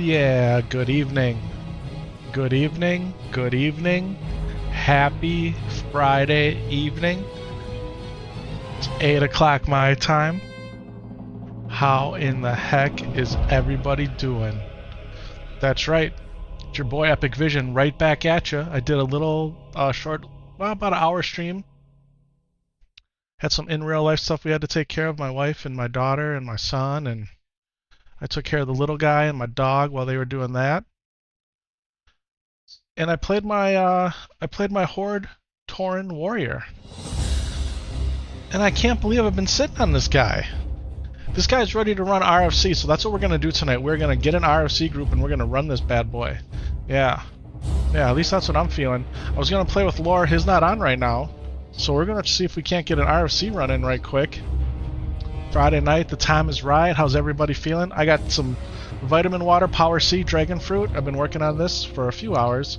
yeah, good evening. Good evening, good evening. Happy Friday evening. It's 8 o'clock my time. How in the heck is everybody doing? That's right. It's your boy Epic Vision right back at you. I did a little short, well, about an hour stream. Had some in real life stuff we had to take care of, my wife and my daughter and my son, and I took care of the little guy and my dog while they were doing that. And I played my Horde Tauren Warrior. And I can't believe I've been sitting on this guy. This guy's ready to run RFC, so that's what we're gonna do tonight. We're gonna get an RFC group and we're gonna run this bad boy. Yeah, at least that's what I'm feeling. I was gonna play with Lore, his not on right now. So we're gonna see if we can't get an RFC run in right quick. Friday night, the time is right. How's everybody feeling? I got some vitamin water, Power C, Dragon Fruit. I've been working on this for a few hours.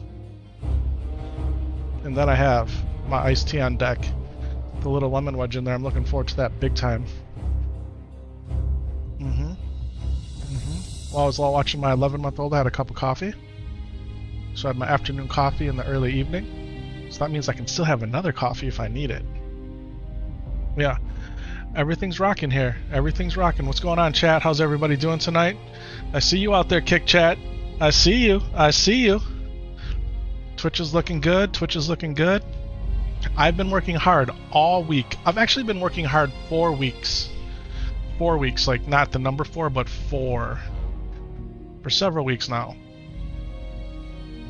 And then I have my iced tea on deck. The little lemon wedge in there. I'm looking forward to that big time. While I was watching my 11-month-old, I had a cup of coffee. So I had my afternoon coffee in the early evening. So that means I can still have another coffee if I need it. Yeah. Everything's rocking here. Everything's rocking. What's going on, chat? How's everybody doing tonight? I see you out there, Kick Chat. I see you. I see you. Twitch is looking good. Twitch is looking good. I've been working hard all week. I've actually been working hard 4 weeks. 4 weeks, like not the number 4, but 4. For several weeks now.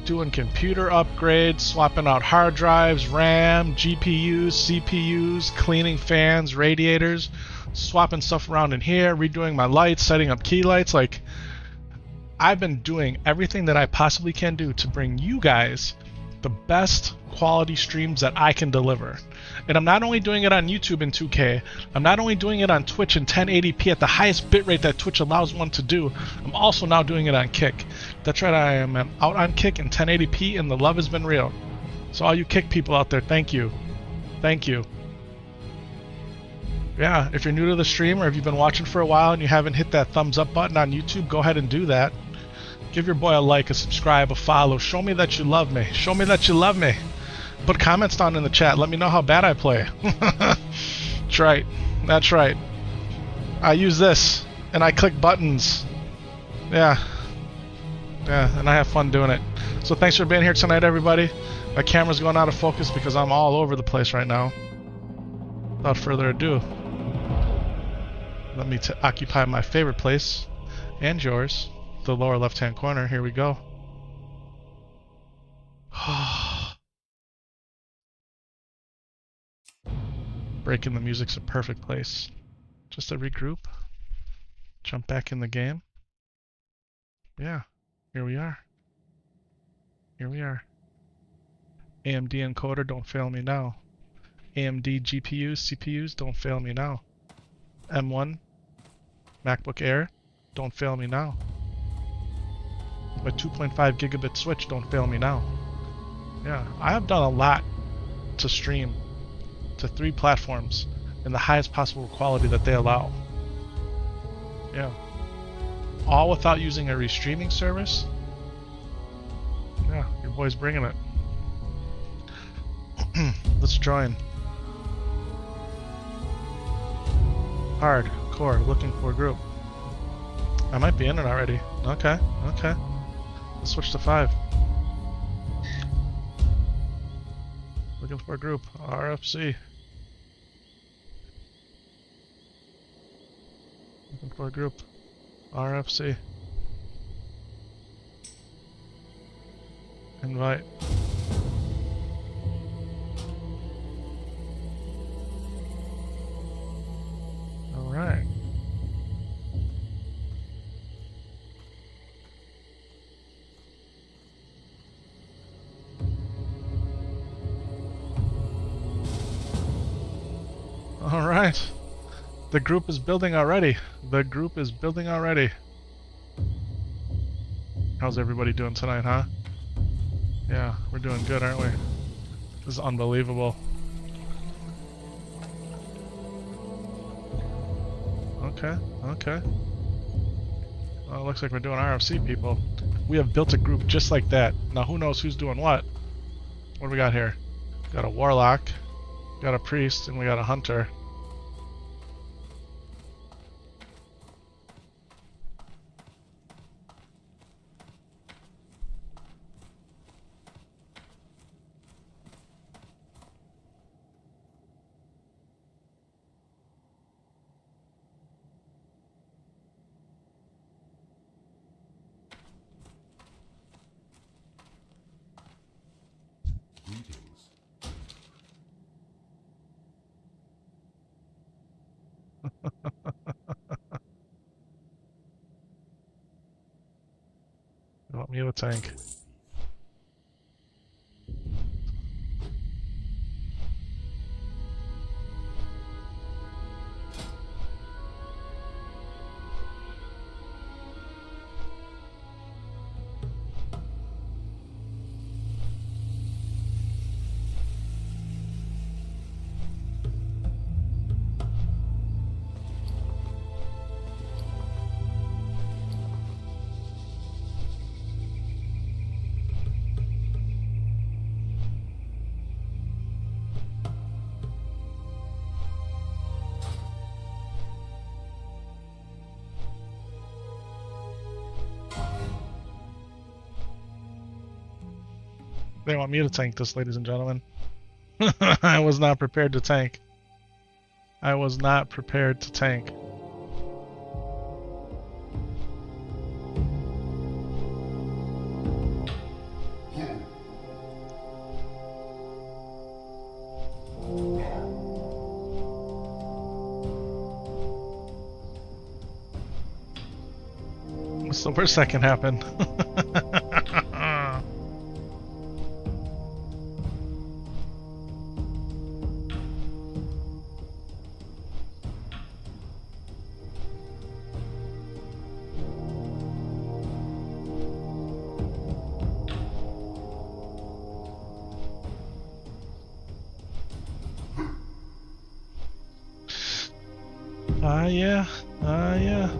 Doing computer upgrades, swapping out hard drives, RAM, GPUs, CPUs, cleaning fans, radiators, swapping stuff around in here, redoing my lights, setting up key lights. Like, I've been doing everything that I possibly can do to bring you guys the best quality streams that I can deliver. And I'm not only doing it on YouTube in 2K, I'm not only doing it on Twitch in 1080p at the highest bitrate that Twitch allows one to do, I'm also now doing it on Kick. That's right, I am out on Kick in 1080p and the love has been real. So all you Kick people out there, thank you. Thank you. Yeah, if you're new to the stream or if you've been watching for a while and you haven't hit that thumbs up button on YouTube, go ahead and do that. Give your boy a like, a subscribe, a follow. Show me that you love me. Show me that you love me. Put comments down in the chat. Let me know how bad I play. That's right. That's right. I use this, and I click buttons. Yeah. Yeah, and I have fun doing it. So thanks for being here tonight, everybody. My camera's going out of focus because I'm all over the place right now. Without further ado, let me occupy my favorite place, and yours, the lower left-hand corner. Here we go. Breaking the music's a perfect place. Just to regroup. Jump back in the game. Yeah, here we are. Here we are. AMD encoder, don't fail me now. AMD GPUs, CPUs, don't fail me now. M1 MacBook Air, don't fail me now. My 2.5 gigabit switch, don't fail me now. Yeah, I have done a lot to stream to 3 platforms in the highest possible quality that they allow. Yeah. All without using a restreaming service. Yeah, your boy's bringing it. Let's join. Hardcore, looking for a group. I might be in it already. Okay, okay. Let's switch to 5. Looking for a group. RFC. Looking for a group. RFC. Invite. Alright. Alright. The group is building already. The group is building already. How's everybody doing tonight, huh? Yeah, we're doing good, aren't we? This is unbelievable. Okay, okay. Well, it looks like we're doing RFC, people. We have built a group just like that. Now, who knows who's doing what? What do we got here? Got a warlock, got a priest, and we got a hunter. You want me to tank? They want me to tank this, ladies and gentlemen. I was not prepared to tank. I was not prepared to tank. What's the worst that can happen? Yeah. Yeah.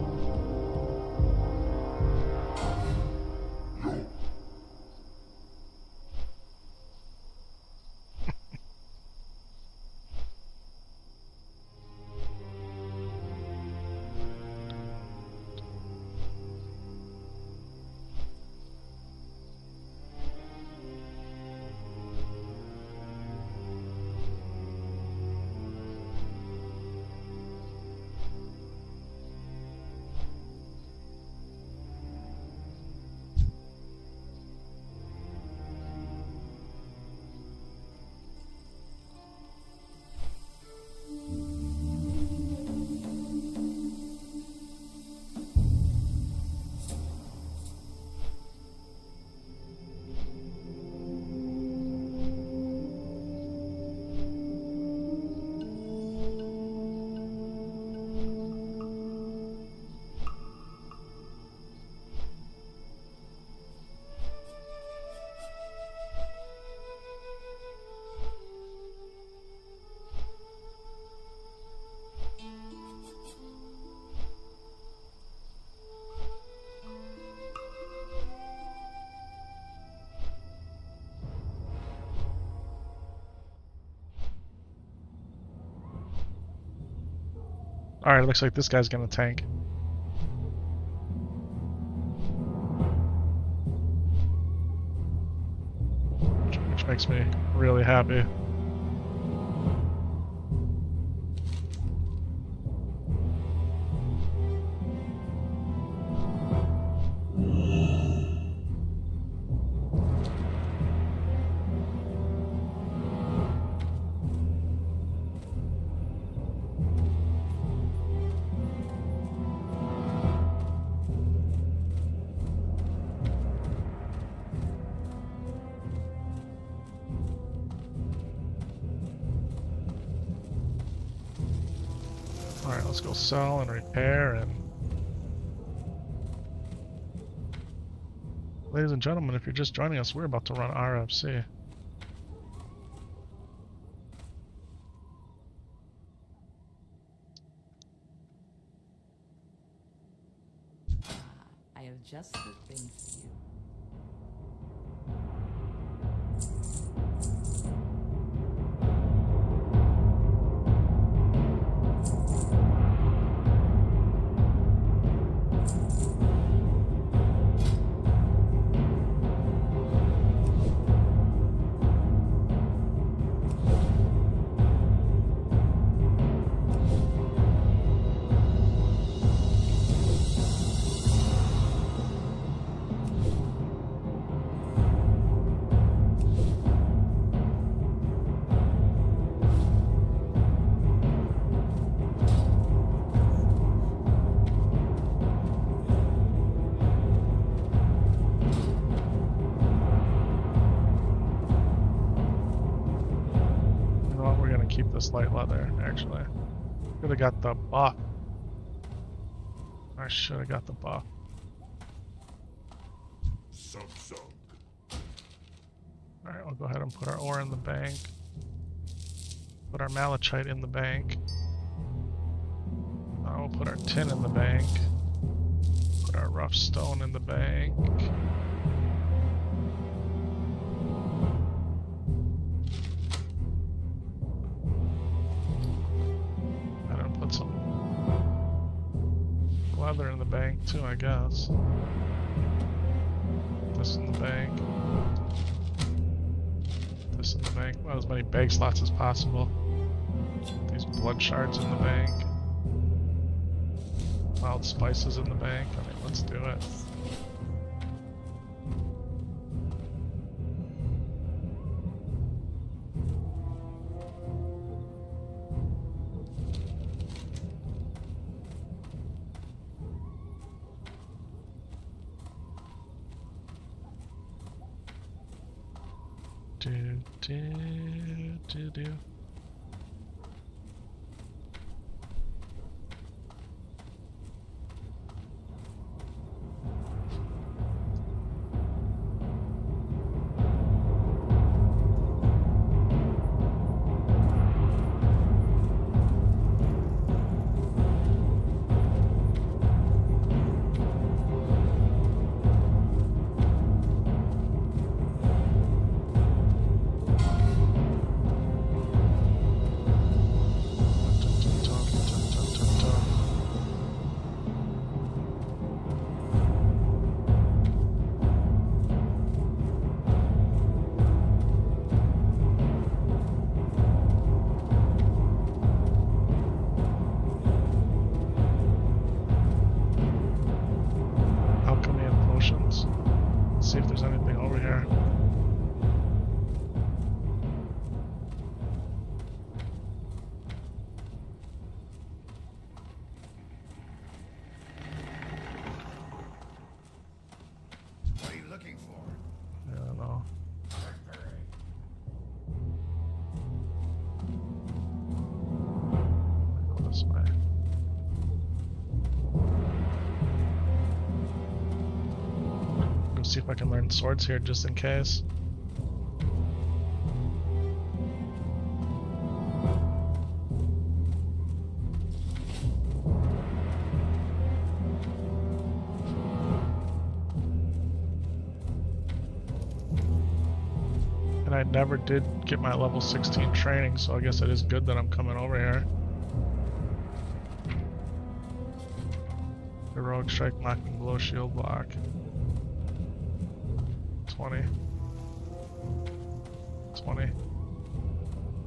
Alright, looks like this guy's gonna tank. Which makes me really happy. Alright, let's go sell and repair and... Ladies and gentlemen, if you're just joining us, we're about to run RFC. just the thing for you. Keep this light leather, actually. Could have got the buff. I should have got the buff. Alright, we'll go ahead and put our ore in the bank. Put our malachite in the bank. We'll put our tin in the bank. Put our rough stone in the bank. Leather in the bank too, I guess. This in the bank. This in the bank. Well, as many bag slots as possible. These blood shards in the bank. Wild spices in the bank. I mean, let's do it. Do. See if there's anything over here. What are you looking for? I don't know. Go this way. See if I can learn swords here just in case. And I never did get my level 16 training, so I guess it is good that I'm coming over here. Heroic strike, mocking blow, shield block. 20. 20.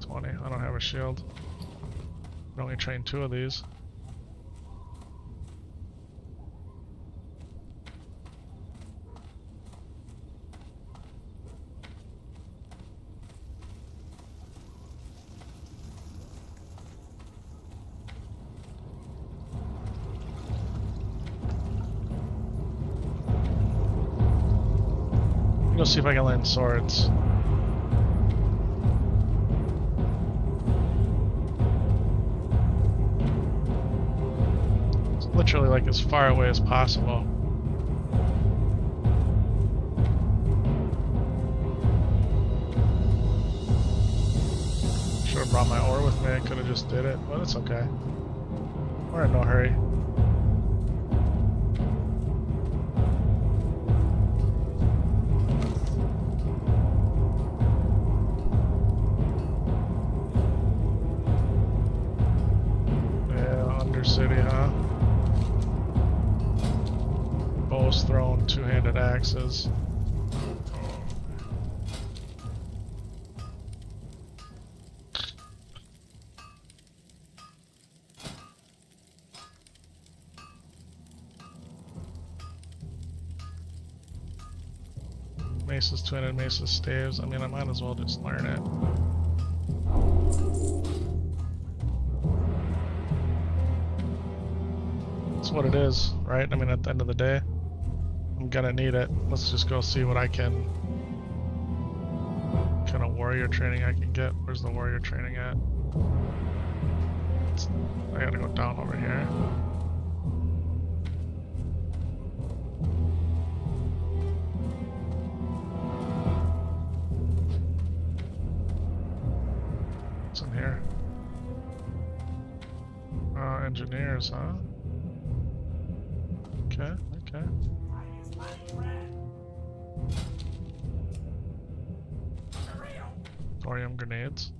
20. I don't have a shield. I only trained 2 of these. Go see if I can land swords. It's literally like as far away as possible. Should have brought my ore with me. I could have just did it, but it's okay. We're in no hurry. city, huh? Bows thrown, two-handed axes. Mace's two-handed, Mace's staves. I mean, I might as well just learn it. That's what it is, right? I mean, at the end of the day, I'm gonna need it. Let's just go see what I can. Kind of warrior training I can get. Where's the warrior training at? I gotta go down over here. What's in here? Engineers, huh? Okay, okay. Thorium grenades.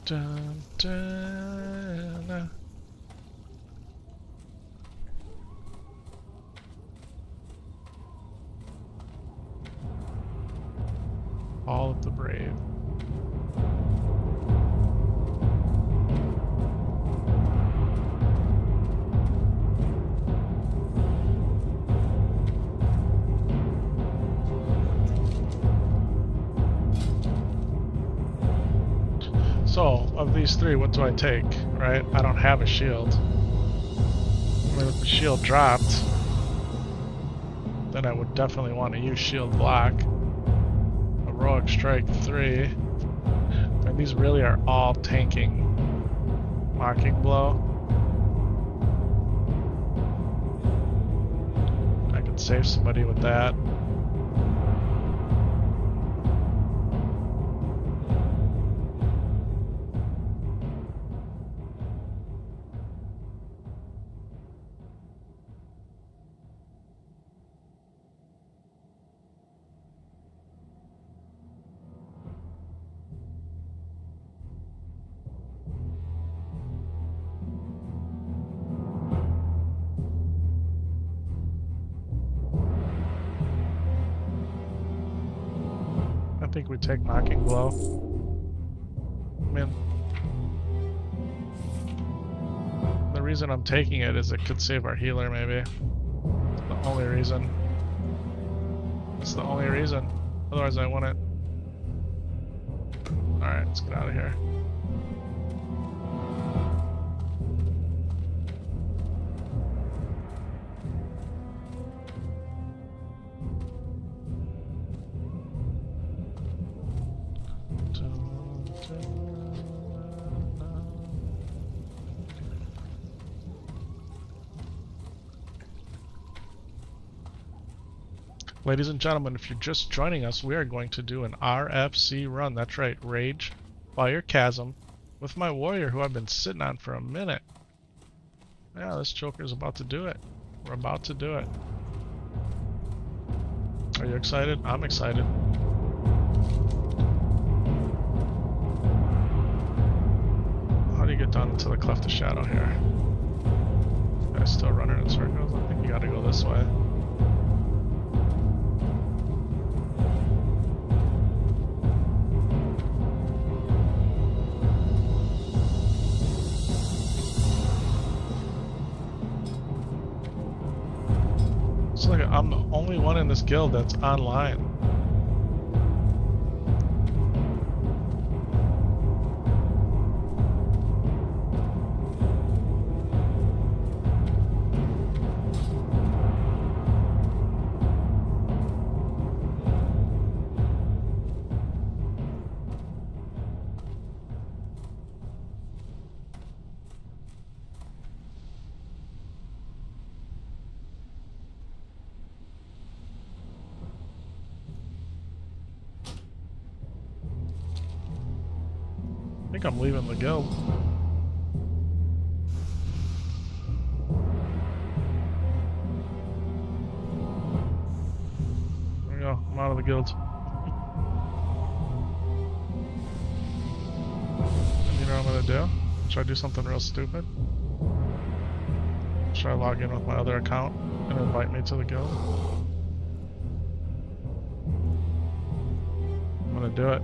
Dun, dun. All of the brave. So, of these three, what do I take, right? I don't have a shield. I mean, if the shield dropped, then I would definitely want to use shield block. Heroic strike 3. And these really are all tanking. Mocking blow. I could save somebody with that. I think we take Mocking Blow. I mean, the reason I'm taking it is it could save our healer, maybe. It's the only reason. It's the only reason. Otherwise, I wouldn't. Alright, let's get out of here. Ladies and gentlemen, if you're just joining us, we are going to do an RFC run. That's right, Rage, Fire, Chasm, with my warrior who I've been sitting on for a minute. Yeah, this Joker's about to do it. We're about to do it. Are you excited? I'm excited. How do you get down into the Cleft of Shadow here? Guy's still running in circles? I think you gotta go this way. Look, I'm the only one in this guild that's online. I think I'm leaving the guild. There we go. I'm out of the guild. You know what I'm gonna do? Should I do something real stupid? Should I log in with my other account and invite me to the guild? I'm gonna do it.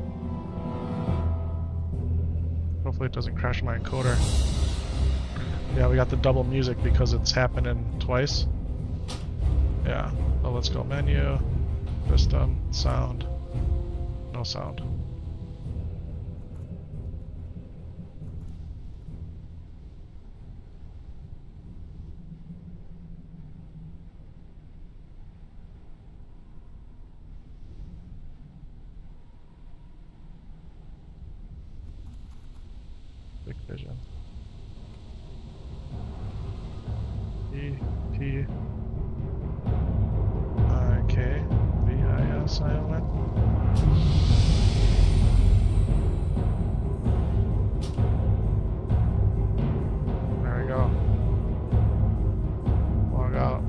Hopefully it doesn't crash my encoder. Yeah, we got the double music because it's happening twice. Yeah, so let's go menu, system, sound, no sound. Big vision. Epik-VISION. There we go. Log out.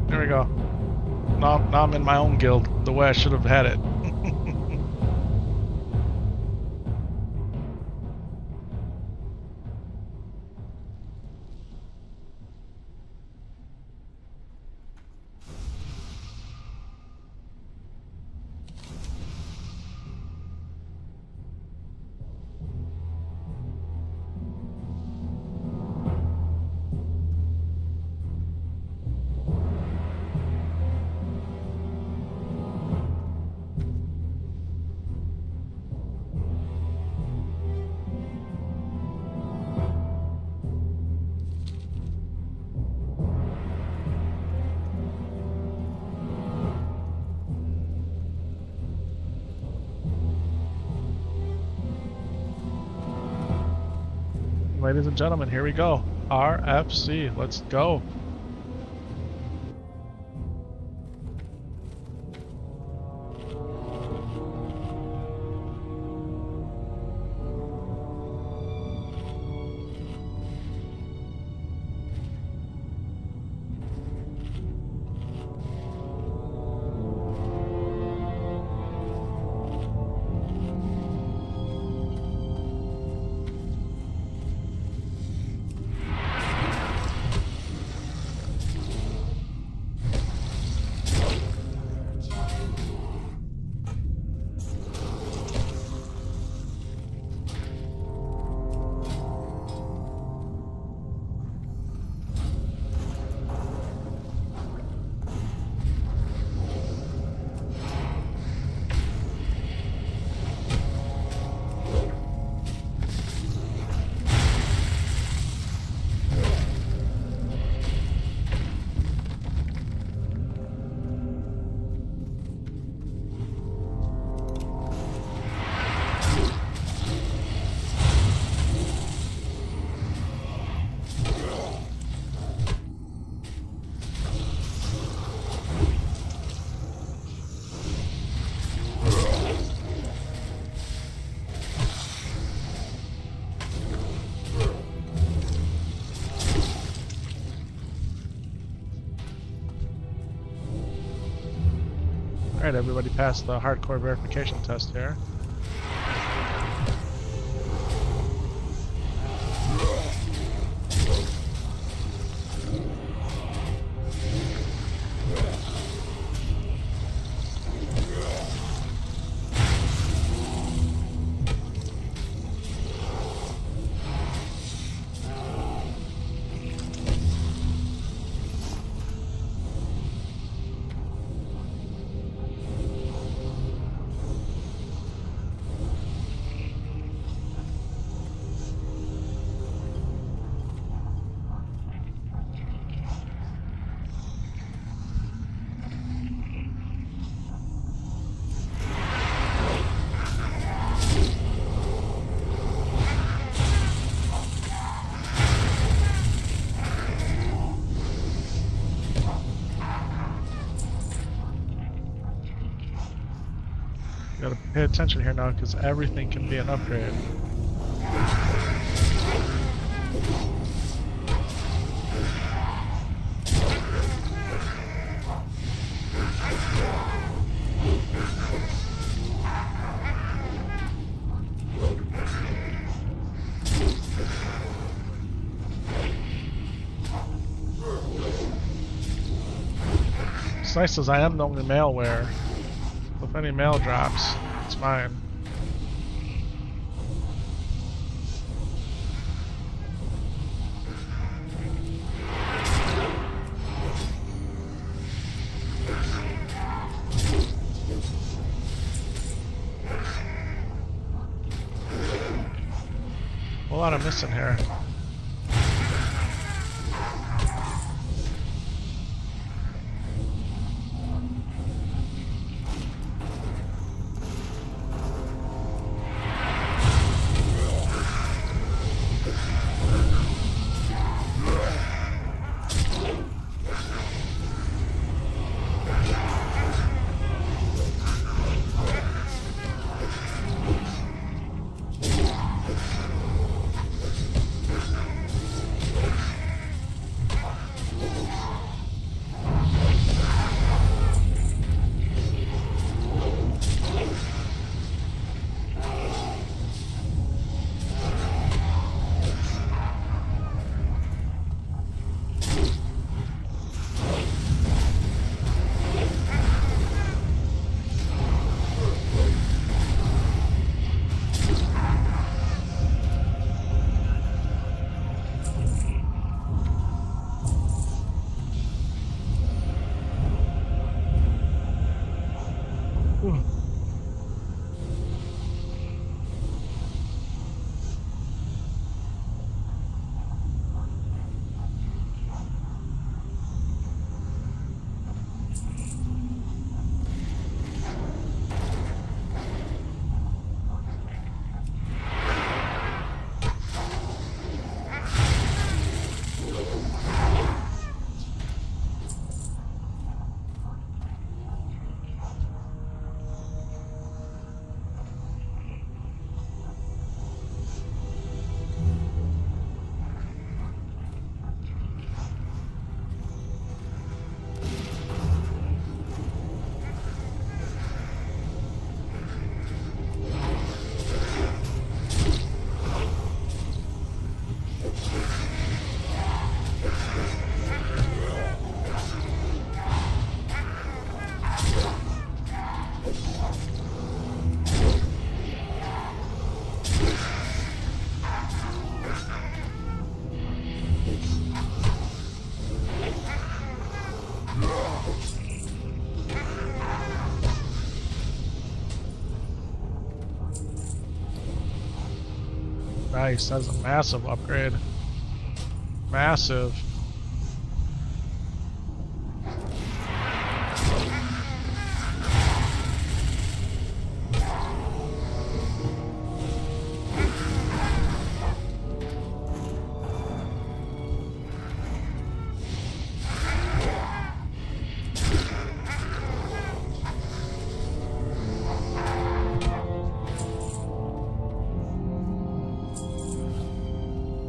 There we go. Now I'm in my own guild, the way I should have had it. Ladies and gentlemen, here we go. RFC, let's go. Alright, everybody passed the hardcore verification test here. Pay attention here now, because everything can be an upgrade. It's nice as I am the only male wearer. If any male drops, it's mine. A lot I'm missing here. Nice, that's a massive upgrade. Massive.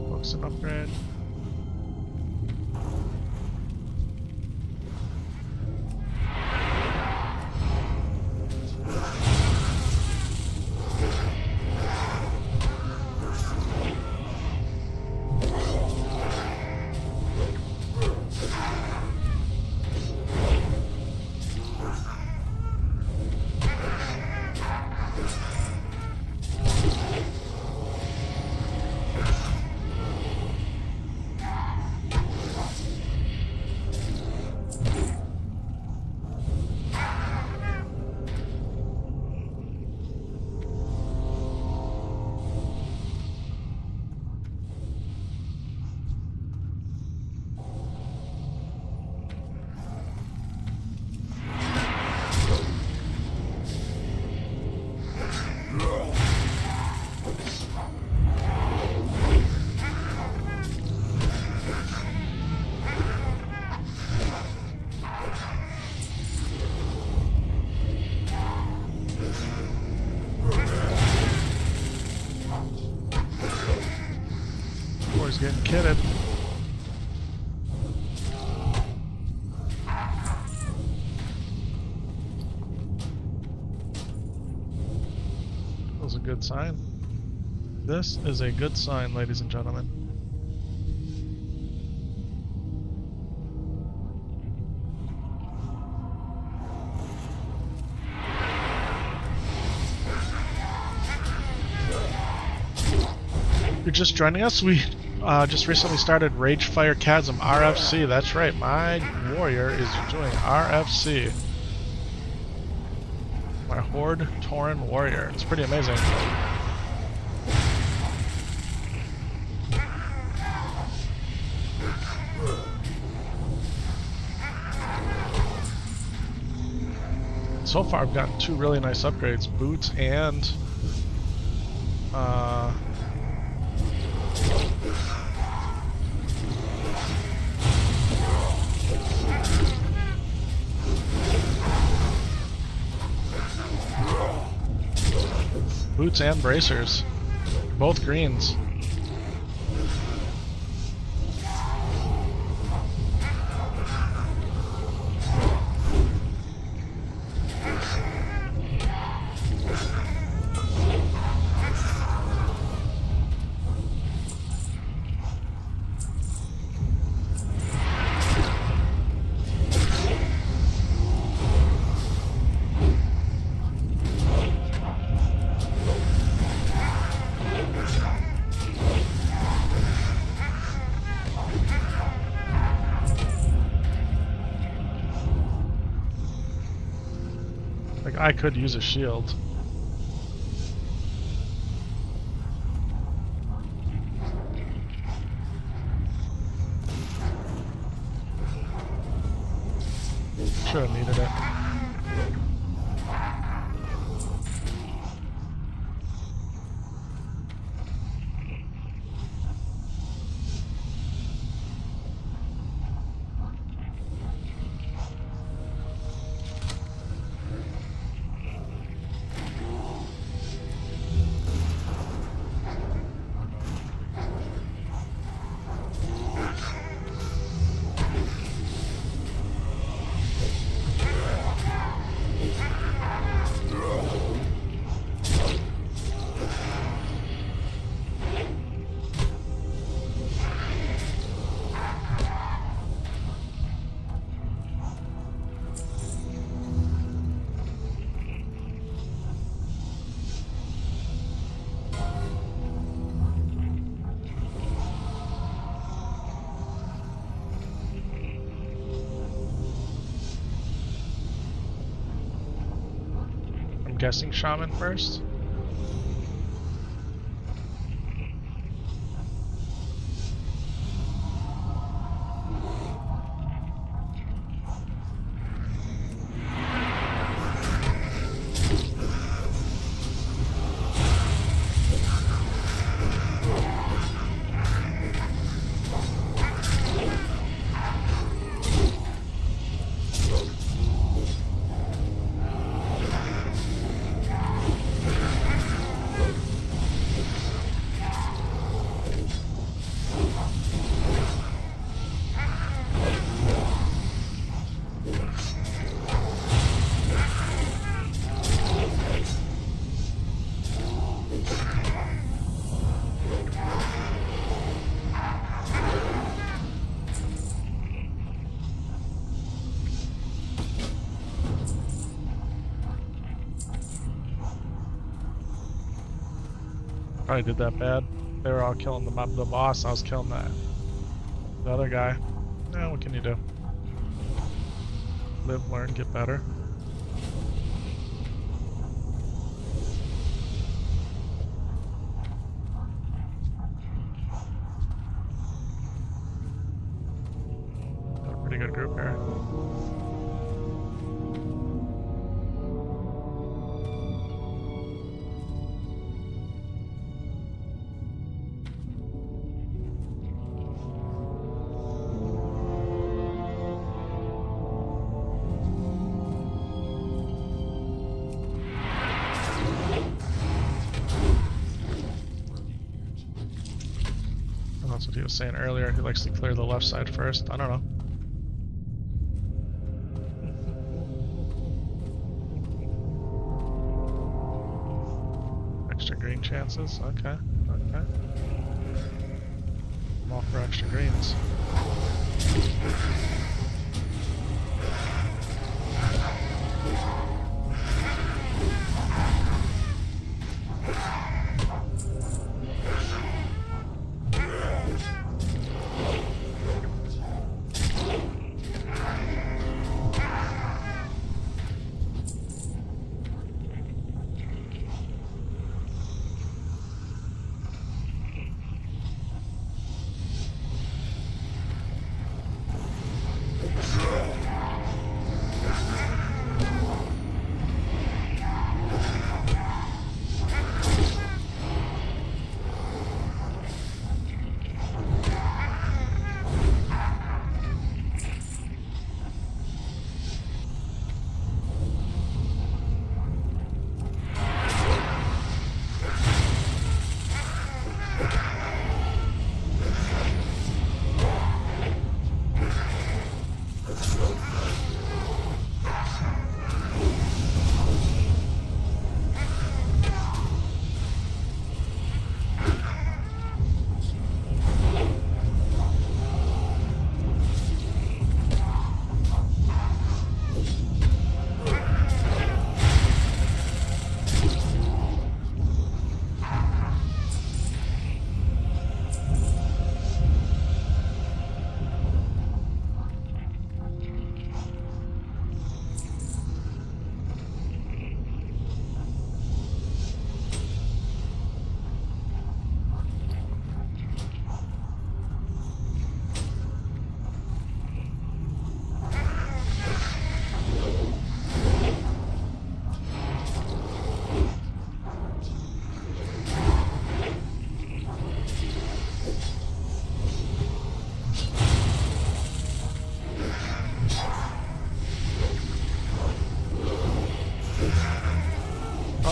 Looks an upgrade. he's getting kitted. That was a good sign. This is a good sign, ladies and gentlemen. You're just joining us? We just recently started Ragefire Chasm RFC. That's right, my warrior is doing RFC. My Horde Tauren warrior. It's pretty amazing. So far I've gotten 2 really nice upgrades, boots and boots and bracers. Both greens. Like, I could use a shield. Should have needed it. I'm guessing Shaman first. Probably did that bad. They were all killing the boss. I was killing the other guy. Yeah, what can you do? Live, learn, get better. Got a pretty good group here. That's what he was saying earlier. He likes to clear the left side first. I don't know. Extra green chances? Okay. Okay. I'm all for extra greens.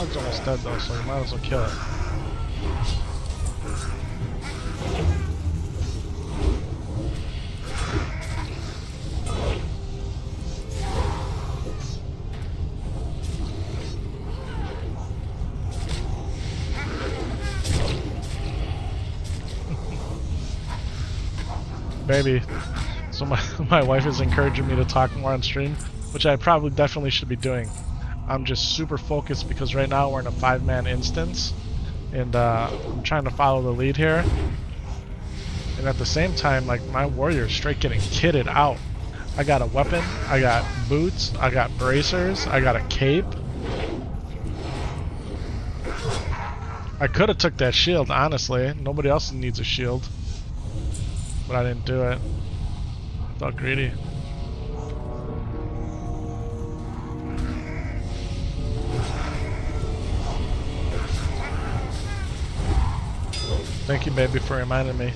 Dog's almost dead though, so you might as well kill it. Baby. So my wife is encouraging me to talk more on stream, which I probably definitely should be doing. I'm just super focused because right now we're in a 5-man instance, and I'm trying to follow the lead here. And at the same time, like, my warrior's straight getting kitted out. I got a weapon, I got boots, I got bracers, I got a cape. I could have took that shield, honestly. Nobody else needs a shield. But I didn't do it. I felt greedy. Thank you, baby, for reminding me.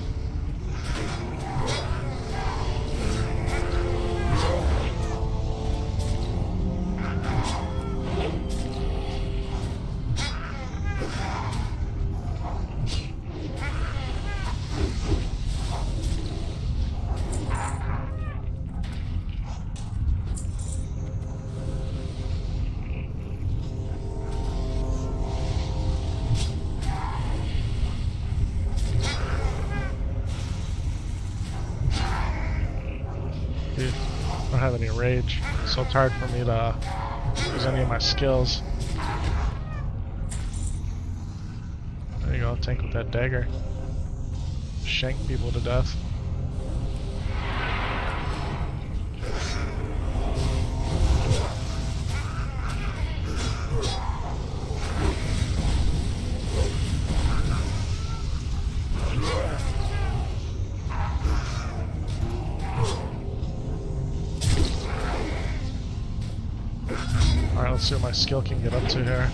I don't have any rage, so it's hard for me to use any of my skills. There you go, tank with that dagger. Shank people to death. Alright, let's see what my skill can get up to here.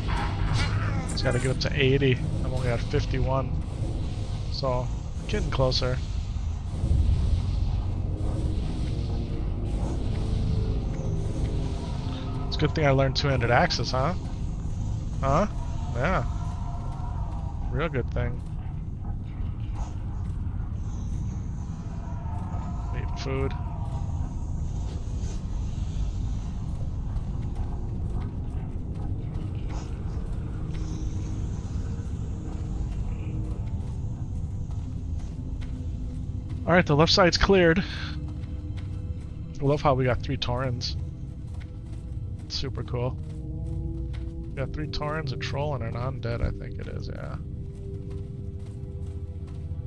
It's got to get up to 80. I'm only at 51. So, getting closer. It's a good thing I learned two-handed axes, huh? Huh? Yeah. Real good thing. eat food. Alright, the left side's cleared. I love how we got 3 Taurens. It's super cool. We got 3 Taurens, a troll, and an undead, I think it is, yeah.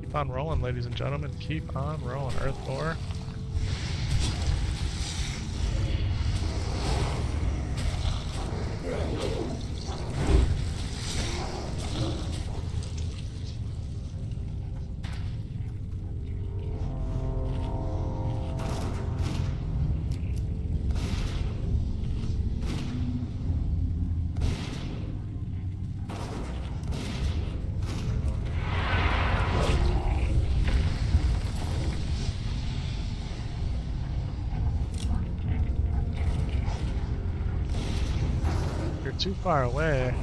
Keep on rolling, ladies and gentlemen. Keep on rolling. Earth Boar. You're too far away.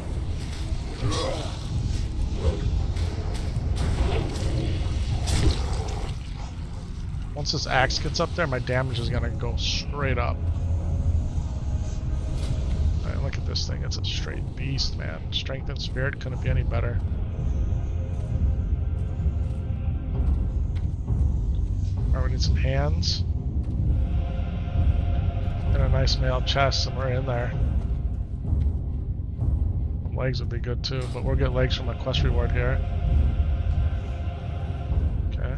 Once this axe gets up there, my damage is gonna go straight up. Alright, look at this thing. It's a straight beast, man. Strength and spirit couldn't be any better. Alright, we need some hands. And a nice mail chest somewhere in there. Legs would be good too, but we'll get legs from a quest reward here. Okay.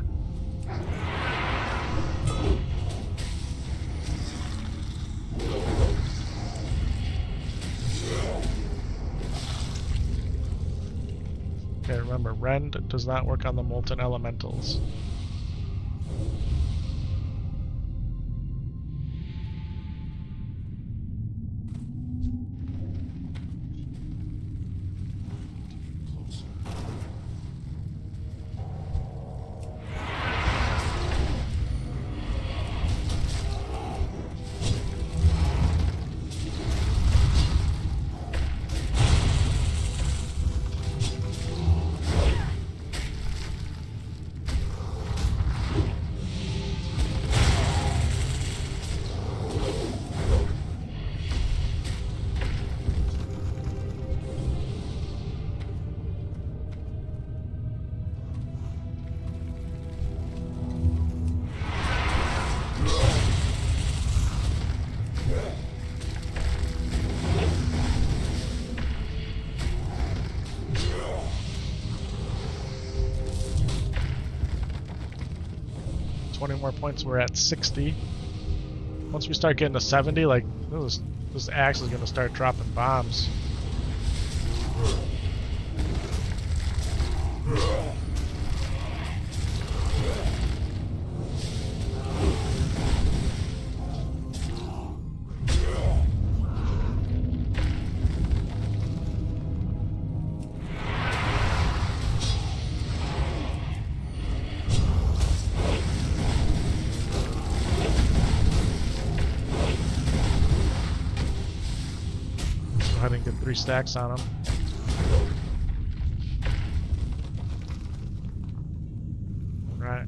Okay, remember, Rend does not work on the molten elementals. More points, we're at 60. Once we start getting to 70, like this axe is gonna start dropping bombs. Go ahead and get 3 stacks on them. Right.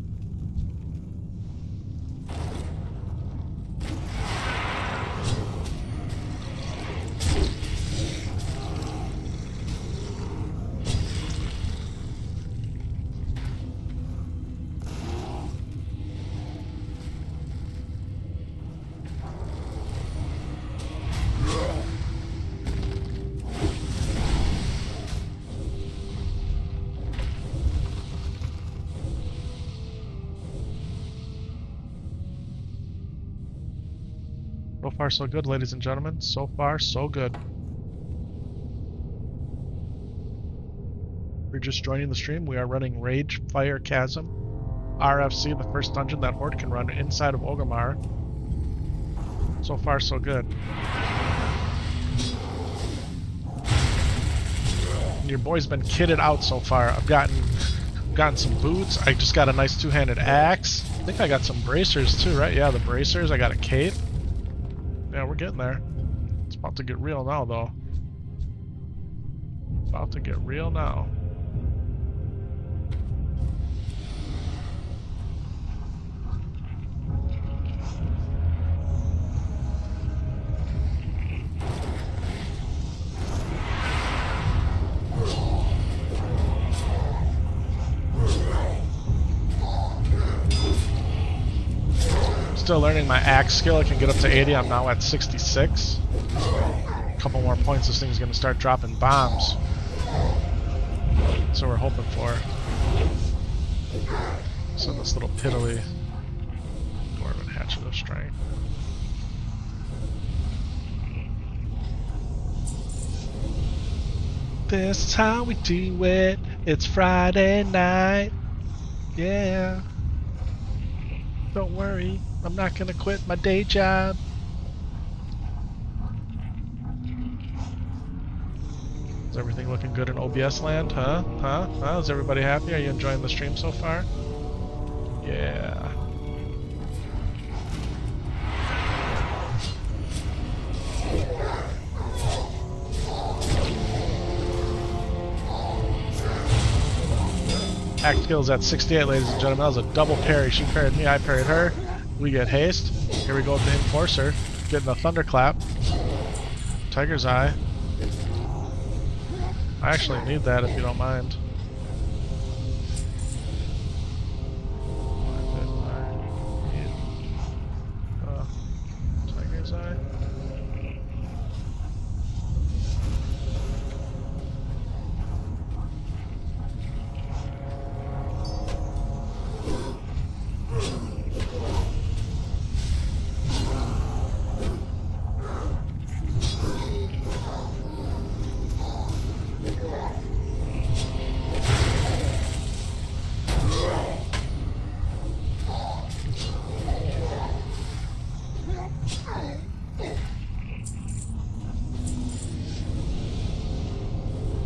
So far, so good, ladies and gentlemen. So far, so good. If you're just joining the stream, we are running Rage Fire Chasm, RFC, the first dungeon that Horde can run inside of Orgrimmar. So far, so good. Your boy's been kitted out so far. I've gotten some boots. I just got a nice 2-handed axe. I think I got some bracers too, right? Yeah, the bracers. I got a cape. Yeah, we're getting there. It's about to get real now, though. About to get real now. Still learning my axe skill. I can get up to 80. I'm now at 66. A couple more points, this thing's going to start dropping bombs. That's what we're hoping for. So this little piddly dwarven hatchet of strength. This is how we do it. It's Friday night. Yeah. Don't worry, I'm not gonna quit my day job. Is everything looking good in OBS land? Huh? Is everybody happy? Are you enjoying the stream so far? Yeah. Act skills at 68, ladies and gentlemen. That was a double parry. She parried me, I parried her. We get haste. Here we go with the Enforcer. Getting the Thunderclap. Tiger's Eye. I actually need that if you don't mind. Tiger's Eye.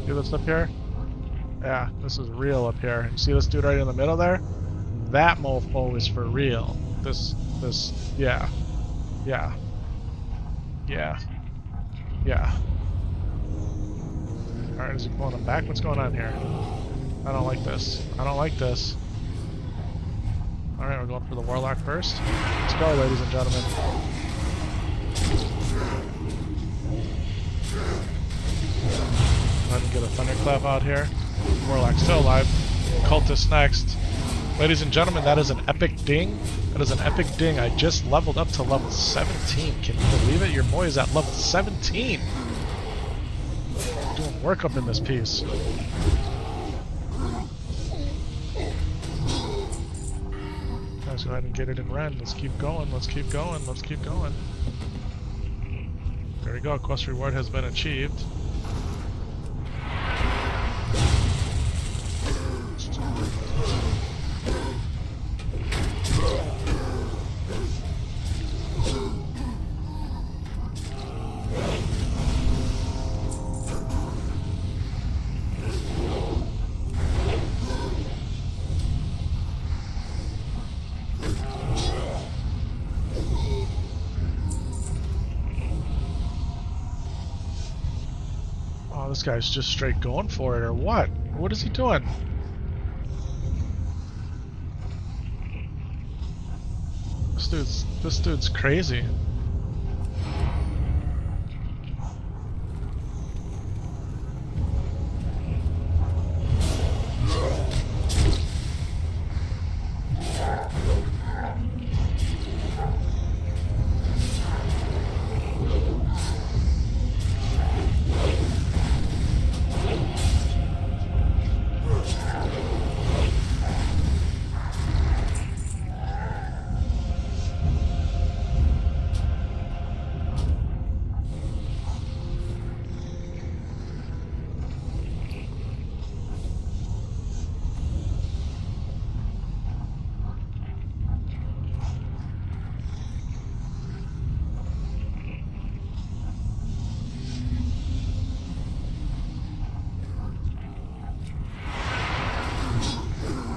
See this up here? Yeah, this is real up here. You see this dude right in the middle there? That mofo is for real. Yeah. Alright, is he pulling him back? What's going on here? I don't like this. Alright, we're going for the Warlock first. Let's go, ladies and gentlemen. Go ahead and get a Thunderclap out here. Warlock's still alive. Cultist next. Ladies and gentlemen, that is an epic ding. That is an epic ding. I just leveled up to level 17. Can you believe it? Your boy is at level 17. Doing work up in this piece. Let's go ahead and get it in Ren. Let's keep going. Let's keep going. Let's keep going. There we go. Quest reward has been achieved. This guy's just straight going for it, or what? What is he doing? This dude's crazy.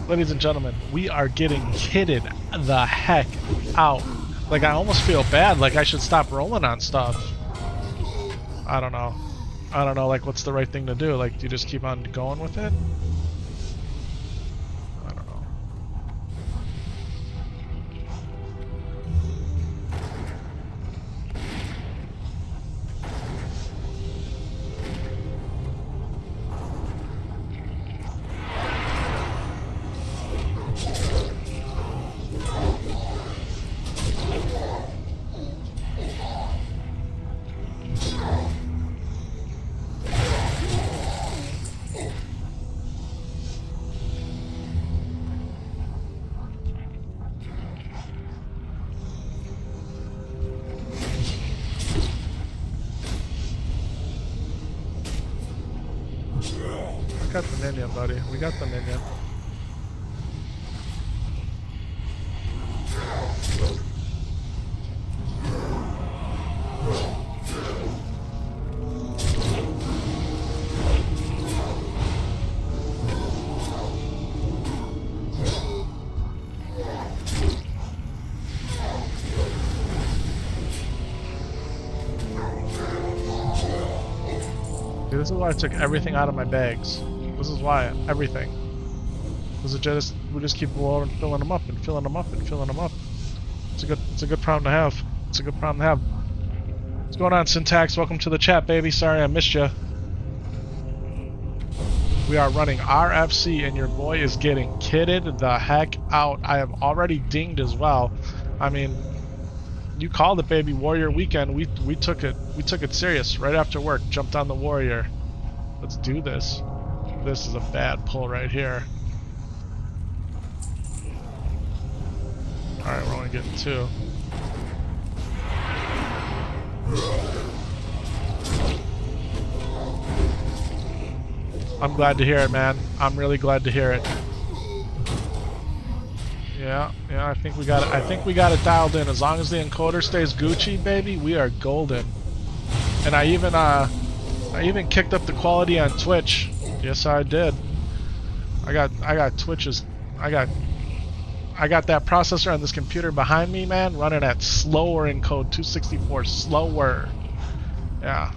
Ladies and gentlemen, we are getting kitted the heck out. Like, I almost feel bad, like I should stop rolling on stuff. I don't know. Like, what's the right thing to do? Like, do you just keep on going with it? I don't know. buddy. We got the minion. See, this is why I took everything out of my bags. This is why, everything. Because we just keep filling them up and filling them up and filling them up. It's a good problem to have. It's a good problem to have. What's going on, Syntax? Welcome to the chat, baby. Sorry I missed you. We are running RFC and your boy is getting kitted the heck out. I have already dinged as well. I mean, you called it, baby. Warrior weekend. We took it serious right after work. Jumped on the Warrior. Let's do this. This is a bad pull right here. Alright, we're only getting 2. I'm glad to hear it, man. I'm really glad to hear it. Yeah, I think we got it. I think we got it dialed in. As long as the encoder stays Gucci, baby, we are golden. And I even kicked up the quality on Twitch. Yes, I did. I got Twitch's. I got that processor on this computer behind me, man, running at slower encode 264, slower. Yeah,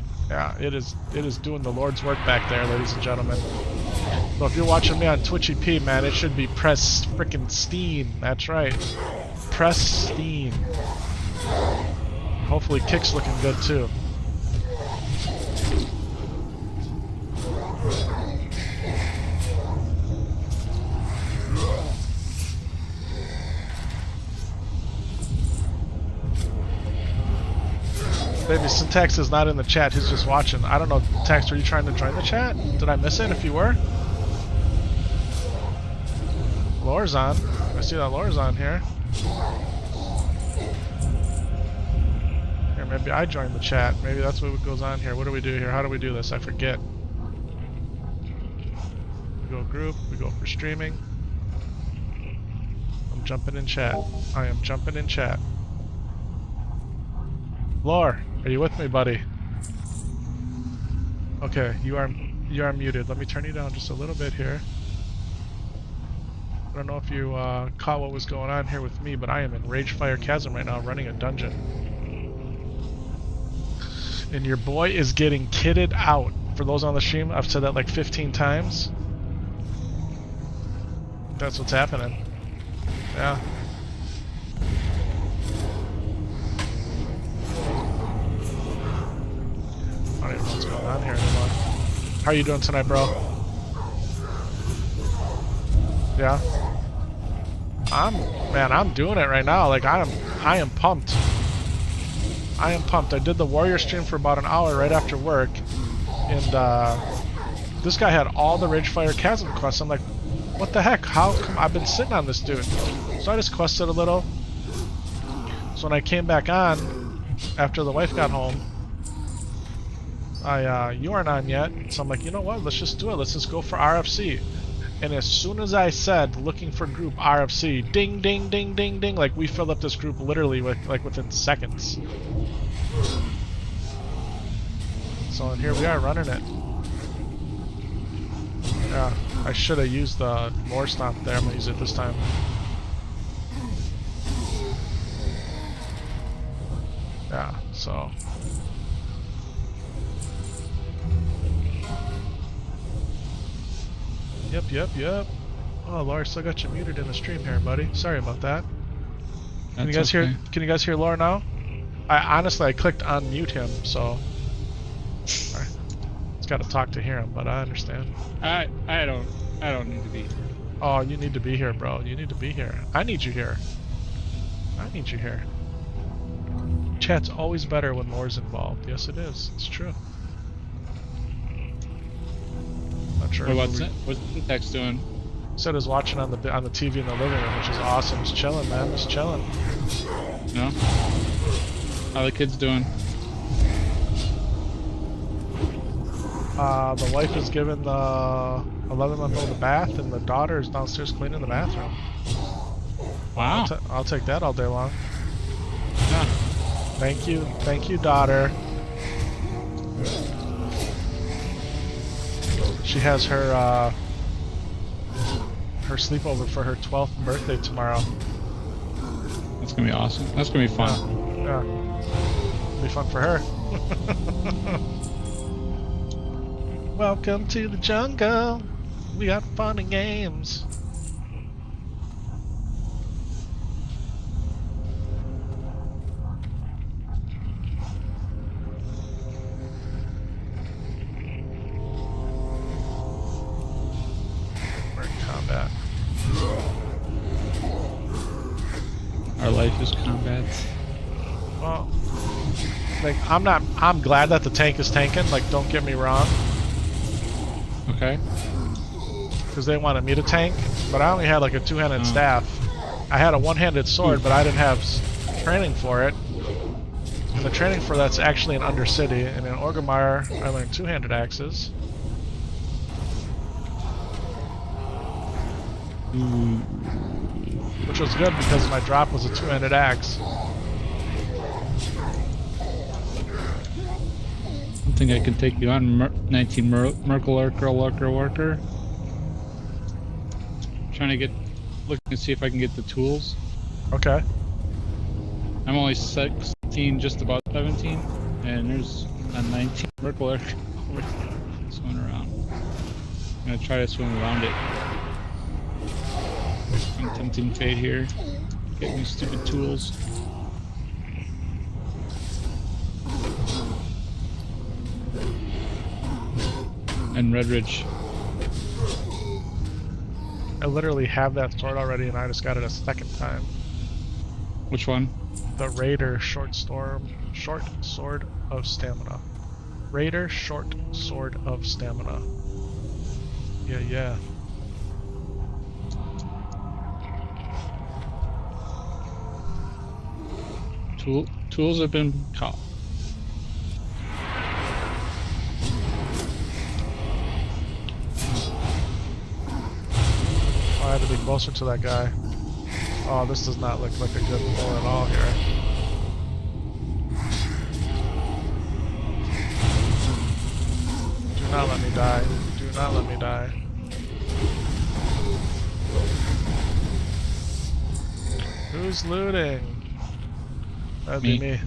it is doing the Lord's work back there, ladies and gentlemen. So if you're watching me on Twitch EP, man, it should be press frickin' Steam. That's right. Press Steam. Hopefully Kick's looking good too. Baby, Syntax is not in the chat, he's just watching. I don't know, Syntax, were you trying to join the chat? Did I miss it if you were? Lore's on. I see that Lore's on here. Here, maybe I joined the chat. Maybe that's what goes on here. What do we do here? How do we do this? I forget. We go group, we go for streaming. I'm jumping in chat. I am jumping in chat. Lore, are you with me, buddy? Okay, you are muted. Let me turn you down just a little bit here. I don't know if you caught what was going on here with me, but I am in Ragefire Chasm right now, running a dungeon. And your boy is getting kitted out. For those on the stream, I've said that like 15 times. That's what's happening. Yeah. I don't even know what's going on here anymore. How are you doing tonight, bro? Yeah. I'm doing it right now. Like I am pumped. I am pumped. I did the Warrior stream for about an hour right after work, and this guy had all the Ragefire Chasm quests. I'm like, what the heck? How come I've been sitting on this dude? So I just quested a little. So when I came back on after the wife got home, you aren't on yet. So I'm like, you know what? Let's just do it. Let's just go for RFC. And as soon as I said looking for group RFC, ding, ding, ding, ding, ding, like we filled up this group literally within seconds. So and here we are running it. Yeah, I should have used the lore stomp there. I'm gonna use it this time. Yeah, so. Yep. Oh, Laura, still got you muted in the stream here, buddy. Sorry about that. Can you guys hear? Can you guys hear Laura now? I clicked unmute him, so I just got to talk to hear him, but I understand. I don't need to be here. Oh, you need to be here, bro. You need to be here. I need you here. I need you here. Chat's always better when Laura's involved. Yes, it is. It's true. Not sure. What's the text doing? Said is watching on the TV in the living room, which is awesome. He's chilling, man. He's chilling. No. How the kids doing? The wife is giving the 11-month-old a bath, and the daughter is downstairs cleaning the bathroom. Wow. I'll take that all day long. Yeah. Thank you, daughter. She has her sleepover for her 12th birthday tomorrow. That's gonna be awesome. That's gonna be fun. Yeah. It'll be fun for her. Welcome to the jungle. We got fun and games. We're in combat. Our life is combat. Well, like I'm glad that the tank is tanking, like don't get me wrong. Okay. Because they wanted me to tank, but I only had like a two-handed staff. I had a one-handed sword, but I didn't have training for it. And the training for that's actually in Undercity, and in Orgrimmar I learned two-handed axes. Which was good because my drop was a two-handed axe. I think I can take you on, 19 Merkel Lurker. Trying to looking to see if I can get the tools. Okay. I'm only 16, just about 17, and there's a 19 Merkel Lurker swimming around. I'm gonna try to swim around it. I'm tempting fate here. Get me stupid tools. And Redridge. I literally have that sword already, and I just got it a second time. Which one? The Raider Short Sword of Stamina. Raider Short Sword of Stamina. Yeah. Tools have been caught. I had to be closer to that guy. Oh, this does not look like a good pull at all here. Do not let me die. Do not let me die. Who's looting? That'd be me.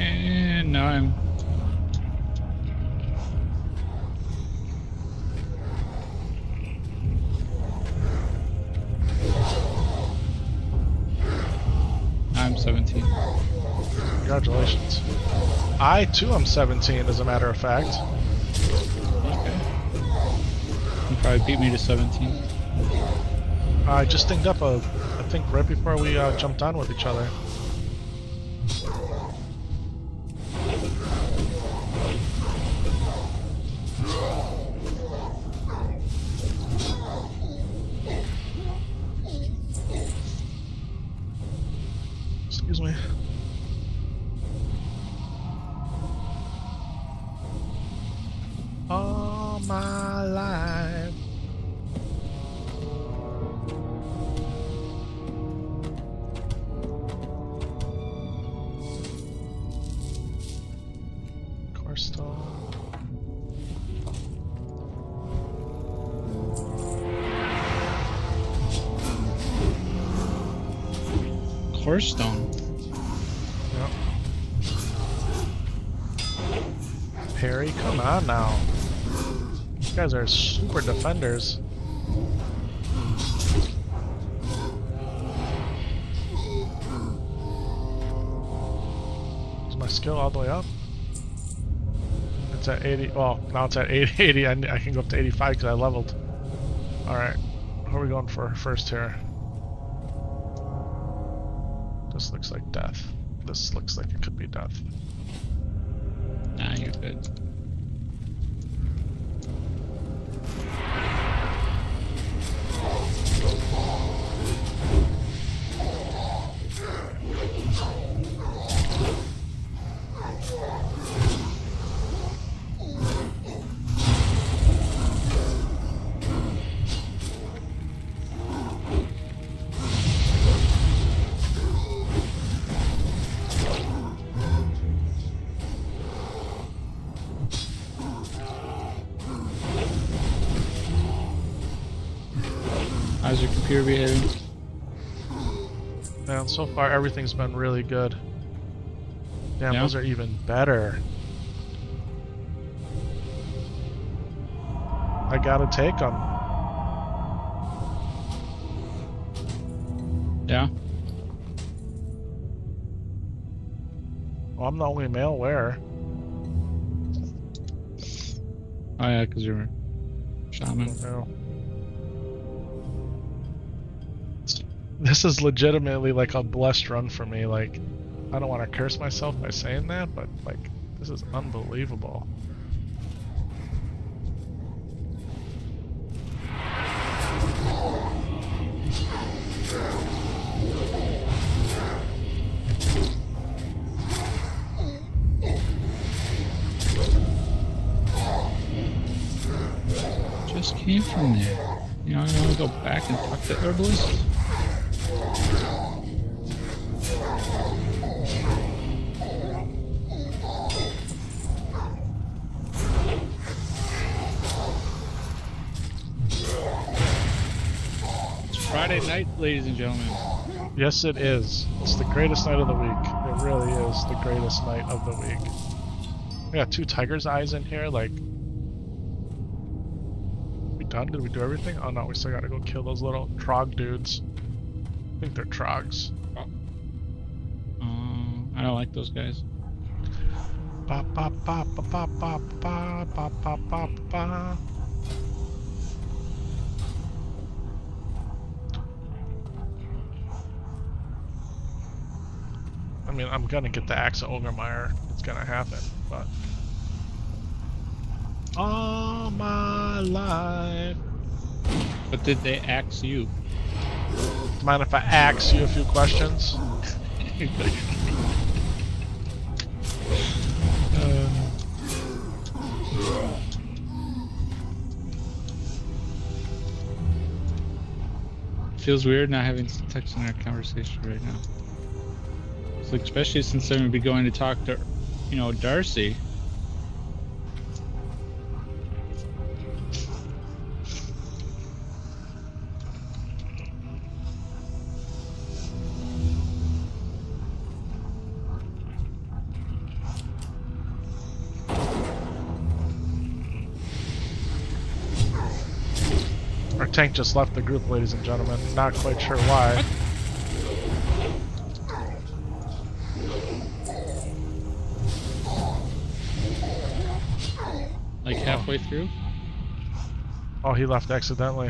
And now I'm... I'm 17. Congratulations. I too am 17, as a matter of fact. Okay. You probably beat me to 17. I just dinged up I think right before we jumped on with each other. Excuse me. All my life. Core stone. Yep. Perry, come on now. You guys are super defenders. Is my skill all the way up? It's at 80. Well, now it's at 80. I can go up to 85 because I leveled. Alright. Who are we going for first here? This looks like death. This looks like it could be death. Nah, you're good. How's your computer behaving? Man, so far everything's been really good. Damn, Yeah? those are even better. I gotta take them. Yeah? Well, I'm the only male wearer. Oh yeah, because you're a shaman. No. This is legitimately like a blessed run for me. Like, I don't want to curse myself by saying that, but like, this is unbelievable. Just came from there. You know, I want to go back and talk to herbalist. It's Friday night, ladies and gentlemen. Yes, it is. It's the greatest night of the week. It really is the greatest night of the week. We got 2 tiger's eyes in here. Like, we done? Did we do everything? Oh no, we still gotta go kill those little trog dudes. I think they're trogs. I don't like those guys. Ba ba ba ba ba ba ba ba ba ba ba. I mean, I'm gonna get the axe of Ogremeyer. It's gonna happen, but all my life. But did they axe you? Mind if I ask you a few questions? Feels weird not having text in our conversation right now. It's like, especially since I'm gonna be going to talk to, you know, Darcy. Our tank just left the group, ladies and gentlemen. Not quite sure why. Like halfway through? Oh, he left accidentally.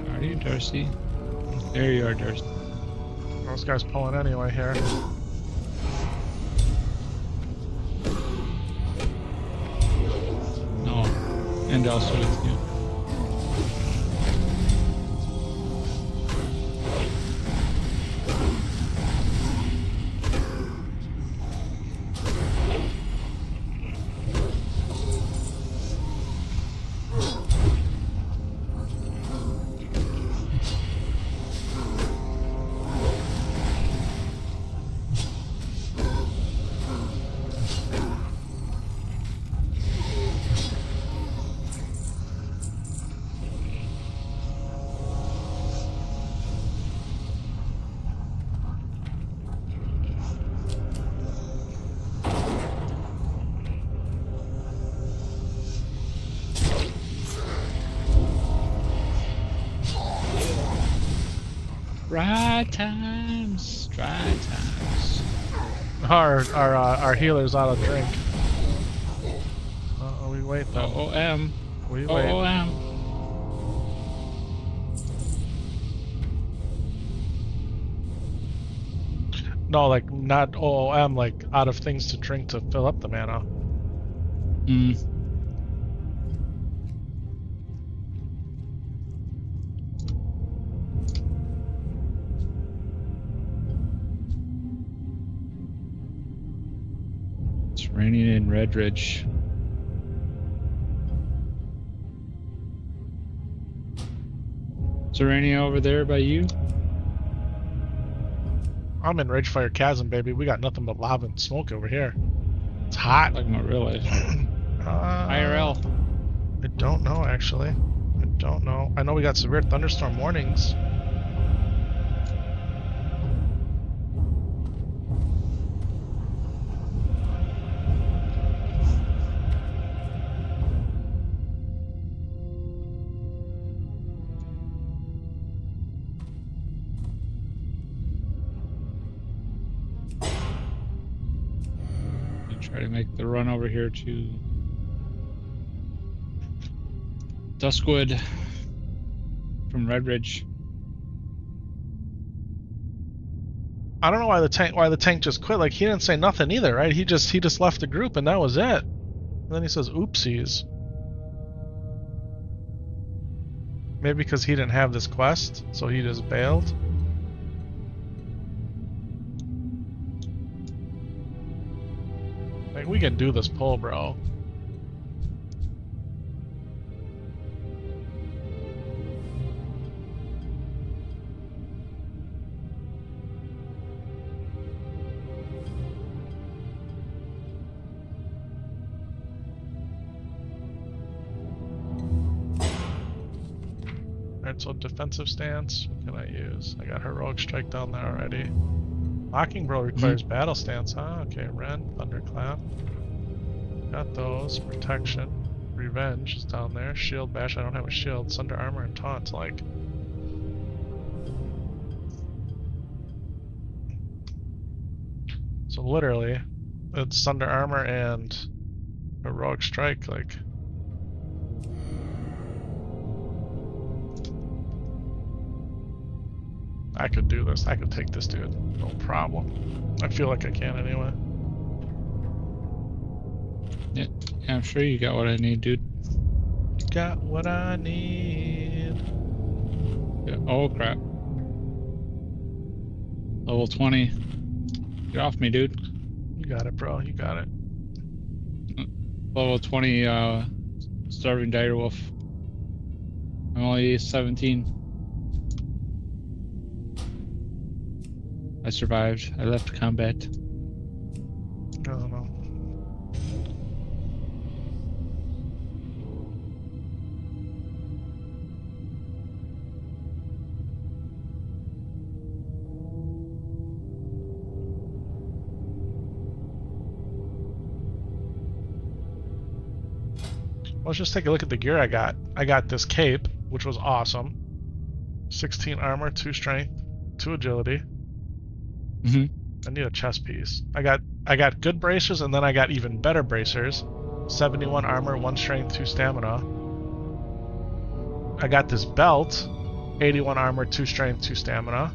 Where are you, Darcy? There you are, Darcy. This guy's pulling anyway here. No. And also with you. Dry times, dry times. Our healer's out of drink. We wait though. OOM. We wait. OOM. No, like not OOM, like out of things to drink to fill up the mana. It's raining in Redridge. Is it raining over there by you? I'm in Ragefire Chasm, baby. We got nothing but lava and smoke over here. It's hot. Like my real life. IRL. I don't know, actually. I don't know. I know we got severe thunderstorm warnings. Try to make the run over here to Duskwood from Red Ridge. I don't know why the tank just quit. Like, he didn't say nothing either, right? He just left the group and that was it. And then he says oopsies. Maybe because he didn't have this quest, so he just bailed. Like, we can do this pull, bro. Alright, so defensive stance, what can I use? I got heroic strike down there already. Mockingbird requires battle stance, huh? Okay, Ren, Thunderclap. Got those. Protection. Revenge is down there. Shield bash, I don't have a shield. Thunder armor and taunt, like. So literally, it's Thunder armor and heroic strike, like. I could do this. I could take this dude. No problem. I feel like I can anyway. Yeah, I'm sure you got what I need, dude. Got what I need. Yeah. Oh, crap. Level 20. Get off me, dude. You got it, bro. You got it. Level 20 Starving Direwolf. I'm only 17. I survived. I left combat. I don't know. Let's just take a look at the gear I got. I got this cape, which was awesome. 16 armor, 2 strength, 2 agility. I need a chest piece. I got good bracers, and then I got even better bracers. 71 armor, 1 strength, 2 stamina. I got this belt, 81 armor, 2 strength, 2 stamina.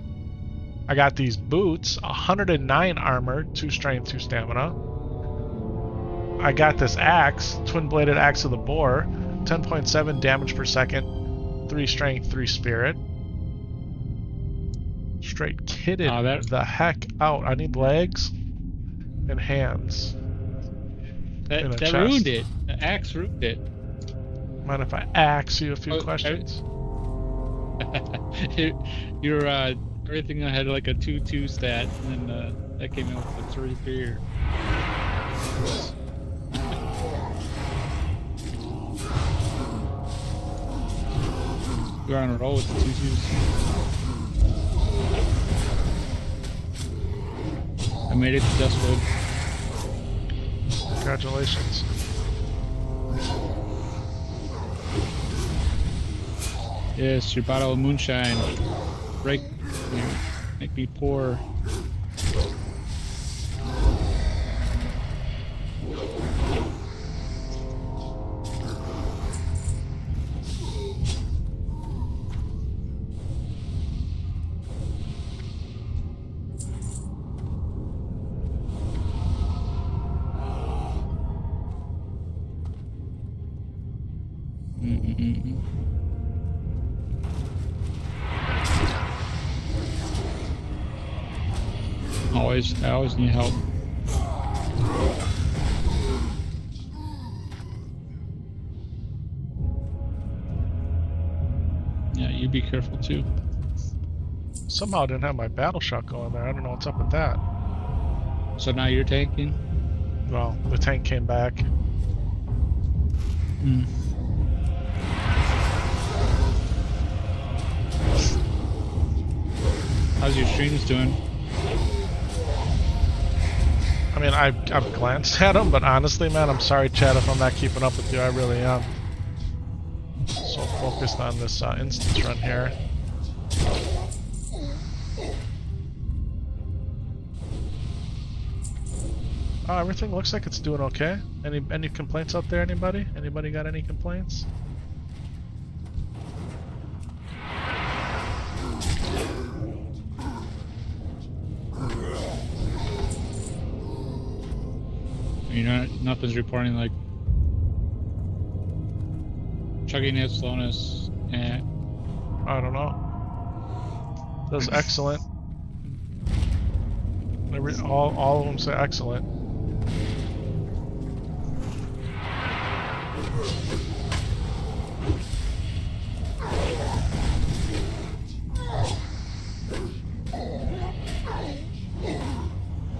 I got these boots, 109 armor, 2 strength, 2 stamina. I got this axe, twin-bladed axe of the boar, 10.7 damage per second, 3 strength, 3 spirit. Straight kitted the heck out. I need legs and hands. That ruined it. The axe ruined it. Mind if I ask you a few questions? Your everything had like a 2/2 stat, and then that came in with a 3/3. You're on a roll with the 2/2s. I made it to Duskwood. Congratulations. Yes, your bottle of moonshine. Break me. Make me pour. I always need help. Yeah, you be careful too. Somehow I didn't have my battle shot going there. I don't know what's up with that. So now you're tanking? Well, the tank came back. Hmm. How's your streams doing? I mean, I've glanced at them, but honestly, man, I'm sorry, Chad, if I'm not keeping up with you. I really am. So focused on this instance run here. Oh, everything looks like it's doing okay. Any complaints out there? Anybody? Anybody got any complaints? You know, nothing's reporting like chugginess, slowness, and I don't know. Does excellent. All of them say excellent.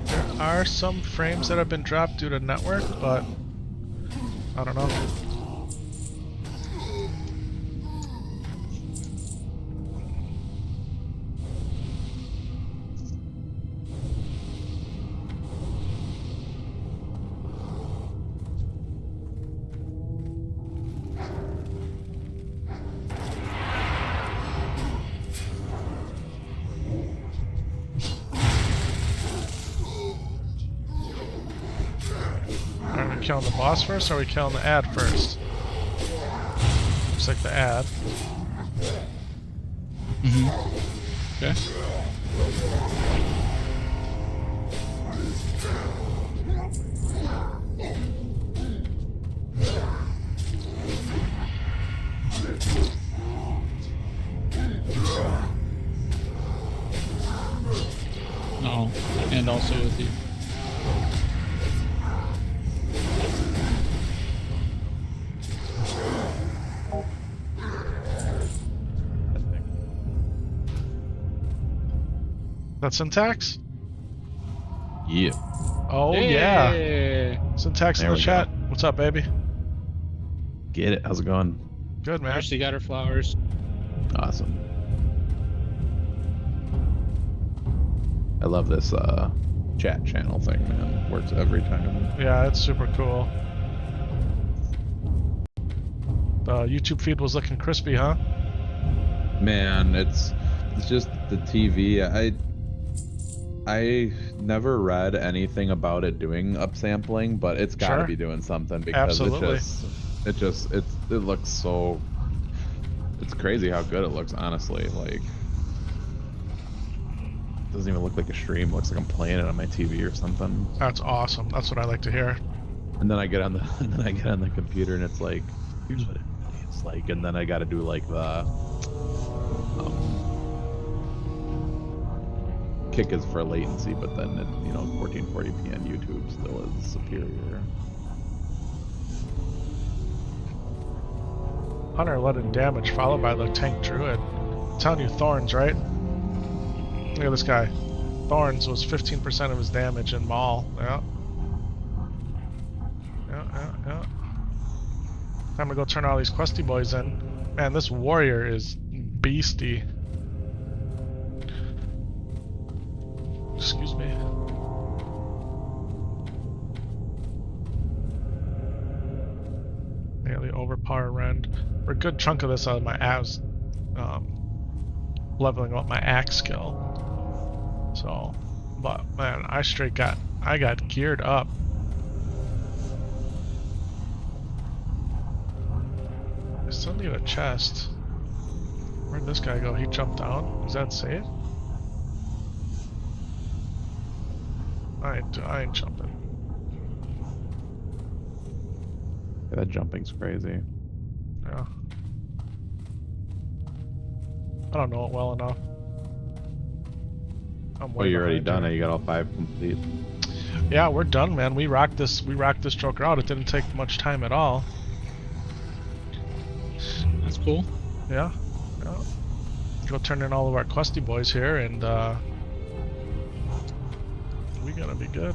There are some frames that have been dropped due to network, but I don't know. Are we killing the boss first, or are we killing the ad first? Looks like the ad. okay. No, and also with you. That's Syntax? Yeah. Oh yeah. Hey! Syntax in There the we chat. What's up, baby? Get it. How's it going? Good, man. She got her flowers. Awesome. I love this chat channel thing, man. Works every time. Yeah, it's super cool. The YouTube feed was looking crispy, huh? Man, it's just the TV. I never read anything about it doing upsampling, but it's got to Sure. be doing something because Absolutely. it looks so. It's crazy how good it looks, honestly. Like, it doesn't even look like a stream. It looks like I'm playing it on my TV or something. That's awesome. That's what I like to hear. And then I get on the computer and it's like, here's what it really is like. And then I got to do like the kick is for latency, but then it, 1440p on YouTube still is superior. 111 damage followed by the tank druid. I'm telling you, Thorns, right? Look at this guy. Thorns was 15% of his damage in Maul. Yeah. Yeah. Time to go turn all these questy boys in. Man, this warrior is beastie. Excuse me. Nearly overpower rend. For a good chunk of this, my abs leveling up my axe skill. So, but man, I got geared up. I still need a chest. Where'd this guy go? He jumped down. Is that safe? I ain't jumping. Yeah, that jumping's crazy. Yeah. I don't know it well enough. I'm Oh, way you're already behind done. you. You got all 5 complete. Yeah, we're done, man. We rocked this Joker out. It didn't take much time at all. That's cool. Yeah. Go turn in all of our questy boys here, and we gotta be good.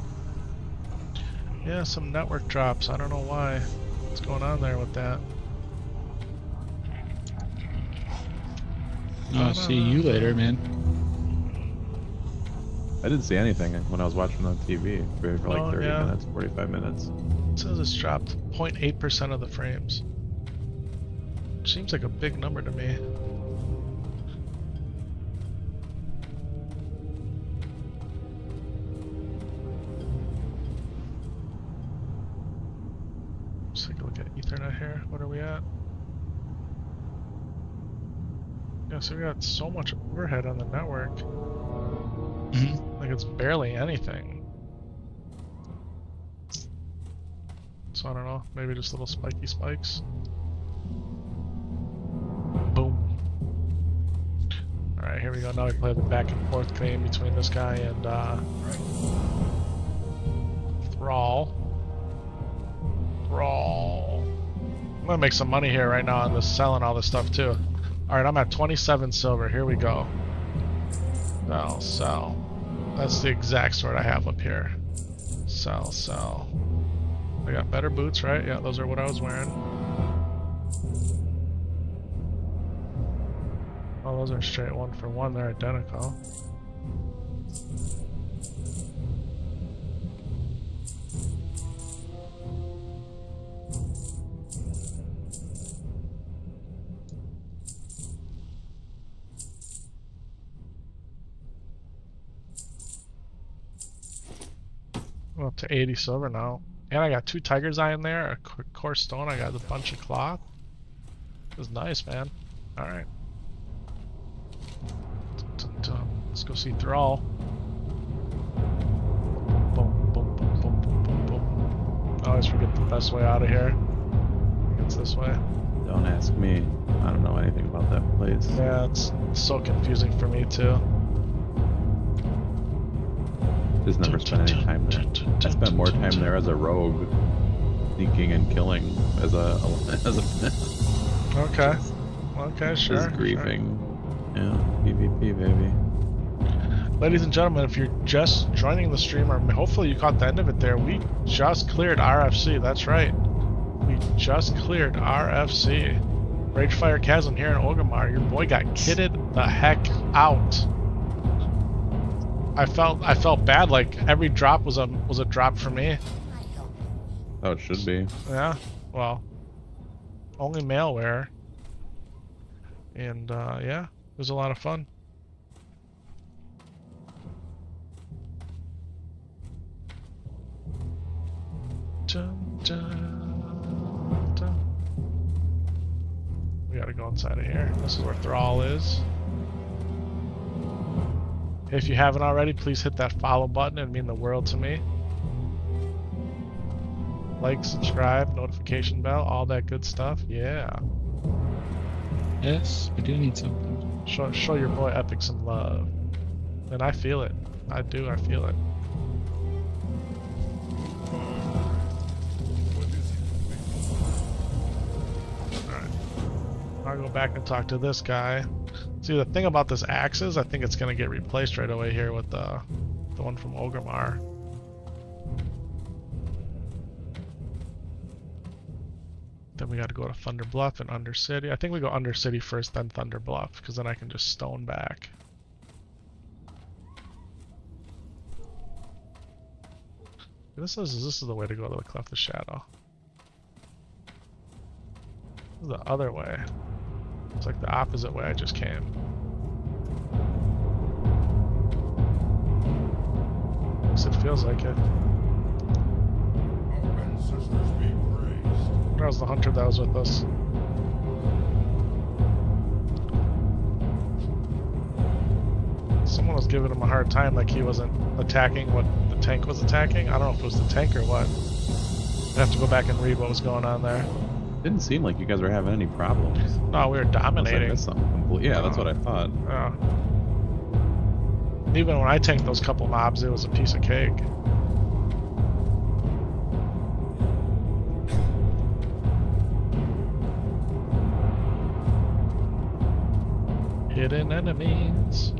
Yeah, some network drops. I don't know why. What's going on there with that? I'll see you later, man. I didn't see anything when I was watching on TV for like Oh, 30 yeah. minutes, 45 minutes. It says it's dropped 0.8% of the frames. Seems like a big number to me. Let's take a look at Ethernet here. What are we at? Yeah, so we got so much overhead on the network. Mm-hmm. Like it's barely anything. So I don't know, maybe just little spiky spikes. Boom. Alright, here we go. Now we play the back and forth game between this guy and Thrall. I'm gonna make some money here right now on this selling all this stuff too. Alright, I'm at 27 silver. Here we go. Sell. That's the exact sort I have up here. Sell. I got better boots, right? Yeah, those are what I was wearing. Oh, those are straight 1-for-1. They're identical. I'm up to 80 silver now. And I got 2 tiger's eye in there, a coarse stone, I got a bunch of cloth. This is nice, man. Alright. Let's go see Thrall. Boom, boom, boom, boom, boom, boom, boom. I always forget the best way out of here. I think it's this way. Don't ask me. I don't know anything about that place. Yeah, it's so confusing for me too. Just never spent any time there. I spent more time there as a rogue, sneaking and killing as a Okay. Okay, sure. just griefing. Yeah, PvP baby. Ladies and gentlemen, if you're just joining the stream, or hopefully you caught the end of it there, we just cleared RFC. That's right. We just cleared RFC. Ragefire Chasm here in Orgrimmar. Your boy got kitted the heck out. I felt bad. Like every drop was a drop for me. Oh, it should be. Yeah. Well, only malware. And yeah, it was a lot of fun. Dun, dun, dun. We gotta go inside of here. This is where Thrall is. If you haven't already, please hit that follow button. It'd mean the world to me. Like, subscribe, notification bell, all that good stuff. Yeah. Yes, we do need something. Show your boy Epik some love. And I feel it. I do, I feel it. Alright. I'll go back and talk to this guy. See, the thing about this axe is I think it's going to get replaced right away here with the one from Orgrimmar. Then we got to go to Thunder Bluff and Undercity. I think we go Undercity first, then Thunder Bluff, because then I can just stone back. This is the way to go to the Cleft of Shadow. This is the other way. It's like the opposite way I just came. At least it feels like it. Our ancestors be praised. Where was the hunter that was with us? Someone was giving him a hard time, like he wasn't attacking what the tank was attacking. I don't know if it was the tank or what. I'd have to go back and read what was going on there. Didn't seem like you guys were having any problems. No, we were Unless I dominating. missed something complete. Yeah, that's what I thought. Yeah. Even when I tanked those couple mobs, it was a piece of cake. Hidden enemies.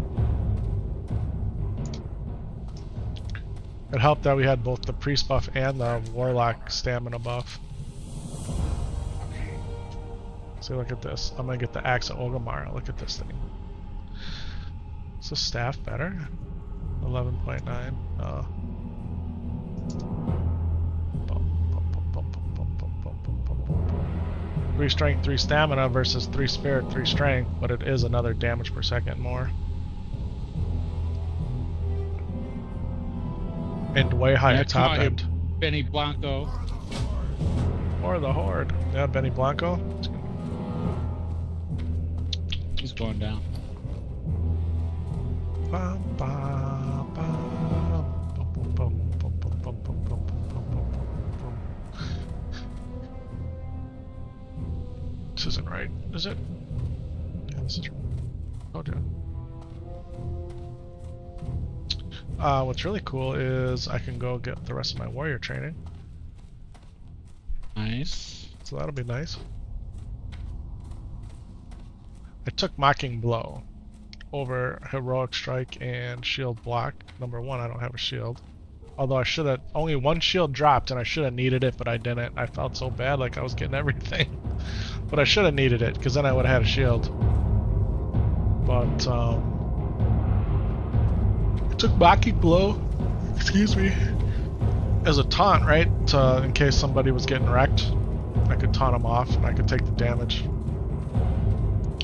It helped that we had both the priest buff and the warlock stamina buff. See, look at this. I'm gonna get the axe of Ogamara. Look at this thing. Is the staff better? 11.9. Oh. 3 strength, 3 stamina versus 3 spirit, 3 strength, but it is another damage per second more. And way higher top end. Benny Blanco. Or the Horde. Yeah, Benny Blanco. He's going down. Bum, bum, bum, bum, bum, bum, bum, bum, bum, bum, bum. This isn't right, is it? Yeah, this is right. Oh, dude. What's really cool is I can go get the rest of my warrior training. Nice. So that'll be nice. I took Mocking Blow over Heroic Strike and Shield Block. Number 1, I don't have a shield. Although I should have, only 1 shield dropped and I should have needed it, but I didn't. I felt so bad, like I was getting everything. But I should have needed it, because then I would have had a shield. But, I took Mocking Blow, excuse me, as a taunt, right? In case somebody was getting wrecked. I could taunt them off and I could take the damage.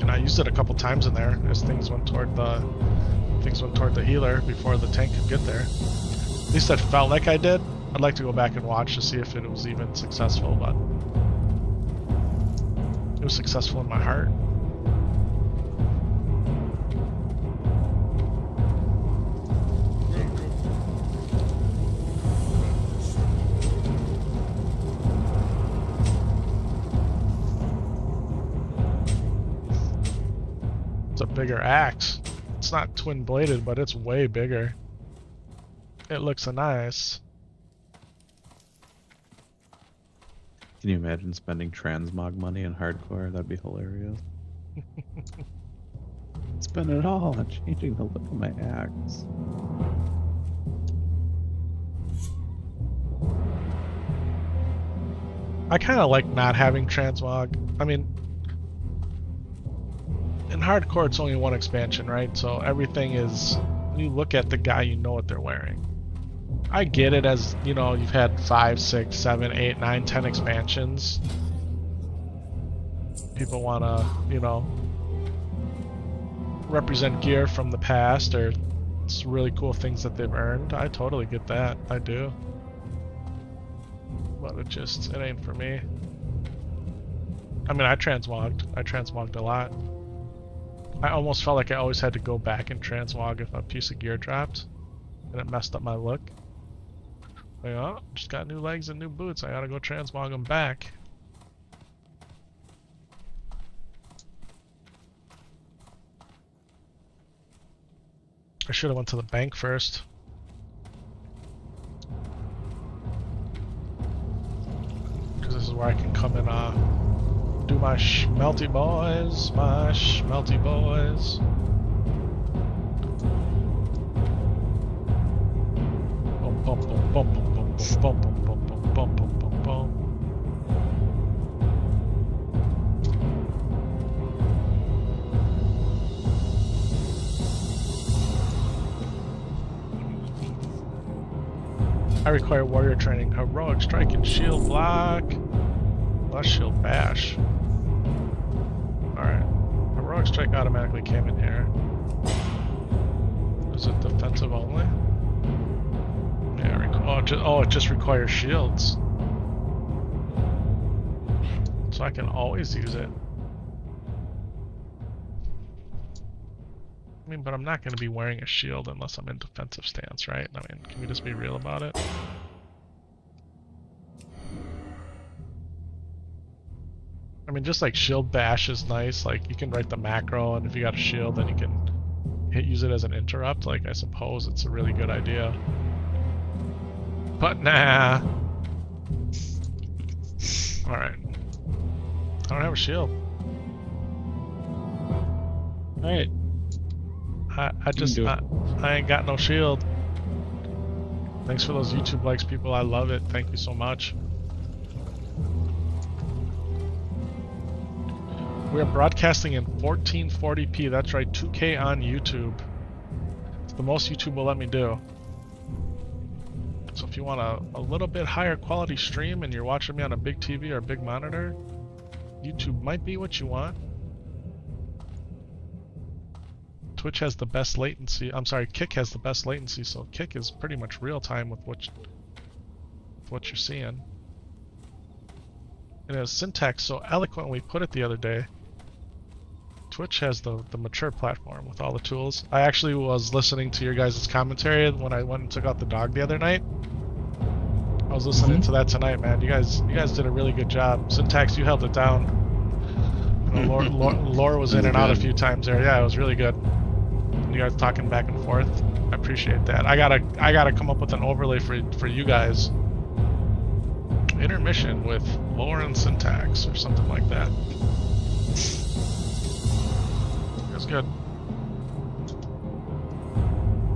And I used it a couple times in there as things went toward the healer before the tank could get there. At least that felt like I did. I'd like to go back and watch to see if it was even successful, but it was successful in my heart. It's a bigger axe. It's not twin bladed, but it's way bigger. It looks nice. Can you imagine spending transmog money in hardcore? That'd be hilarious. Spend it all on changing the look of my axe. I kind of like not having transmog. I mean, in hardcore it's only 1 expansion, right? So everything is, when you look at the guy, you know what they're wearing. I get it as, you know, you've had 5, 6, 7, 8, 9, 10 expansions. People want to, you know, represent gear from the past or it's really cool things that they've earned. I totally get that. I do. But it ain't for me. I mean, I transmogged a lot. I almost felt like I always had to go back and transmog if a piece of gear dropped and it messed up my look. Like, oh, just got new legs and new boots. I gotta go transmog them back. I should have went to the bank first. Because this is where I can come and do my schmelty boys. My schmelty boys. Bum, bum, bum, bum, bum, bum, bum, bum, bum, bum, bum, bum, bum, bum. I require warrior training, heroic strike and shield block. Less shield bash. Alright. Heroic strike automatically came in here. Is it defensive only? Yeah, it just requires shields. So I can always use it. I mean, but I'm not going to be wearing a shield unless I'm in defensive stance, right? I mean, can we just be real about it? I mean, just like shield bash is nice. Like, you can write the macro, and if you got a shield, then you can use it as an interrupt. Like, I suppose it's a really good idea. But nah. Alright. I don't have a shield. Alright. I ain't got no shield. Thanks for those YouTube likes, people. I love it. Thank you so much. We are broadcasting in 1440p. That's right, 2K on YouTube. It's the most YouTube will let me do. So if you want a little bit higher quality stream and you're watching me on a big TV or a big monitor, YouTube might be what you want. Twitch has the best latency. I'm sorry, Kick has the best latency, so Kick is pretty much real time with what you're seeing. And as Syntax so eloquently put it the other day, Twitch has the mature platform with all the tools. I actually was listening to your guys' commentary when I went and took out the dog the other night. I was listening to that tonight, man. You guys did a really good job. Syntax, you held it down. You know, Lore was in and out a few times there. Yeah, it was really good. You guys talking back and forth. I appreciate that. I gotta come up with an overlay for you guys. Intermission with Lore and Syntax or something like that. That's good.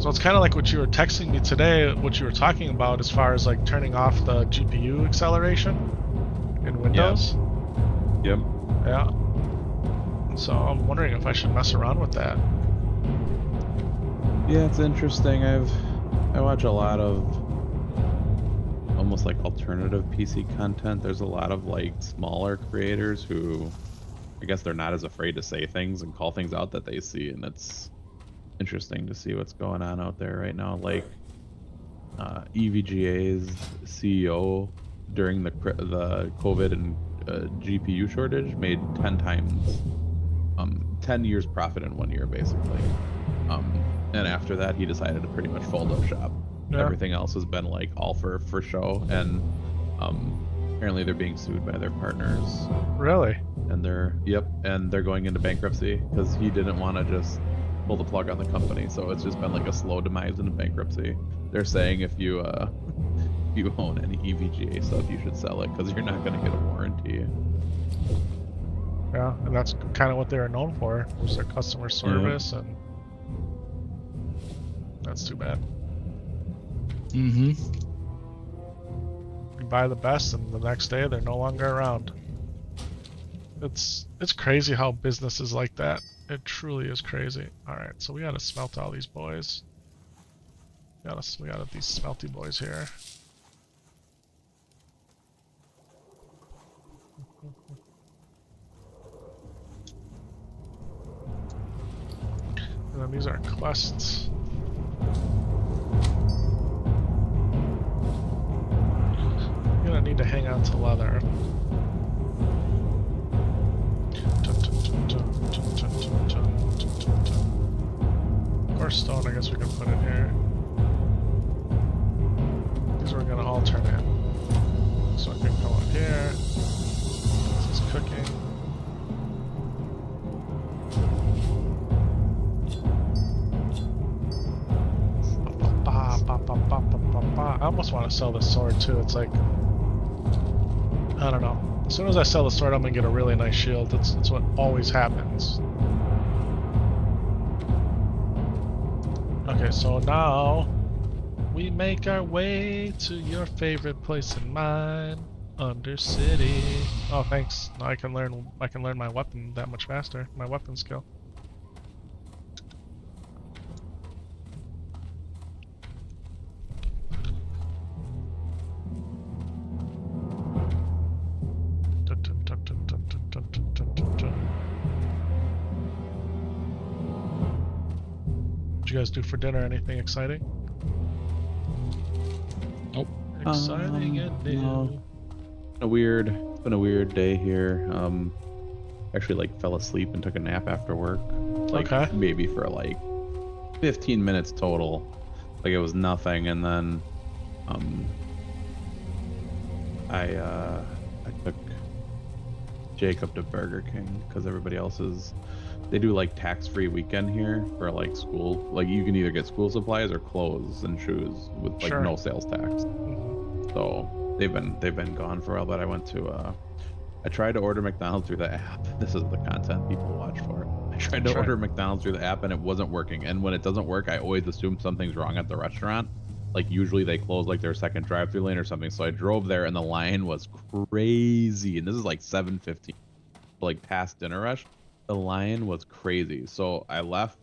So it's kind of like what you were texting me today, what you were talking about as far as like turning off the GPU acceleration in Windows. Yep. Yeah. So I'm wondering if I should mess around with that. Yeah, it's interesting. I watch a lot of almost like alternative PC content. There's a lot of like smaller creators who I guess they're not as afraid to say things and call things out that they see, and it's interesting to see what's going on out there right now. Like EVGA's CEO during the COVID and GPU shortage made 10 times 10 years profit in 1 year basically. And after that he decided to pretty much fold up shop. Yeah. Everything else has been like all for show, and apparently they're being sued by their partners. Really? And they're going into bankruptcy because he didn't want to just pull the plug on the company. So it's just been like a slow demise into bankruptcy. They're saying if you own any EVGA stuff, you should sell it because you're not going to get a warranty. Yeah, and that's kind of what they were known for, was their customer service, and that's too bad. Mm-hmm. You buy the best, and the next day they're no longer around. It's crazy how business is like that. It truly is crazy. All right, so we gotta smelt all these boys. We got these smelty boys here. And then these are quests. You're gonna need to hang on to leather. Or stone, I guess we can put in here. These are gonna all turn in. So I can come up here. This is cooking. I almost want to sell this sword too. It's like, I don't know. As soon as I sell the sword, I'm gonna get a really nice shield. That's what always happens. Okay, so now we make our way to your favorite place in mine, Undercity. Oh, thanks. Now I can learn my weapon that much faster. My weapon skill. What you guys do for dinner? Anything exciting? Nope. Exciting and new. No. It's been a weird day here. Actually like fell asleep and took a nap after work. Like okay. Maybe for like 15 minutes total. Like it was nothing, and then I took Jacob to Burger King because everybody else they do like tax-free weekend here for like school. Like you can either get school supplies or clothes and shoes with like Sure. no sales tax. Mm-hmm. So they've been gone for a while. But I went to I tried to order McDonald's through the app. This is the content people watch for. I tried to order McDonald's through the app and it wasn't working. And when it doesn't work, I always assume something's wrong at the restaurant. like usually they close like their second drive-through lane or something. So I drove there and the line was crazy. And this is like 7:15, like past dinner rush. The line was crazy. So I left,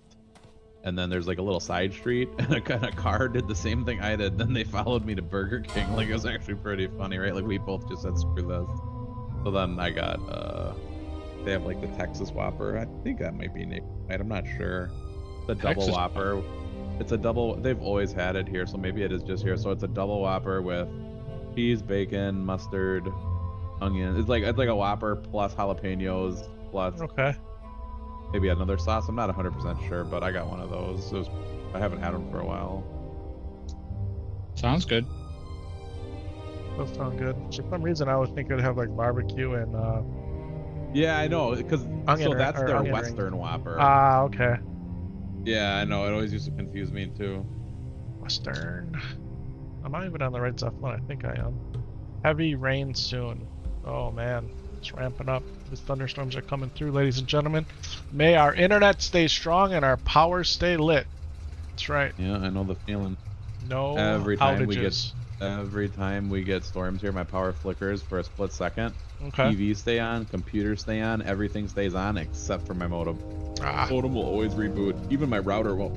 and then there's like a little side street, and a car did the same thing I did. Then they followed me to Burger King. Like, it was actually pretty funny, right? Like, we both just said screw this. So then I got they have like the Texas Whopper. I think that might be nationwide. I'm not sure. The double Whopper. It's a double. They've always had it here, so maybe it is just here. So it's a double Whopper with cheese, bacon, mustard, onion. It's like a Whopper plus jalapenos plus maybe another sauce. I'm not 100% sure, but I got one of those. I haven't had them for a while. Sounds good. Those sound good. For some reason, I would think it'd have like barbecue and. Yeah, I know, because so that's their Western Whopper. Ah, okay. Yeah, I know. It always used to confuse me too. Western. I'm not even on the right Zeppelin. I think I am. Heavy rain soon. Oh man, it's ramping up. These thunderstorms are coming through, ladies and gentlemen. May our internet stay strong and our power stay lit. That's right. Yeah, I know the feeling. No outages. Every time we get storms here, my power flickers for a split second. Okay. TVs stay on, computers stay on, everything stays on except for my modem. Modem will always reboot. Even my router won't.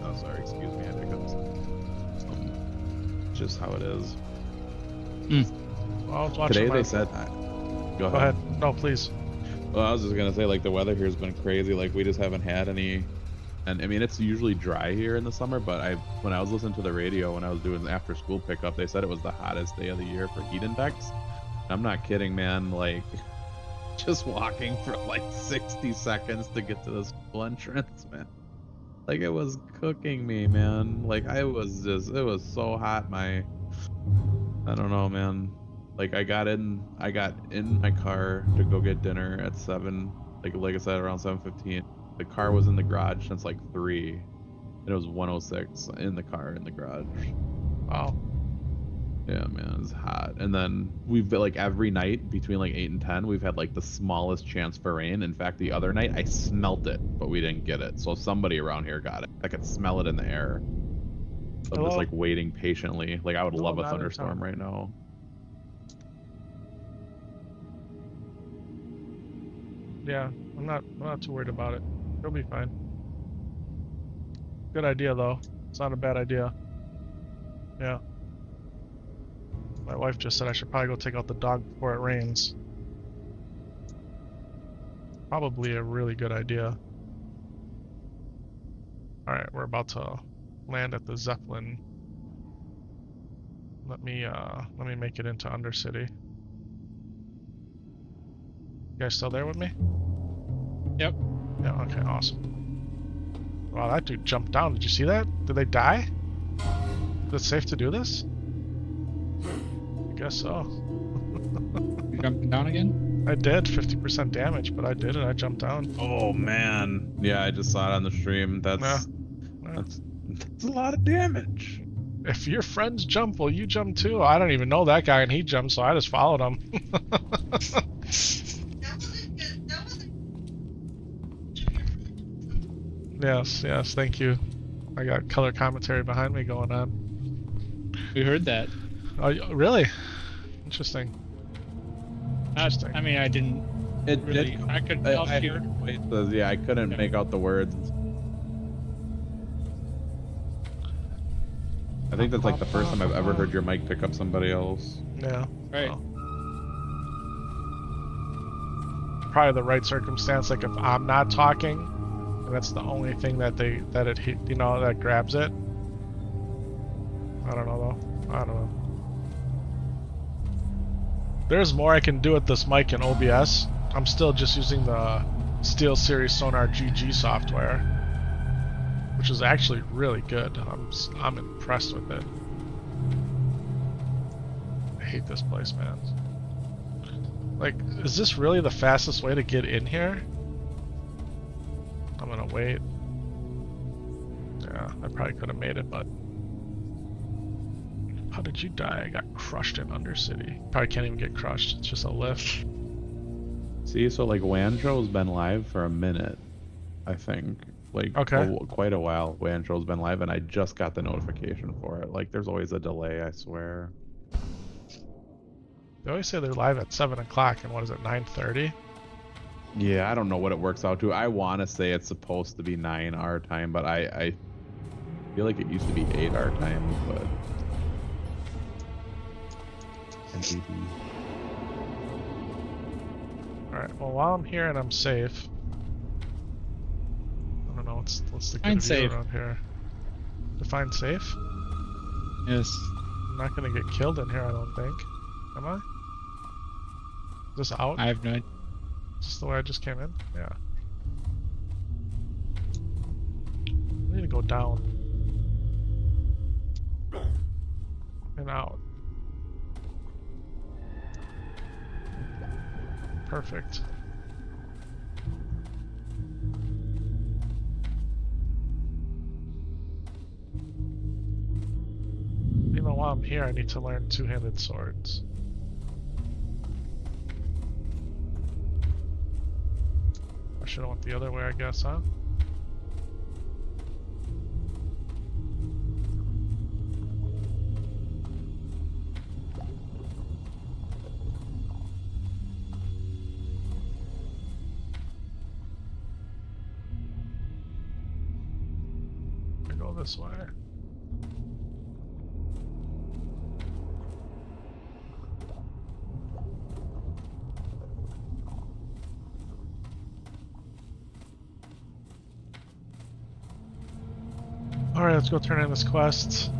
Oh, sorry. Excuse me. I had hiccups. Just how it is. Well, I was watching Today they said. Go ahead. No, please. Well, I was just gonna say, like, the weather here has been crazy. Like, we just haven't had any. And I mean, it's usually dry here in the summer, but when I was listening to the radio when I was doing after school pickup, they said it was the hottest day of the year for heat index. I'm not kidding, man. Like, just walking for like 60 seconds to get to the school entrance, man. Like, it was cooking me, man. Like, it was so hot. I don't know, man. Like, I got in my car to go get dinner at 7, like I said, around 7:15. The car was in the garage since like 3, and it was 106 in the garage. Wow. Yeah, man, it's hot. And then we've like every night between like 8 and 10, we've had like the smallest chance for rain. In fact, the other night I smelt it, but we didn't get it. So somebody around here got it. I could smell it in the air. So I'm just like waiting patiently. Like, I would love a thunderstorm right now. Yeah, I'm not too worried about it. It'll be fine. Good idea though. It's not a bad idea. Yeah. My wife just said I should probably go take out the dog before it rains. Probably a really good idea. Alright, we're about to land at the Zeppelin. Let me make it into Undercity. You guys still there with me? Yep. Yeah, okay, awesome. Wow, that dude jumped down. Did you see that? Did they die? Is it safe to do this? I guess so. You jumping down again? I did, 50% damage, but I did it. I jumped down. Oh, man. Yeah, I just saw it on the stream. That's a lot of damage. If your friends jump, will you jump too? I don't even know that guy, and he jumped, so I just followed him. Yes, thank you. I got color commentary behind me going on. We heard that. Oh, really? Interesting. I mean, I didn't. It really, did. I could. I couldn't make out the words. I think that's like the first time I've ever heard your mic pick up somebody else. Yeah. Right. Well, probably the right circumstance. Like if I'm not talking, and that's the only thing that that grabs it. I don't know though. I don't know. There's more I can do with this mic in OBS. I'm still just using the SteelSeries Sonar GG software, which is actually really good. I'm impressed with it. I hate this place, man. Like, is this really the fastest way to get in here? I'm gonna wait. Yeah, I probably could have made it, but how did you die? I got crushed in Undercity. Probably can't even get crushed. It's just a lift. See, so like Wancho's been live for a minute, I think. like Okay. quite a while. Wancho's been live, and I just got the notification for it. Like, there's always a delay, I swear. They always say they're live at 7 o'clock, and what is it, 9:30? Yeah, I don't know what it works out to. I want to say it's supposed to be 9 our time, but I feel like it used to be 8 our time, but. Alright, well, while I'm here and I'm safe, I don't know what's the good Find view safe. around here. Define safe? Yes. I'm not gonna get killed in here, I don't think. Am I? Is this out? I have no idea. Is this the way I just came in? Yeah. I need to go down. And out. Perfect. You know, while I'm here, I need to learn two-handed swords. I should have went the other way, I guess, huh? I go this way. Alright, let's go turn in this quest.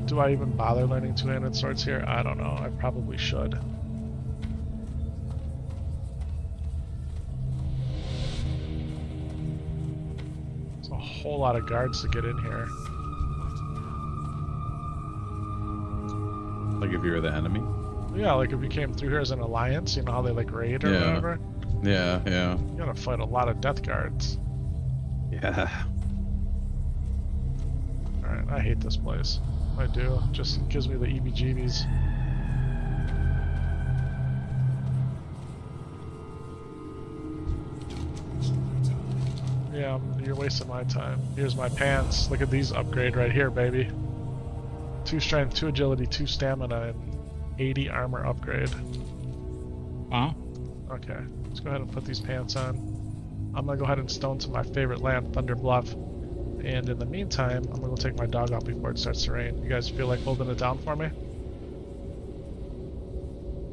Do I even bother learning two-handed swords here? I don't know. I probably should. There's a whole lot of guards to get in here. Like if you were the enemy? Yeah, like if you came through here as an alliance, you know how they like raid or Yeah. whatever? Yeah, yeah. You gotta fight a lot of death guards. Yeah. Alright, I hate this place. I do. Just gives me the EBGBs. Yeah, you're wasting my time. Here's my pants. Look at these upgrade right here, baby. 2 strength, 2 agility, 2 stamina, and 80 armor upgrade. Wow. Okay, let's go ahead and put these pants on. I'm gonna go ahead and stone to my favorite land, Thunder Bluff. And in the meantime, I'm gonna go take my dog out before it starts to rain. You guys feel like holding it down for me?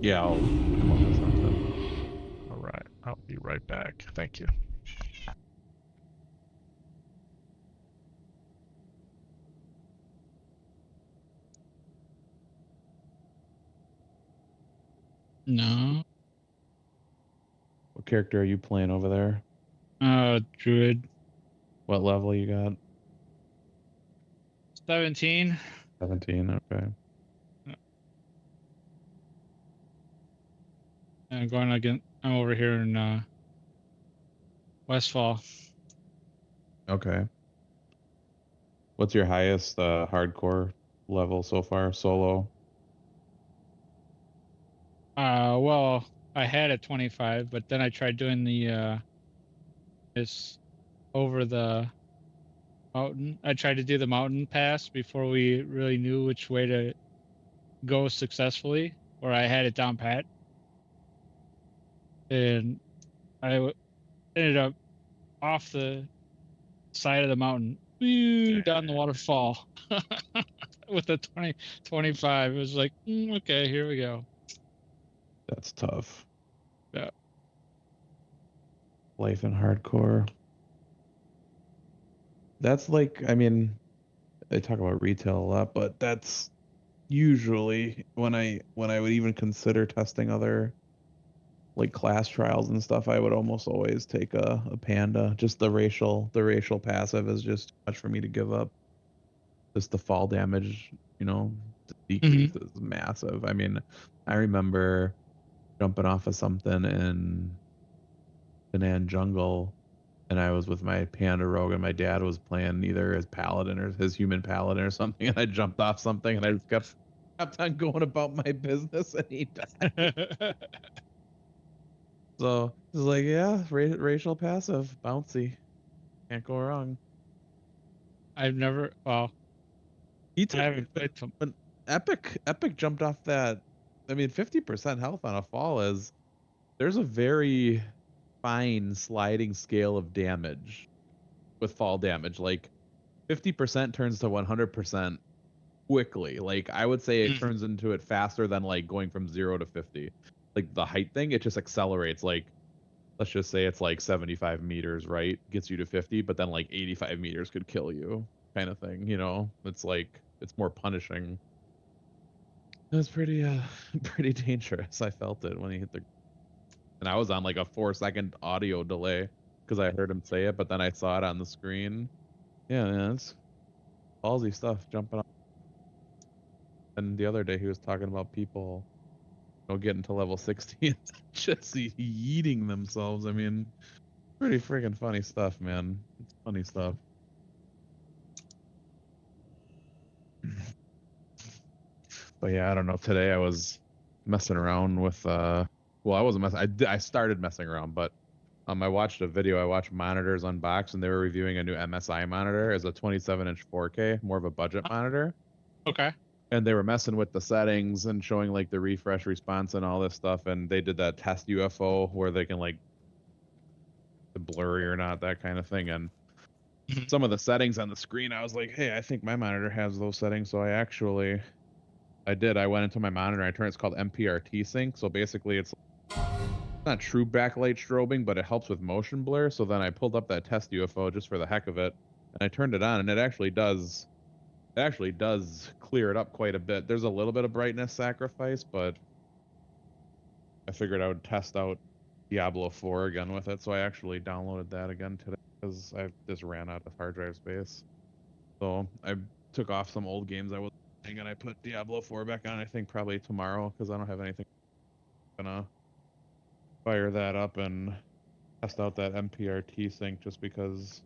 Yeah, I'll come up with something. Alright, I'll be right back. Thank you. No. What character are you playing over there? Druid. What level you got? 17. 17, okay. I'm going again. I'm over here in Westfall. Okay. What's your highest hardcore level so far, solo? Well, I had a 25, but then I tried doing the this over the mountain. I tried to do the mountain pass before we really knew which way to go successfully, or I had it down pat, and I ended up off the side of the mountain, down the waterfall with a 25. It was like, okay, here we go. That's tough. Yeah. Life in hardcore. That's like, I mean, they talk about retail a lot, but that's usually when I would even consider testing other like class trials and stuff, I would almost always take a panda. Just the racial passive is just too much for me to give up. Just the fall damage, decrease is massive. I mean, I remember jumping off of something in Banan Jungle, and I was with my panda rogue, and my dad was playing either his paladin or his human paladin or something, and I jumped off something, and I just kept on going about my business, and he died. So it's like, yeah, racial passive, bouncy. Can't go wrong. I've never. Well, He I took haven't played some. when Epic jumped off that. I mean, 50% health on a fall is there's a very fine sliding scale of damage with fall damage. Like 50% turns to 100% quickly. Like I would say it turns into it faster than like going from 0 to 50. Like the height thing, it just accelerates. Like let's just say it's like 75 meters, right? Gets you to 50, but then like 85 meters could kill you, kind of thing. You know, it's like it's more punishing. It was pretty pretty dangerous. I felt it when he hit the, and I was on like a 4-second audio delay because I heard him say it, but then I saw it on the screen. Yeah, man, it's ballsy stuff jumping off. And the other day he was talking about people, you know, getting to level 60 and just yeeting themselves. I mean, pretty freaking funny stuff, man. It's funny stuff. But yeah, I don't know. Today I was messing around with well, I wasn't messing. I started messing around, but I watched a video. I watched monitors unboxed, and they were reviewing a new MSI monitor as a 27-inch 4K, more of a budget monitor. Okay. And they were messing with the settings and showing like the refresh response and all this stuff. And they did that test UFO where they can like the blurry or not, that kind of thing. And some of the settings on the screen, I was like, hey, I think my monitor has those settings. So I did. I went into my monitor. I turned. It's called MPRT sync. So basically, it's not true backlight strobing, but it helps with motion blur. So then I pulled up that test UFO just for the heck of it, and I turned it on, and it actually does. It actually does clear it up quite a bit. There's a little bit of brightness sacrifice, but I figured I would test out Diablo 4 again with it. So I actually downloaded that again today because I just ran out of hard drive space. So I took off some old games I was playing and I put Diablo 4 back on. I think probably tomorrow because I don't have anything. Gonna fire that up and test out that MPRT sync just because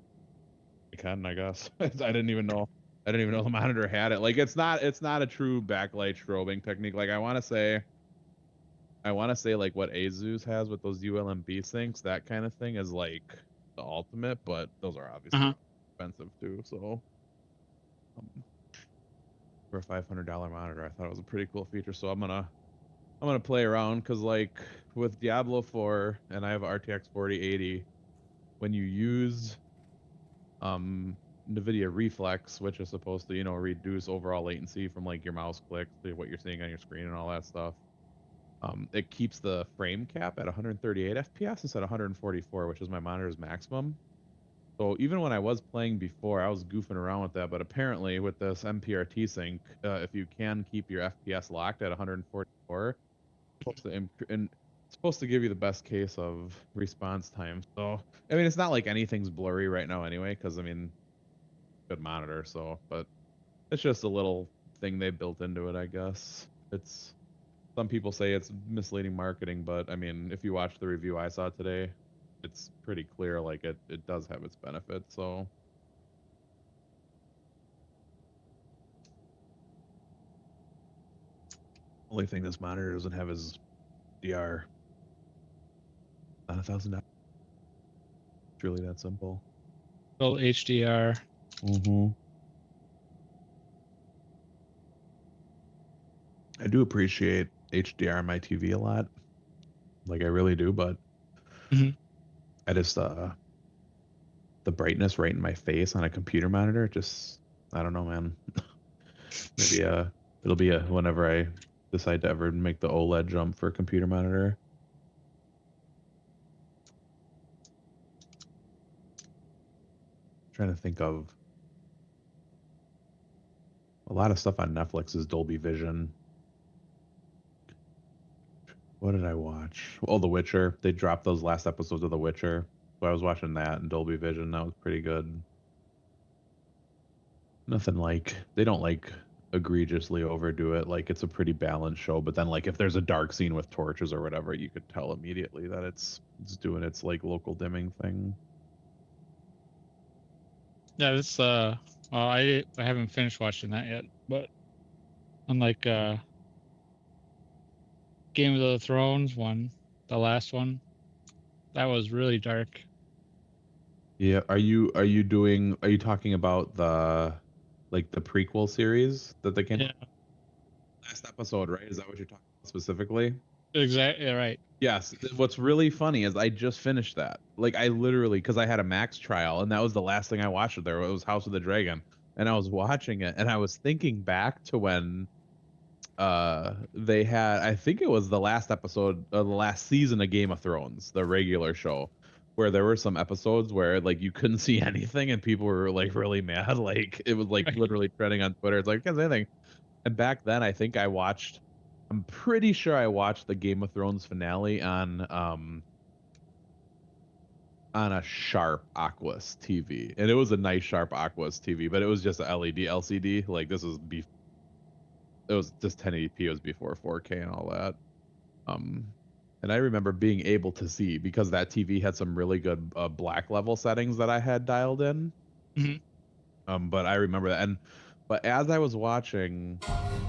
I can, I guess. I didn't even know. I didn't even know the monitor had it. Like it's not a true backlight strobing technique. Like I want to say like what Asus has with those ULMB syncs, that kind of thing is like the ultimate, but those are obviously expensive too. So for a $500 monitor, I thought it was a pretty cool feature. So I'm gonna play around because like with Diablo 4 and I have RTX 4080, when you use NVIDIA Reflex, which is supposed to, you know, reduce overall latency from like your mouse clicks to what you're seeing on your screen and all that stuff. It keeps the frame cap at 138 FPS instead of 144, which is my monitor's maximum. So even when I was playing before, I was goofing around with that. But apparently with this MPRT sync, if you can keep your FPS locked at 144, it's supposed to give you the best case of response time. So I mean, it's not like anything's blurry right now anyway, because I mean, good monitor. So, but it's just a little thing they built into it, I guess. It's some people say it's misleading marketing, but I mean, if you watch the review I saw today, it's pretty clear like it does have its benefits. So only thing this monitor doesn't have is DR. Not $1,000. It's really that simple. Full HDR. I do appreciate HDR on my TV a lot. Like I really do, but I just the brightness right in my face on a computer monitor, just I don't know, man. Maybe it'll be whenever I decide to ever make the OLED jump for a computer monitor. Trying to think of a lot of stuff on Netflix is Dolby Vision. What did I watch? Oh, The Witcher. They dropped those last episodes of The Witcher. So I was watching that in Dolby Vision. That was pretty good. Nothing like, they don't like egregiously overdo it. Like it's a pretty balanced show, but then like if there's a dark scene with torches or whatever, you could tell immediately that it's doing its like local dimming thing. Yeah, this well, I haven't finished watching that yet, but unlike Game of the Thrones one, the last one, that was really dark. Yeah. Are you talking about the prequel series that they came Yeah, last episode, right? Is that what you're talking about specifically? exactly. Right. Yes. What's really funny is I just finished that. Like I literally, because I had a Max trial, and that was the last thing I watched there. It was House of the Dragon, and I was watching it, and I was thinking back to when they had, I think it was the last episode of the last season of Game of Thrones, the regular show, where there were some episodes where like you couldn't see anything and people were like really mad. Like it was like literally trending on Twitter. It's like, can't see anything. And back then I think I'm pretty sure I watched the Game of Thrones finale on a Sharp Aquos TV. And it was a nice Sharp Aquos TV, but it was just a LED LCD. Like this was it was just 1080p. It was before 4K and all that. And I remember being able to see, because that TV had some really good black level settings that I had dialed in. But I remember that. But as I was watching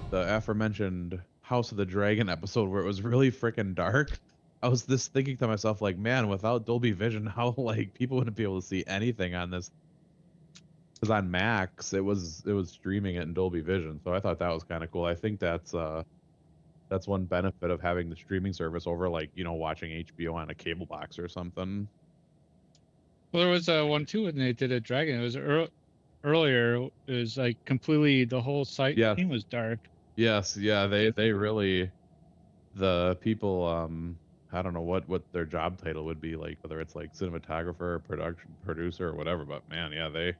the aforementioned House of the Dragon episode where it was really freaking dark, I was just thinking to myself, like, man, without Dolby Vision, how like people wouldn't be able to see anything on this. Because on Max, it was streaming it in Dolby Vision, so I thought that was kind of cool. I think that's one benefit of having the streaming service over, like, watching HBO on a cable box or something. Well, there was one too when they did a dragon. It was earlier. It was like completely the whole site Yeah. scene was dark. Yes, yeah, they really, the people, I don't know what their job title would be, like whether it's like cinematographer or producer or whatever, but man, yeah, they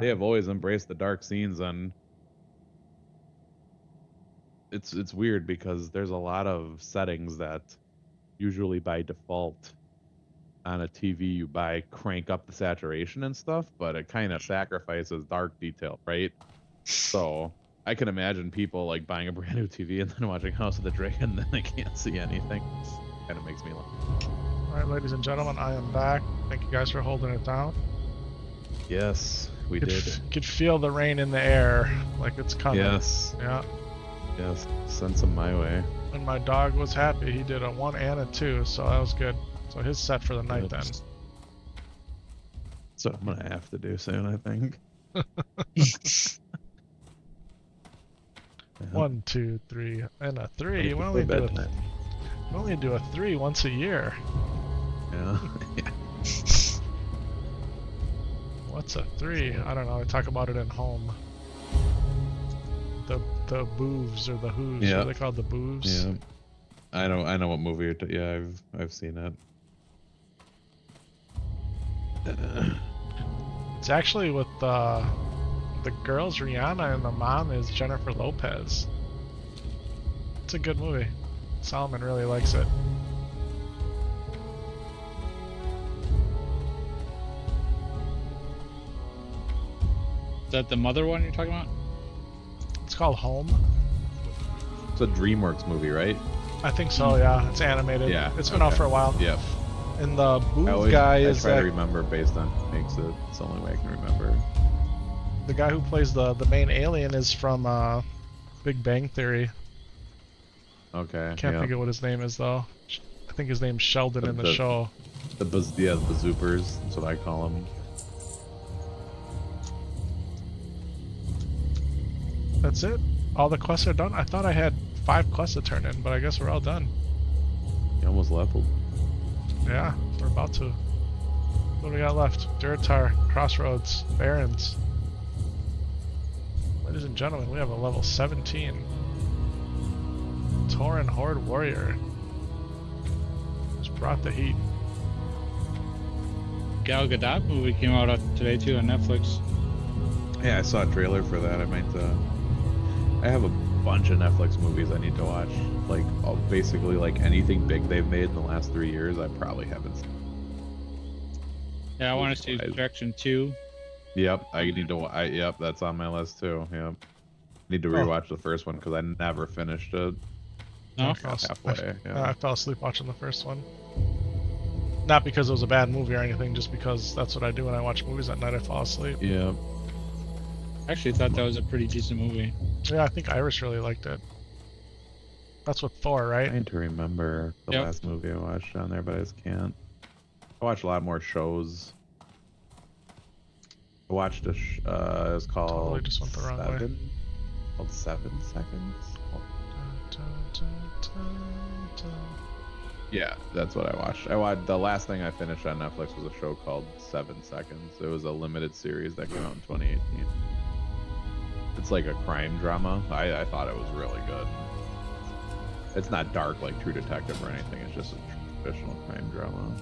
have always embraced the dark scenes. And it's weird because there's a lot of settings that usually by default on a TV you buy crank up the saturation and stuff, but it kind of sacrifices dark detail, right? So I can imagine people like buying a brand new TV and then watching House of the Dragon and then they can't see anything. Kind of makes me laugh. All right, ladies and gentlemen, I am back. Thank you guys for holding it down. Yes, we did. Could feel the rain in the air, like it's coming. Yes. Yeah. Yes, send some my way. And my dog was happy. He did a 1 and a 2, so that was good. So his set for the night then. So I'm gonna have to do soon, I think. 1, 2, 3, and a 3. We only do a 3 once a year. Yeah. What's a 3? I don't know. I talk about it in home. The boobs or the whoos. Yeah. What are they called? The boobs? Yeah. I know what movie you're yeah, I've seen it. It's actually with the girls, Rihanna, and the mom is Jennifer Lopez. It's a good movie. Solomon really likes it. Is that the mother one you're talking about? It's called Home. It's a DreamWorks movie, right? I think so, yeah. It's animated. Yeah. It's been out for a while. Yep. And the boob guy is I try that to remember based on who makes it. It's the only way I can remember. the guy who plays the main alien is from Big Bang Theory. Okay. Can't think of what his name is though. I think his name's Sheldon in the show. The Bazoopers. That's what I call them. That's it? All the quests are done? I thought I had 5 quests to turn in, but I guess we're all done. You almost leveled. Yeah, we're about to. What do we got left? Duratar, Crossroads, Barrens. Ladies and gentlemen, we have a level 17. Tauren Horde Warrior. Just brought the heat. Gal Gadot movie came out today too on Netflix. Yeah, I saw a trailer for that. I might. I have a bunch of Netflix movies I need to watch. Like basically like anything big they've made in the last 3 years, I probably haven't seen. Yeah, I want to see Direction 2. Yep, I need to. Yep, that's on my list too. Yep, need to rewatch the first one because I never finished it. No? Halfway. I fell asleep watching the first one. Not because it was a bad movie or anything, just because that's what I do when I watch movies at night. I fall asleep. Yeah. I actually thought that was a pretty decent movie. Yeah, I think Iris really liked it. That's with Thor, right? Trying to remember the last movie I watched on there, but I just can't. I watch a lot more shows. I watched it was called Totally just went the wrong way. Called 7 Seconds. Yeah, that's what I watched. The last thing I finished on Netflix was a show called 7 Seconds. It was a limited series that came out in 2018. It's like a crime drama. I thought it was really good. It's not dark like True Detective or anything. It's just a traditional crime drama.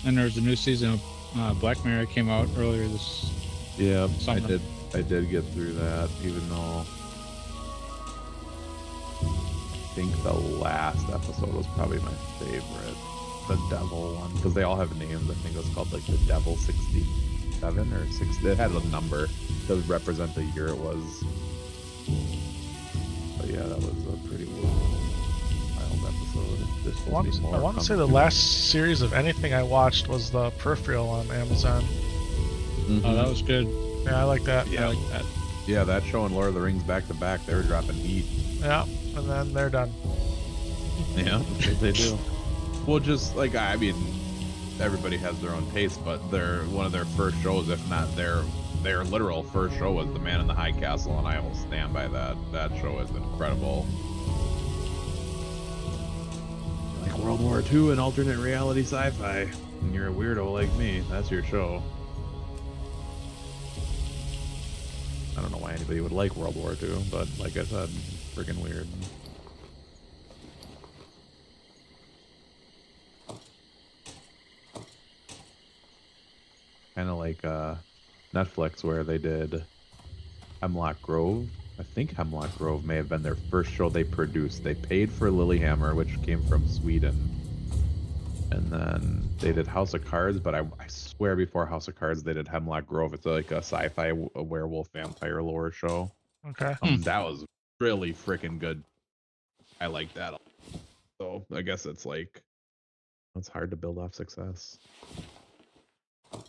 And there's a new season of Black Mirror came out earlier this. Yeah, summer. I did get through that, even though I think the last episode was probably my favorite. The devil one, because they all have names. I think it was called like the Devil 67 or 60. It had a number to represent the year it was. But yeah, that was a pretty wild episode. I want to say the last series of anything I watched was the Peripheral on Amazon. Mm-hmm. Oh, that was good. Yeah, I like that. I like that. Yeah, that show and Lord of the Rings back to back, they were dropping heat. Yeah, and then they're done. Yeah, they do. Well, just like, I mean, everybody has their own taste, but one of their first shows, if not their literal first show, was The Man in the High Castle, and I will stand by that. That show is incredible. Like World War II and alternate reality sci-fi, and you're a weirdo like me, that's your show. I don't know why anybody would like World War II, but like I said, freaking weird. Kind of like Netflix, where they did Hemlock Grove. I think Hemlock Grove may have been their first show they produced. They paid for Lilyhammer, which came from Sweden. And then they did House of Cards, but I swear before House of Cards they did Hemlock Grove. It's like a sci-fi werewolf vampire lore show. Okay. That was really freaking good. I like that. So I guess it's hard to build off success.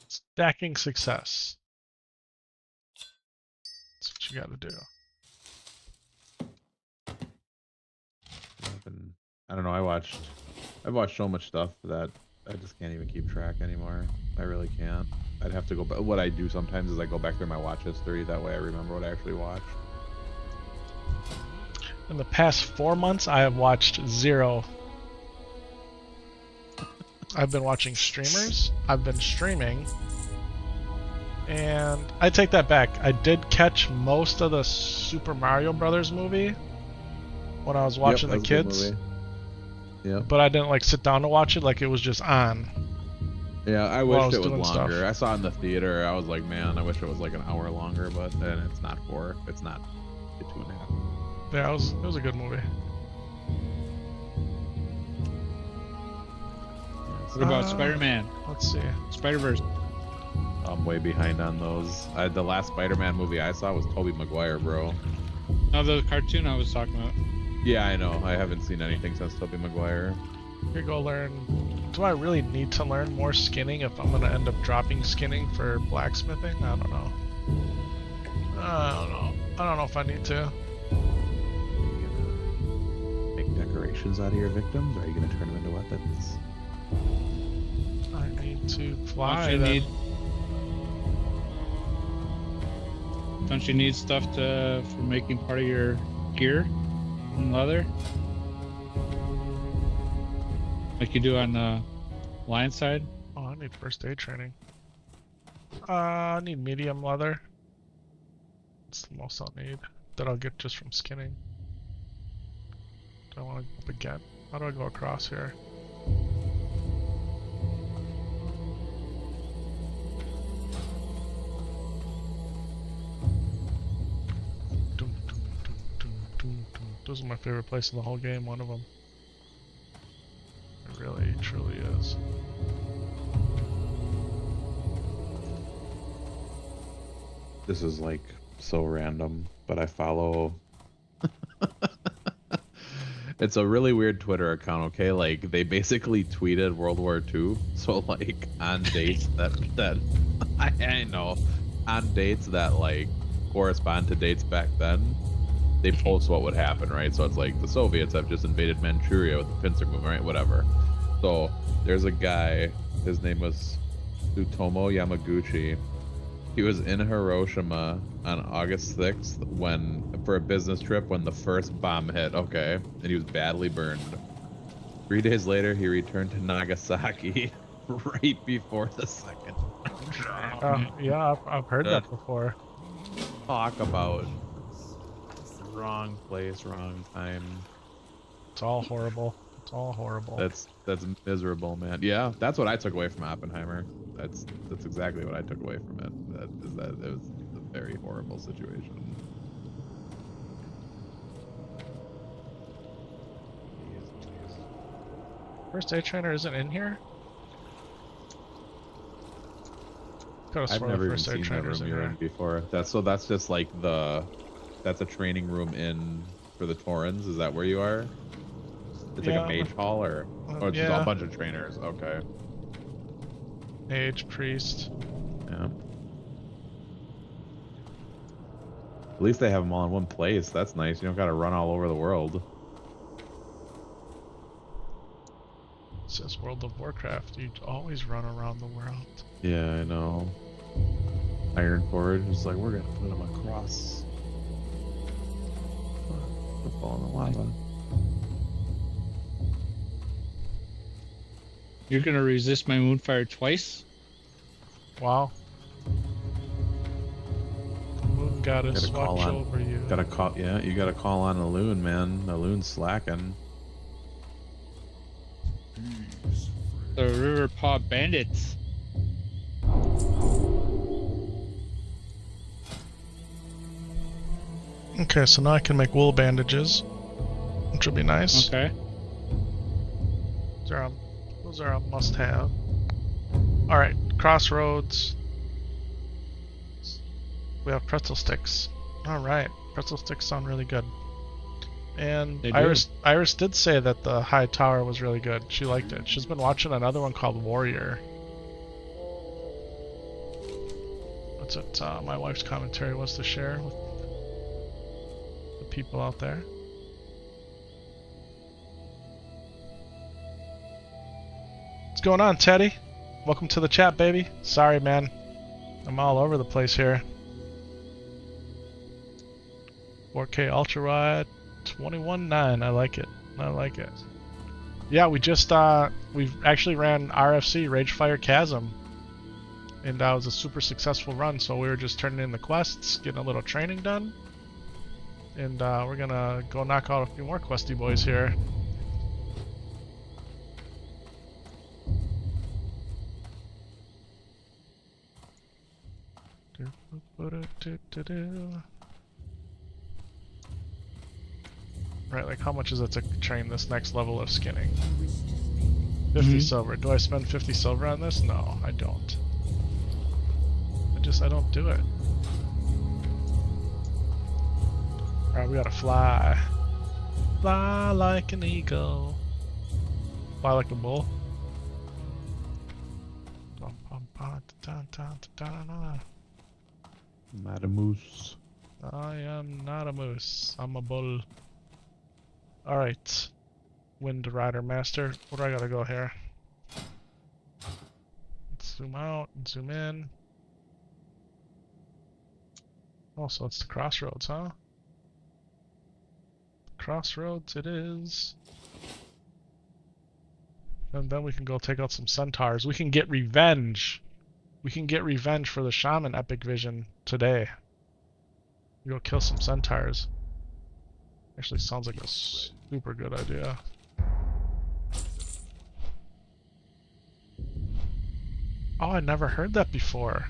Stacking success. That's what you got to do. I don't know. I've watched so much stuff that I just can't even keep track anymore. I really can't. I'd have to go back. What I do sometimes is I go back through my watch history. That way I remember what I actually watched. In the past 4 months, I have watched 0. I've been watching streamers. I've been streaming. And I take that back. I did catch most of the Super Mario Brothers movie when I was watching the kids. Yeah. But I didn't sit down to watch it. It was just on. Yeah, I wished it was longer. Stuff. I saw it in the theater. I was like, man, I wish it was like an hour longer, but then it's not 4. It's not 2.5. Yeah, it was a good movie. What about Spider-Man? Let's see. Spider-Verse. I'm way behind on those. The last Spider-Man movie I saw was Tobey Maguire, bro. No, the cartoon I was talking about. Yeah, I know. I haven't seen anything since Tobey Maguire. Here, go learn. Do I really need to learn more skinning if I'm gonna end up dropping skinning for blacksmithing? I don't know. I don't know if I need to. Make decorations out of your victims, or are you gonna turn them into weapons? I need to fly. Don't you need stuff for making part of your gear and leather? Like you do on the lion side? Oh, I need first aid training. I need medium leather. That's the most I'll need. That I'll get just from skinning. Do I want to go up again? How do I go across here? Those are my favorite place in the whole game, one of them. It really, truly is. This is so random, but I follow. It's a really weird Twitter account, okay? They basically tweeted World War II, so on dates that I know, on dates that correspond to dates back then. they post what would happen, right? So it's like the Soviets have just invaded Manchuria with the pincer movement, right? Whatever. So there's a guy, his name was Tsutomu Yamaguchi. He was in Hiroshima on August 6th for a business trip when the first bomb hit, okay? And he was badly burned. 3 days later, he returned to Nagasaki right before the second. Yeah, I've heard that before. Talk about wrong place, wrong time. It's all horrible. It's all horrible. That's miserable, man. Yeah, that's what I took away from Oppenheimer. That's exactly what I took away from it. That it was a very horrible situation. First A trainer isn't in here? I've never even seen that room you're in before. That's just like that's a training room in for the Taurens. Is that where you are? It's like a mage hall or it's just a bunch of trainers. Okay. Mage, priest. Yeah. At least they have them all in one place. That's nice. You don't got to run all over the world. It says World of Warcraft. You always run around the world. Yeah, I know. Ironforge is like, we're gonna put them across. They're falling in the lava. You're gonna resist my moonfire twice? Wow. Moon goddess, watch over you. You gotta call on the loon, man. The loon's slacking. The River Paw Bandits. Okay, so now I can make wool bandages, which will be nice. Okay. Those are a must-have. All right, crossroads. We have pretzel sticks. All right, pretzel sticks sound really good. And Iris did say that the high tower was really good. She liked it. She's been watching another one called Warrior. That's what my wife's commentary was to share with the people out there. What's going on, Teddy? Welcome to the chat, baby. Sorry, man. I'm all over the place here. 4K ultra wide, 21.9. I like it. I like it. Yeah, we just we've actually ran RFC Ragefire Chasm, and that was a super successful run. So we were just turning in the quests, getting a little training done, and we're gonna go knock out a few more questy boys here. Right, like how much is it to train this next level of skinning? 50 silver. Do I spend 50 silver on this? No, I don't. I don't do it. Alright, we gotta fly. Fly like an eagle. Fly like a bull. Not a moose. I am not a moose. I'm a bull. Alright. Wind Rider Master. Where do I gotta go here? Let's zoom out and zoom in. Oh, so it's the crossroads, huh? Crossroads it is. And then we can go take out some centaurs. We can get revenge. We can get revenge for the shaman epic vision today. We go kill some centaurs. Actually sounds like a super good idea. Oh, I never heard that before.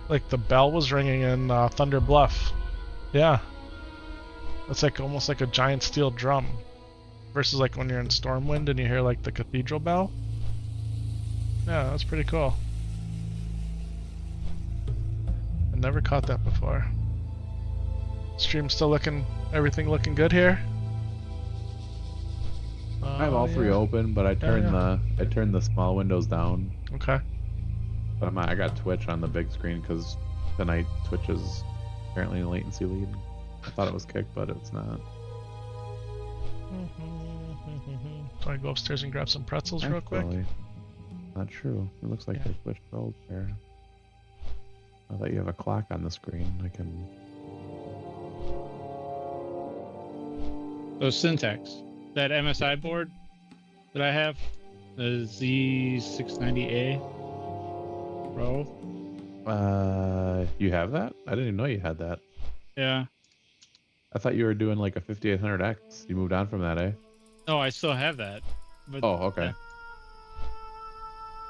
Like the bell was ringing in Thunder Bluff. Yeah. That's like almost like a giant steel drum. Versus like when you're in Stormwind and you hear like the cathedral bell. Yeah, that's pretty cool. I never caught that before. Stream still everything looking good here? I have all three open, but I turned the small windows down. Okay. But I got Twitch on the big screen because tonight Twitch is apparently a latency lead. I thought it was kicked, but it's not. Do I go upstairs and grab some pretzels real quick? Actually, not true. It looks like Yeah. they switched roles there. Now that you have a clock on the screen, I can. So syntax. That MSI board that I have, the Z690A Pro. You have that? I didn't even know you had that. Yeah. I thought you were doing like a 5800X. You moved on from that, eh? No, I still have that. But Oh, okay.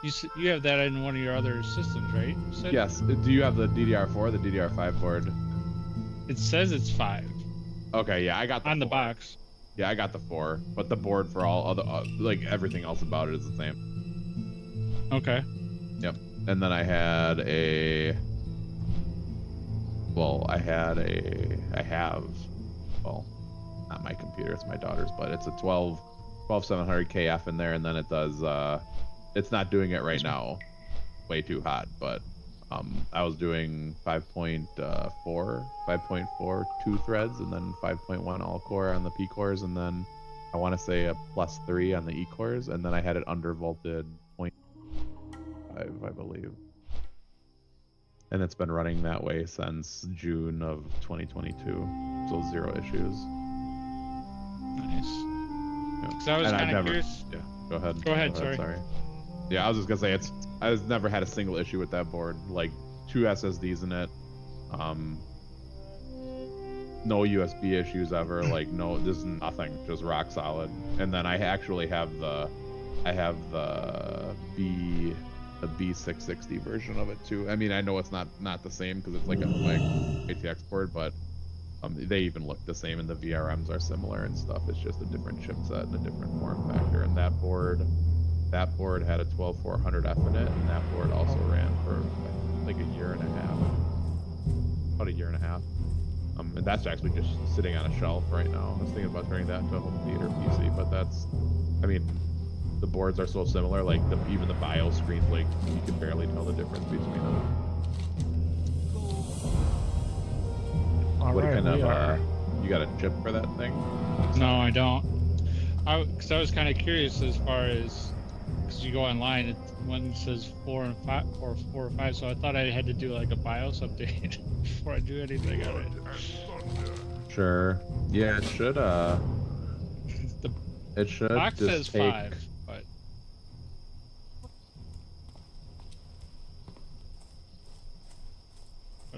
you have that in one of your other systems, right? You said? Yes. Do you have the DDR4 or the DDR5 board? It says it's 5 Okay, yeah, I got the on the 4. box. Yeah, I got the 4, but the board for all other, like everything else about it is the same. Okay. Yep. And then I had a. Well, I have. Well, not my computer, it's my daughter's, but it's a 12700 KF in there, and then it does. It's not doing it right now. Way too hot, but I was doing 5.4 2 threads, and then 5.1 all core on the P cores, and then I want to say a +3 on the E cores, and then I had it undervolted 0.5, I believe. And it's been running that way since June of 2022, so 0 issues. Nice. Yeah. Because I was And I've kind of never- curious. Yeah, go ahead. Go ahead, sorry. Yeah, I was just gonna say I've never had a single issue with that board. Like 2 SSDs in it, no USB issues ever. Like no, there's nothing, just rock solid. And then I actually have the B660 version of it too. I mean, I know it's not the same because it's like a ATX board, but they even look the same, and the VRMs are similar and stuff. It's just a different chipset and a different form factor. And that board had a 12400F in it, and that board also ran for like a year and a half, about a year and a half. And that's actually just sitting on a shelf right now. I was thinking about turning that into a home theater PC, but I mean, the boards are so similar. Like even the BIOS screens, like you can barely tell the difference between them. All What right, kind we of are. you got a chip for that thing? No, I don't. Because I was kind of curious as far as, because you go online, one says 4 and 5 or 4 or 5, so I thought I had to do like a BIOS update before I do anything on it. Sure. Yeah, it should. The It should box just says take. 5, but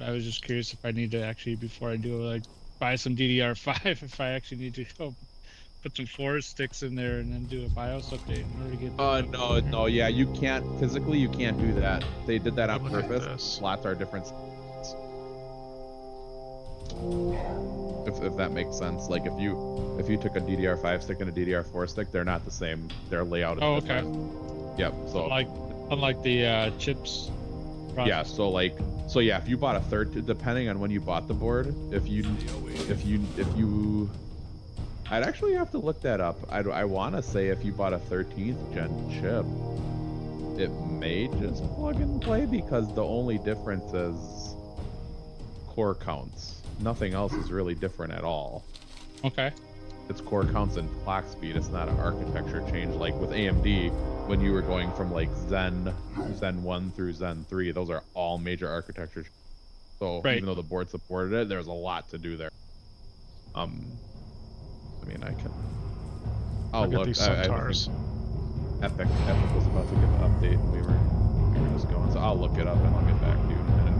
I was just curious if I need to actually, before I do like buy some DDR5, if I actually need to go put some forest sticks in there and then do a BIOS update in order to get. No, yeah, you can't physically. You can't do that. They did that on Look at purpose. this. Slots are different. If that makes sense. Like if you took a DDR5 stick and a DDR4 stick, they're not the same. Their layout is Oh, okay. different. Yep. So Unlike the chips. yeah. So yeah, if you bought a third, depending on when you bought the board, if you, I'd actually have to look that up. I want to say if you bought a 13th gen chip, it may just plug and play because the only difference is core counts. Nothing else is really different at all. Okay. It's core counts and clock speed. It's not an architecture change like with AMD when you were going from like Zen 1 through Zen 3. Those are all major architecture. So Right. even though the board supported it, there's a lot to do there. I mean, I'll Look at look. these I centaurs. think Epik was about to give an update, and we were just going. So I'll look it up and I'll get back to you in a minute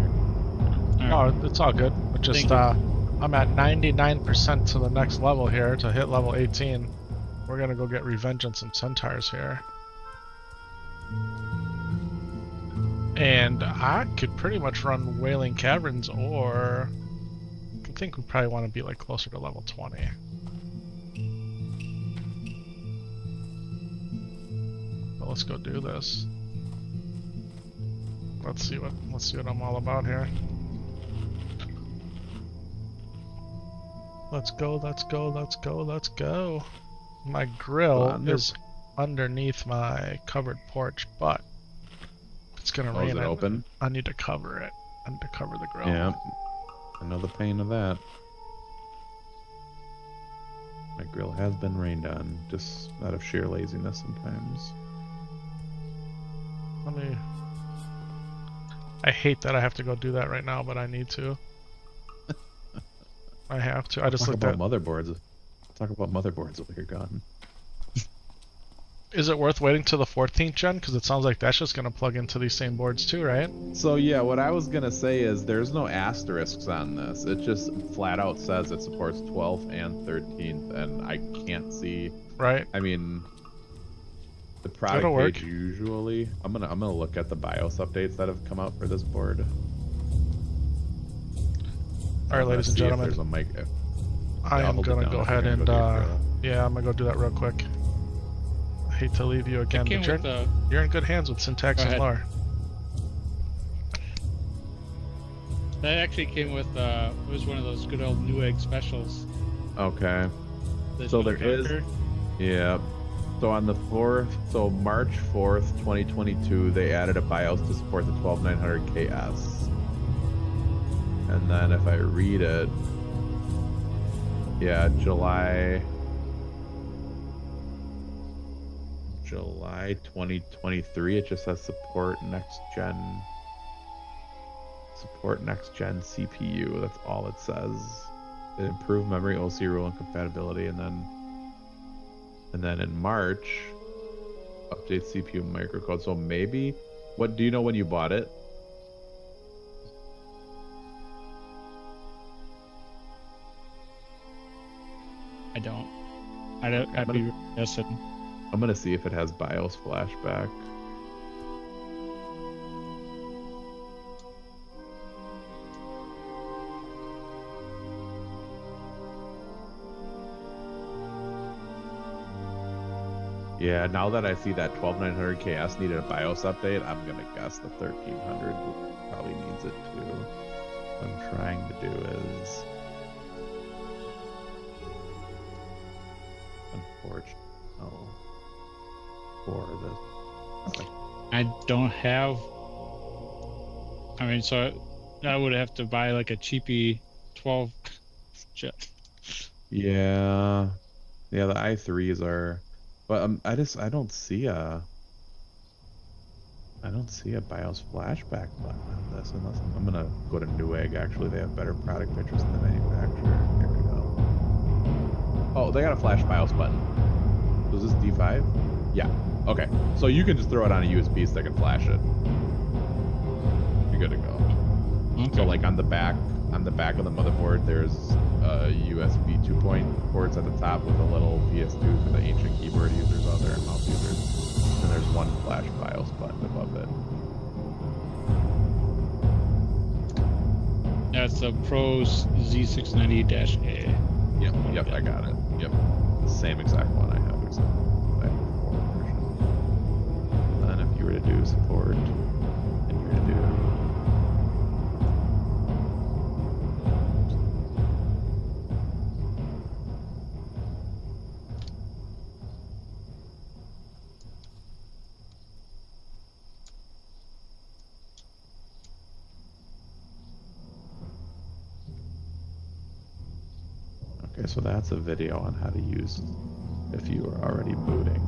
here. All right. Oh, it's all good. But just Thank I'm at 99% to the next level here to hit level 18. We're gonna go get revenge on some centaurs here. And I could pretty much run Wailing Caverns, or I think we probably want to be like closer to level 20. But let's go do this. Let's see what I'm all about here. Let's go, let's go, let's go, let's go. My grill is underneath my covered porch, but it's gonna Oh, is rain. it open? I need to cover it. I need to cover the grill. Yeah. I know the pain of that. My grill has been rained on, just out of sheer laziness sometimes. Let me. I hate that I have to go do that right now, but I need to. I have to. I just Talk looked about at. motherboards. Talk about motherboards while you're gone. Is it worth waiting to the 14th gen? Because it sounds like that's just gonna plug into these same boards too, right? So yeah, what I was gonna say is there's no asterisks on this. It just flat out says it supports 12th and 13th, and I can't see. Right. I mean, the product It'll work. page usually. I'm gonna look at the BIOS updates that have come out for this board. All right, ladies and See if gentlemen. there's a mic. I I'll am hold it gonna down go if you're ahead gonna and go do your grill. yeah, I'm gonna go do that real quick. I hate to leave you again, came but with the- you're in good hands with Syntax Go and ahead. Lore. That actually came with it was one of those good old Newegg specials. Okay. The So there is- Darker. Yeah. So on the 4th, so March 4th, 2022, they added a BIOS to support the 12900 KS. And then if I read it, yeah, July 2023, it just says support next gen CPU. That's all it says. It improved memory, OC rule, and compatibility, and then in March, update CPU microcode. So maybe, what do you know when you bought it? I don't. I'd be guessing. I'm gonna see if it has BIOS flashback. Yeah, now that I see that 12900 KS needed a BIOS update, I'm gonna guess the 1300 probably needs it too. What I'm trying to do is, unfortunately, for this. I don't have. I mean, so I would have to buy like a cheapy 12. Yeah, the i3s are, but I don't see a BIOS flashback button on this, unless I'm gonna go to Newegg. Actually, they have better product pictures than the manufacturer. Here we go. Oh, they got a flash BIOS button. So is this D5? Yeah. Okay. So you can just throw it on a USB stick and flash it. You're good to go. Okay. So like on the back of the motherboard, there's USB 2 ports at the top with a little PS2 for the ancient keyboard users out there and mouse users. And there's one flash BIOS button above it. That's the Pros Z690-A. Yep, I got it. Yep, the same exact one I have, except I have the 4 version. And then if you were to do support, and you were to do Okay, so that's a video on how to use if you are already booting.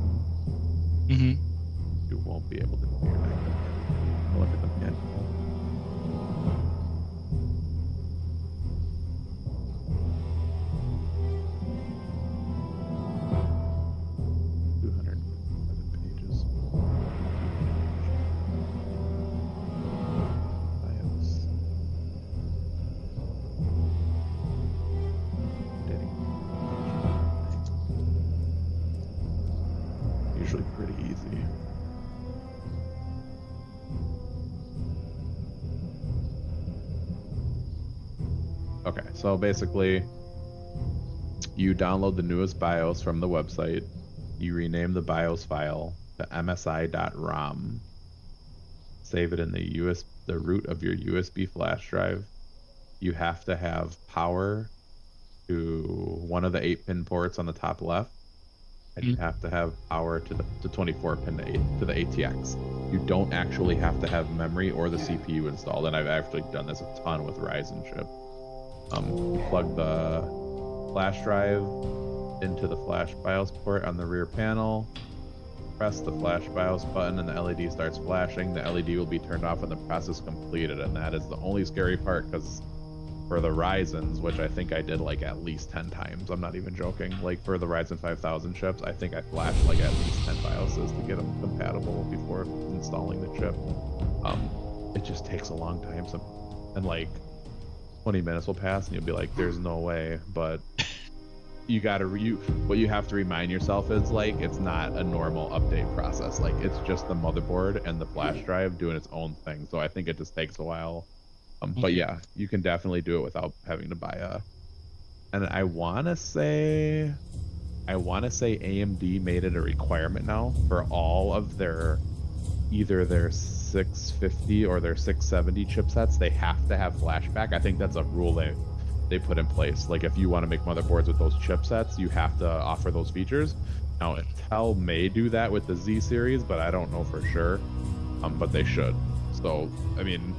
Mm-hmm. You won't be able to do that. Look at the manual. Pages. BIOS. Usually pretty easy. Okay, so basically, you download the newest BIOS from the website, you rename the BIOS file to msi.rom, save it in the root of your USB flash drive. You have to have power to one of the 8-pin ports on the top left, and you have to have power to the 24-pin to the ATX. You don't actually have to have memory or the CPU installed, and I've actually done this a ton with Ryzen chip. plug the flash drive into the flash BIOS port on the rear panel, press the flash BIOS button, and the LED starts flashing. The LED will be turned off when the process is completed, and that is the only scary part, because for the Ryzens, which I think I did like at least 10 times, I'm not even joking, like for the Ryzen 5000 chips, I think I flashed like at least 10 BIOSes to get them compatible before installing the chip. It just takes a long time, and like 20 minutes will pass and you'll be like, there's no way. But what you have to remind yourself is, like, it's not a normal update process. Like, it's just the motherboard and the flash drive doing its own thing. So I think it just takes a while. But yeah, you can definitely do it without having to buy and I want to say AMD made it a requirement now for all of either their 650 or their 670 chipsets. They have to have flashback. I think that's a rule they put in place. Like, if you want to make motherboards with those chipsets, you have to offer those features. Now, Intel may do that with the Z series, but I don't know for sure. But they should. So, I mean,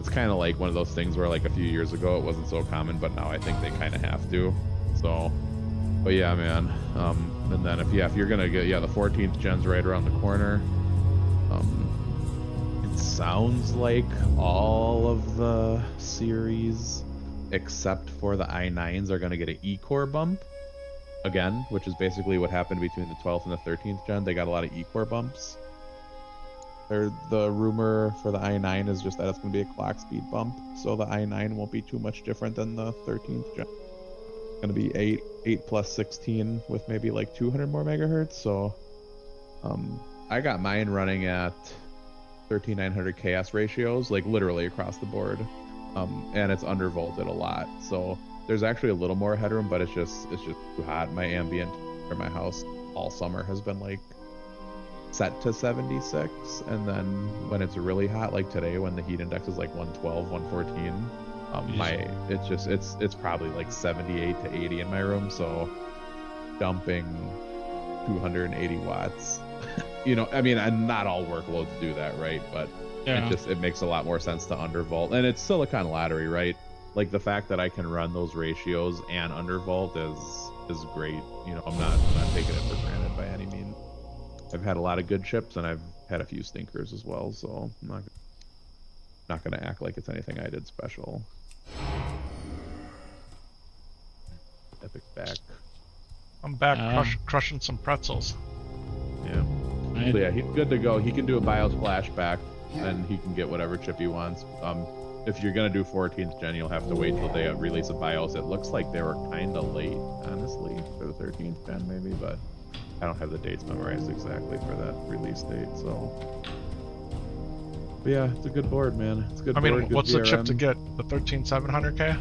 it's kind of like one of those things where, like, a few years ago it wasn't so common, but now I think they kind of have to. So, but yeah, man. And then if you're gonna get, the 14th gen's right around the corner. It sounds like all of the series except for the i9s are going to get an E-core bump again, which is basically what happened between the 12th and the 13th gen. They got a lot of E-core bumps. The rumor for the i9 is just that it's going to be a clock speed bump, so the i9 won't be too much different than the 13th gen. It's going to be 8 plus 16 with maybe like 200 more megahertz. So I got mine running at 13900 chaos ratios, like literally across the board. And it's undervolted a lot, so there's actually a little more headroom, but it's just too hot. My ambient for my house all summer has been like set to 76, and then when it's really hot, like today when the heat index is like 112, 114, it's probably like 78 to 80 in my room, so dumping 280 watts. I mean, and not all workloads do that, right? But yeah. It makes a lot more sense to undervolt, and it's silicon lattery, right? Like, the fact that I can run those ratios and undervolt is great. I'm not taking it for granted by any means. I've had a lot of good chips, and I've had a few stinkers as well, so I'm not gonna act like it's anything I did special. Epik back. I'm back crushing some pretzels. Yeah. So yeah, he's good to go. He can do a BIOS flashback, and he can get whatever chip he wants. If you're gonna do 14th gen, you'll have to wait till they release a BIOS. It looks like they were kind of late, honestly, for the 13th gen maybe, but I don't have the dates memorized exactly for that release date. So, but yeah, it's a good board, man. It's a good. I mean, board, what's the chip to get? The 13700K?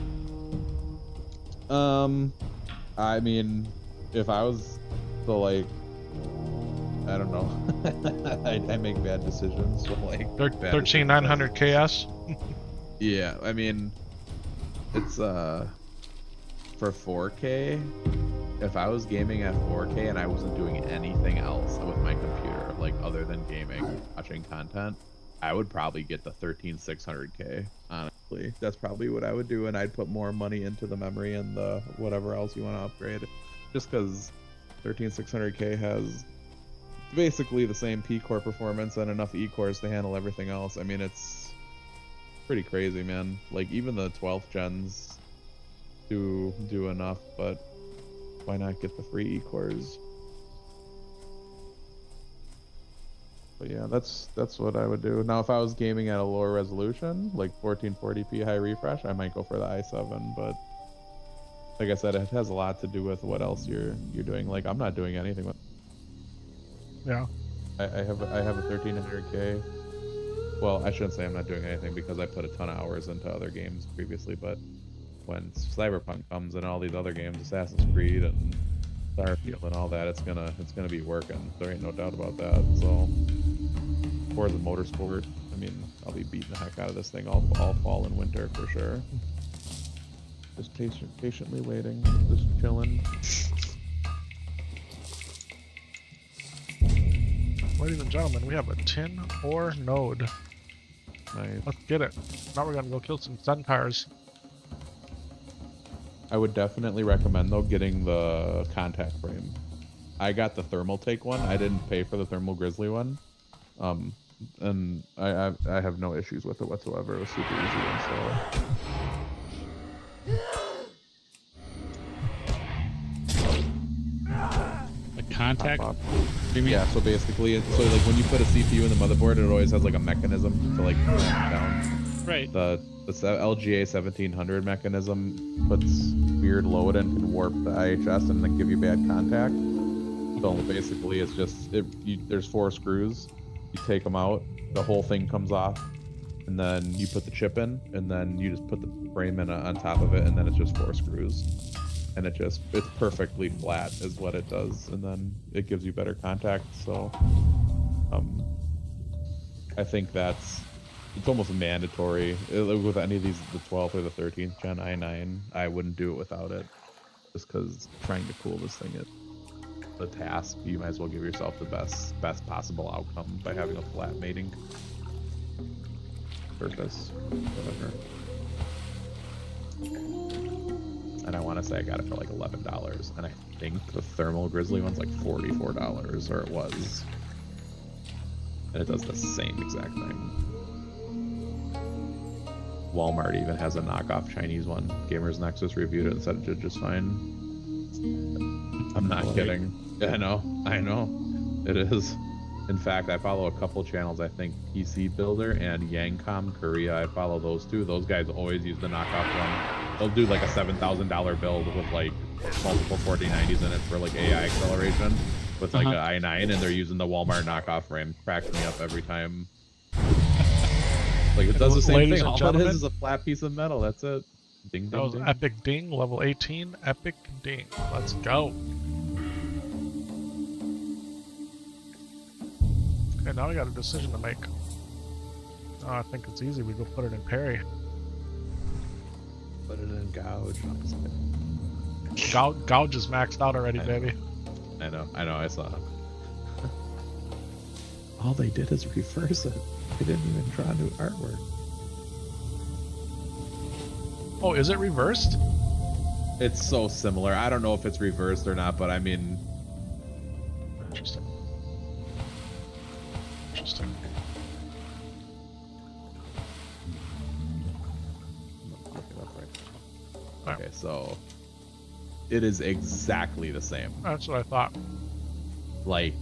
I mean, if I was to, like, I don't know. I make bad decisions. So, like, 13900 KS. Yeah, I mean, it's for 4K. If I was gaming at 4K and I wasn't doing anything else with my computer, like other than gaming, watching content, I would probably get the 13600K. Honestly, that's probably what I would do, and I'd put more money into the memory and the whatever else you want to upgrade. Just because 13600K has basically the same P-core performance and enough E-cores to handle everything else. I mean, it's pretty crazy, man. Like, even the 12th gens do enough, but why not get the free E-cores? But yeah, that's what I would do. Now, if I was gaming at a lower resolution, like 1440p high refresh, I might go for the i7, but like I said, it has a lot to do with what else you're doing. Like, I'm not doing anything with. Yeah. I have a 1300K. Well, I shouldn't say I'm not doing anything, because I put a ton of hours into other games previously, but when Cyberpunk comes and all these other games, Assassin's Creed and Starfield and all that, it's gonna be working. There ain't no doubt about that. So, Forza Motorsport, I mean, I'll be beating the heck out of this thing all fall and winter for sure. Just patiently waiting, just chilling. Ladies and gentlemen, we have a tin ore node. Nice. Let's get it. Now we're gonna go kill some centaurs. I would definitely recommend though getting the contact frame. I got the thermal take one. I didn't pay for the thermal grizzly one. And I have no issues with it whatsoever. It was super easy to install. The contact. Pop. You mean? Yeah, so basically, so like when you put a CPU in the motherboard, it always has like a mechanism to like clamp it down. Right. The LGA 1700 mechanism puts weird load and can warp the IHS and then give you bad contact. So basically, it's just there's 4 screws. You take them out, the whole thing comes off, and then you put the chip in, and then you just put the frame in on top of it, and then it's just 4 screws. And it's perfectly flat is what it does, and then it gives you better contact. So I think it's almost mandatory with any of these, the 12th or the 13th gen i9. I wouldn't do it without it, just because trying to cool this thing, the task, you might as well give yourself the best possible outcome by having a flat mating surface, whatever. And I want to say I got it for like $11, and I think the thermal grizzly one's like $44, or it was. And it does the same exact thing. Walmart even has a knockoff Chinese one. Gamers Nexus reviewed it and said it did just fine. I'm not kidding. Yeah, I know. It is. In fact, I follow a couple channels, I think PC Builder and Yangcom Korea. I follow those two. Those guys always use the knockoff one. They'll do like a $7,000 build with like multiple 4090s in it for like AI acceleration with like an i9, and they're using the Walmart knockoff frame. Cracks me up every time. Like it does the same thing. All it is a flat piece of metal. That's it. Ding, ding, That was ding. Epic Ding, level 18. Epic Ding. Let's go. Okay, now we got a decision to make. Oh, I think it's easy. We go put it in parry. Put it in gouge. Gouge is maxed out already, baby. I know, I saw. All they did is reverse it. They didn't even draw new artwork. Oh, is it reversed? It's so similar. I don't know if it's reversed or not, but I mean... Interesting. Interesting. Look it up right now. Alright. Okay, so... It is exactly the same. That's what I thought. Like...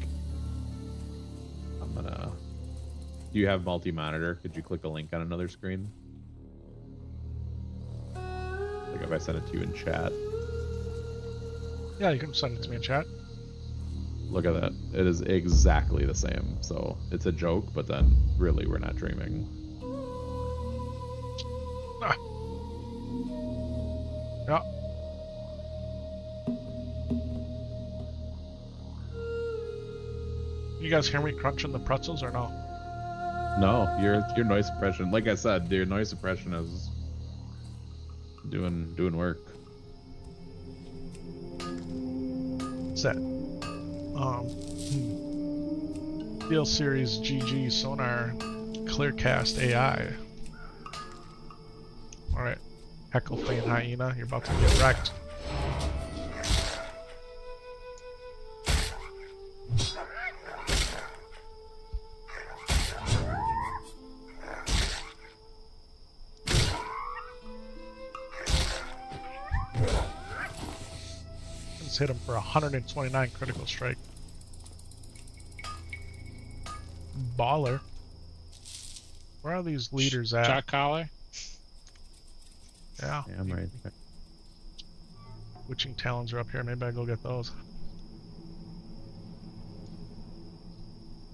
I'm gonna... Do you have multi-monitor? Could you click a link on another screen? Like if I send it to you in chat. Yeah, you can send it to me in chat. Look at that. It is exactly the same. So it's a joke, but then really we're not dreaming. Ah. Yeah. You guys hear me crunching the pretzels or no? No, your noise suppression, like I said, your noise suppression is doing work. What's that? Steel Series GG Sonar Clearcast AI. Alright. Heckle Fein Hyena, you're about to get wrecked. Just hit him for 129 critical strike. Baller. Where are these leaders at? Shot collar. Yeah. Yeah, I'm right there. Witching Talons are up here. Maybe I go get those.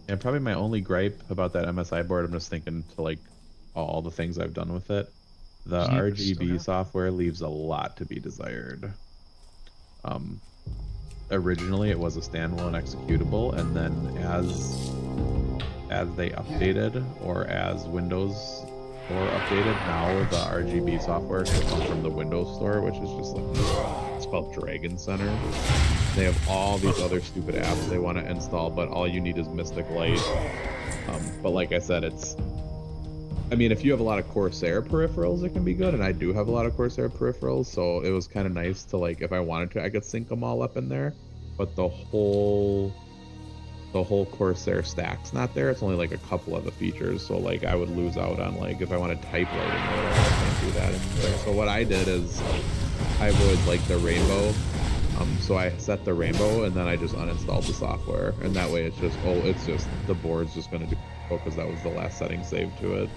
And probably my only gripe about that MSI board, I'm just thinking to like all the things I've done with it. The RGB software leaves a lot to be desired. Originally it was a standalone executable, and then as they updated, or as Windows Store updated, now the RGB software can come from the Windows Store, which is just like, it's called Dragon Center. They have all these other stupid apps they want to install, but all you need is Mystic Light. But like I said, I mean, if you have a lot of Corsair peripherals, it can be good, and I do have a lot of Corsair peripherals, so it was kind of nice to, like, if I wanted to, I could sync them all up in there. But the whole Corsair stack's not there. It's only like a couple of the features, so like I would lose out on, like, if I wanted typewriting or whatever, I can't do that in there. So what I did is I would like the rainbow. So I set the rainbow and then I just uninstalled the software, and that way it's just the board's just gonna do because that was the last setting saved to it.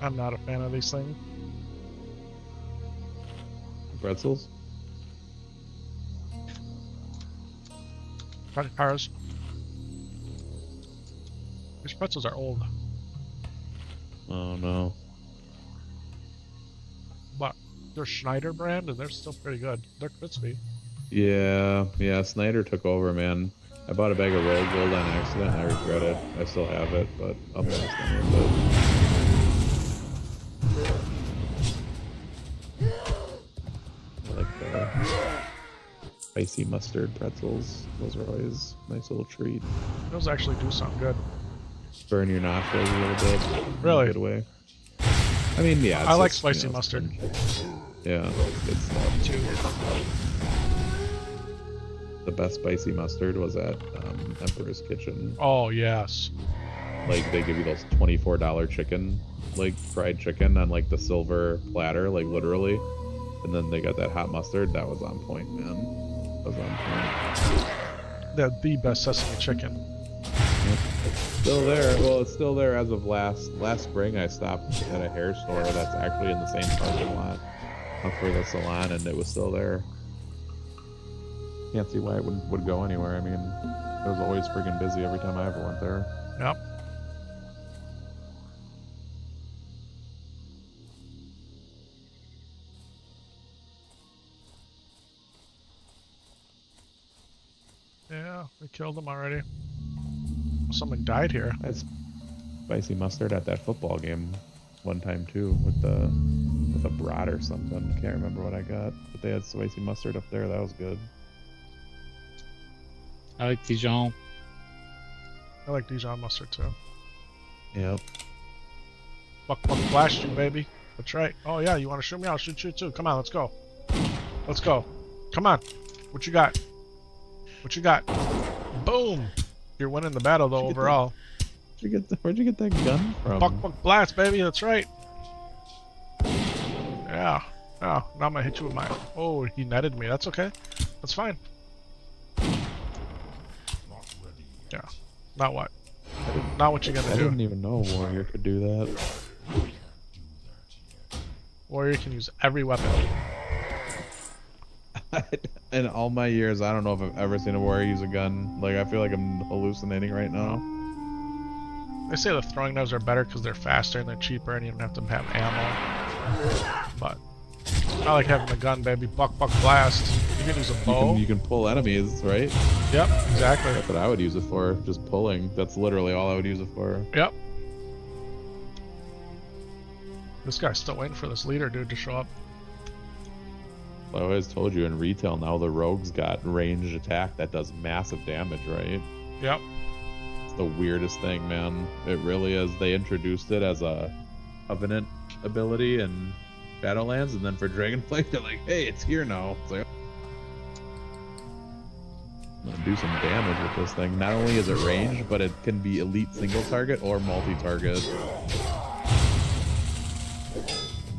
I'm not a fan of these things. Pretzels? Cars. These pretzels are old, Oh no. but they're Schneider brand and they're still pretty good. They're crispy. Yeah, Snyder took over, man. I bought a bag of Rogue Gold on accident. I regret it. I still have it, but I'm not gonna with it. I like the spicy mustard pretzels. Those are always a nice little treat. Those actually do sound good. Burn your nostrils a little bit. Really? In a good way. I mean, yeah. I like spicy mustard. Yeah, good stuff. The best spicy mustard was at Emperor's Kitchen. Oh yes. Like they give you those $24 chicken, like fried chicken on like the silver platter, like literally. And then they got that hot mustard. That was on point, man. That was on point. They're the best sesame chicken. It's still there. Well, it's still there as of last spring. I stopped at a hair store that's actually in the same parking lot for the salon, and it was still there. Can't see why it would go anywhere. I mean, it was always friggin' busy every time I ever went there. Yep. Yeah, we killed them already. Someone died here. I had spicy mustard at that football game one time too, with a brat or something. Can't remember what I got, but they had spicy mustard up there. That was good. I like Dijon. I like Dijon mustard too. Yep. Buck blast you, baby. That's right. Oh yeah, you want to shoot me? I'll shoot you too. Come on, let's go. Let's go. Come on. What you got? What you got? Boom! You're winning the battle though overall. Where'd you get that gun from? Buck blast, baby. That's right. Yeah. Oh, now I'm gonna hit you with my. Oh, he netted me. That's okay. That's fine. Not ready. Yeah. Not what? Not what you're I gonna didn't do. even know a warrior could do that. Warrior can use every weapon. In all my years, I don't know if I've ever seen a warrior use a gun. Like, I feel like I'm hallucinating right now. They say the throwing knives are better because they're faster and they're cheaper and you don't have to have ammo. But I like having the gun, baby. Buck blast. You can use a bow. You can pull enemies, right? Yep, exactly. That's what I would use it for. Just pulling. That's literally all I would use it for. Yep. This guy's still waiting for this leader dude to show up. I always told you in retail now the rogue's got ranged attack that does massive damage, right? Yep. It's the weirdest thing, man. It really is. They introduced it as a Covenant ability in Shadowlands, and then for Dragonflight, they're like, hey, it's here now. It's like, I'm gonna do some damage with this thing. Not only is it ranged, but it can be elite single target or multi-target.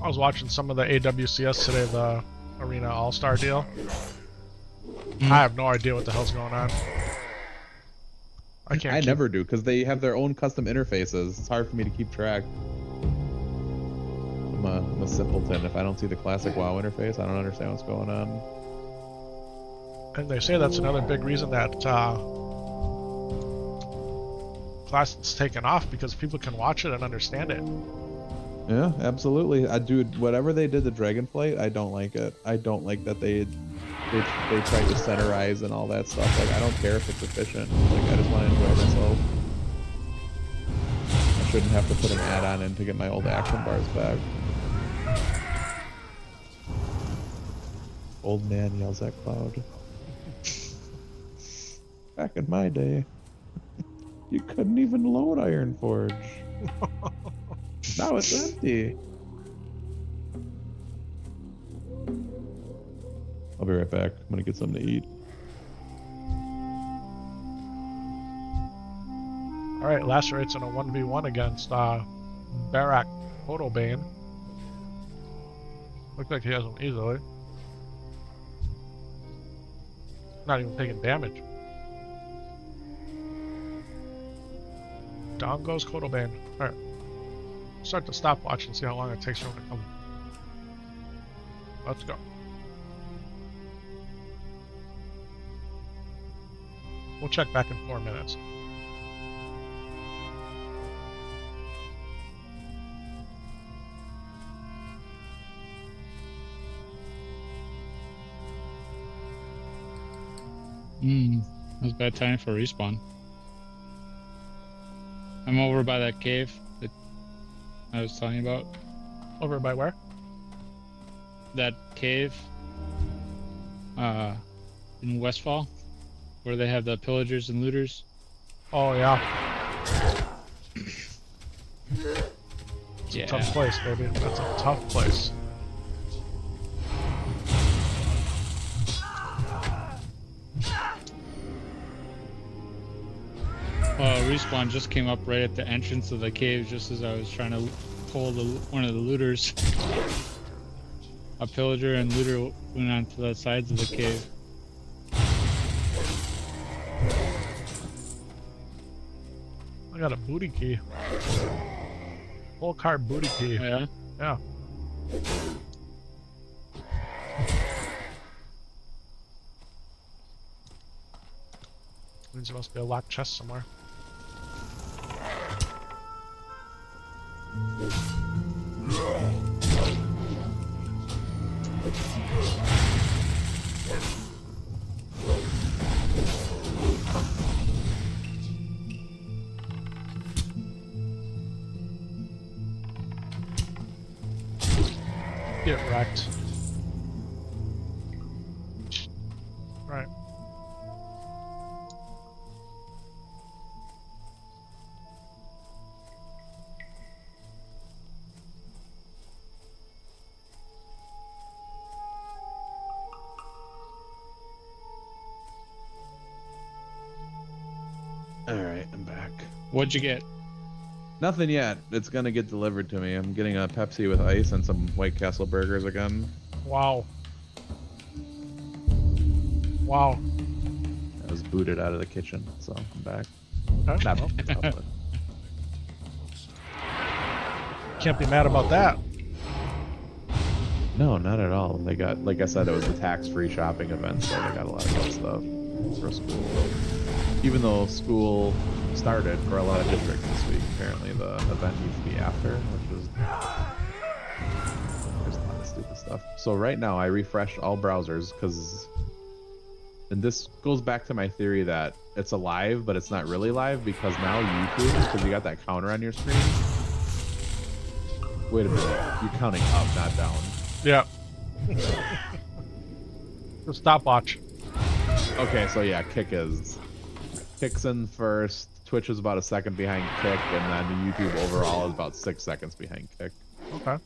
I was watching some of the AWCS today, the Arena All-Star deal. I have no idea what the hell's going on. I never do, because they have their own custom interfaces. It's hard for me to keep track. I'm a simpleton. If I don't see the classic WoW interface, I don't understand what's going on. And they say that's another big reason that class is taken off, because people can watch it and understand it. Yeah, absolutely. Dude, whatever they did to Dragonflight, I don't like it. I don't like that they tried to centerize and all that stuff. Like, I don't care if it's efficient. Like, I just want to enjoy myself. shouldn't have to put an add-on in to get my old action bars back. Old man yells at Cloud. Back in my day, you couldn't even load Ironforge. Now it's empty. I'll be right back. I'm gonna get something to eat. Alright, Lacerate's in a 1v1 against Barak Photobane. Looks like he has him easily. Not even taking damage. Down goes Photobane. Alright. Start the stopwatch and see how long it takes for him to come. Let's go. We'll check back in 4 minutes. That was bad time for respawn. I'm over by that cave that I was telling you about. Over by where? That cave in Westfall where they have the pillagers and looters. Oh yeah. It's Yeah. a tough place, baby. That's a tough place. Respawn just came up right at the entrance of the cave just as I was trying to pull one of the looters. A pillager and looter went onto the sides of the cave. I got a booty key. Full card booty key. Yeah. Yeah. Means there must be a locked chest somewhere. Get wrecked. Right. Alright, I'm back. What'd you get? Nothing yet. It's gonna get delivered to me. I'm getting a Pepsi with ice and some White Castle burgers again. Wow. Wow. I was booted out of the kitchen, so I'm back. Okay. Not Well, booted out, but can't be mad about that. no, not at all. They got, like I said, it was a tax-free shopping event, so they got a lot of good stuff for school. Even though school started for a lot of districts this week, apparently the event needs to be after, which is there's a lot of stupid stuff. So right now I refreshed all browsers because, and this goes back to my theory that it's alive, but it's not really live because now YouTube, because you got that counter on your screen. Wait a minute, you're counting up, not down. Yeah. The stopwatch. Okay, so yeah, Kick's in first. Twitch is about a second behind Kick, and then YouTube overall is about 6 seconds behind Kick. Okay.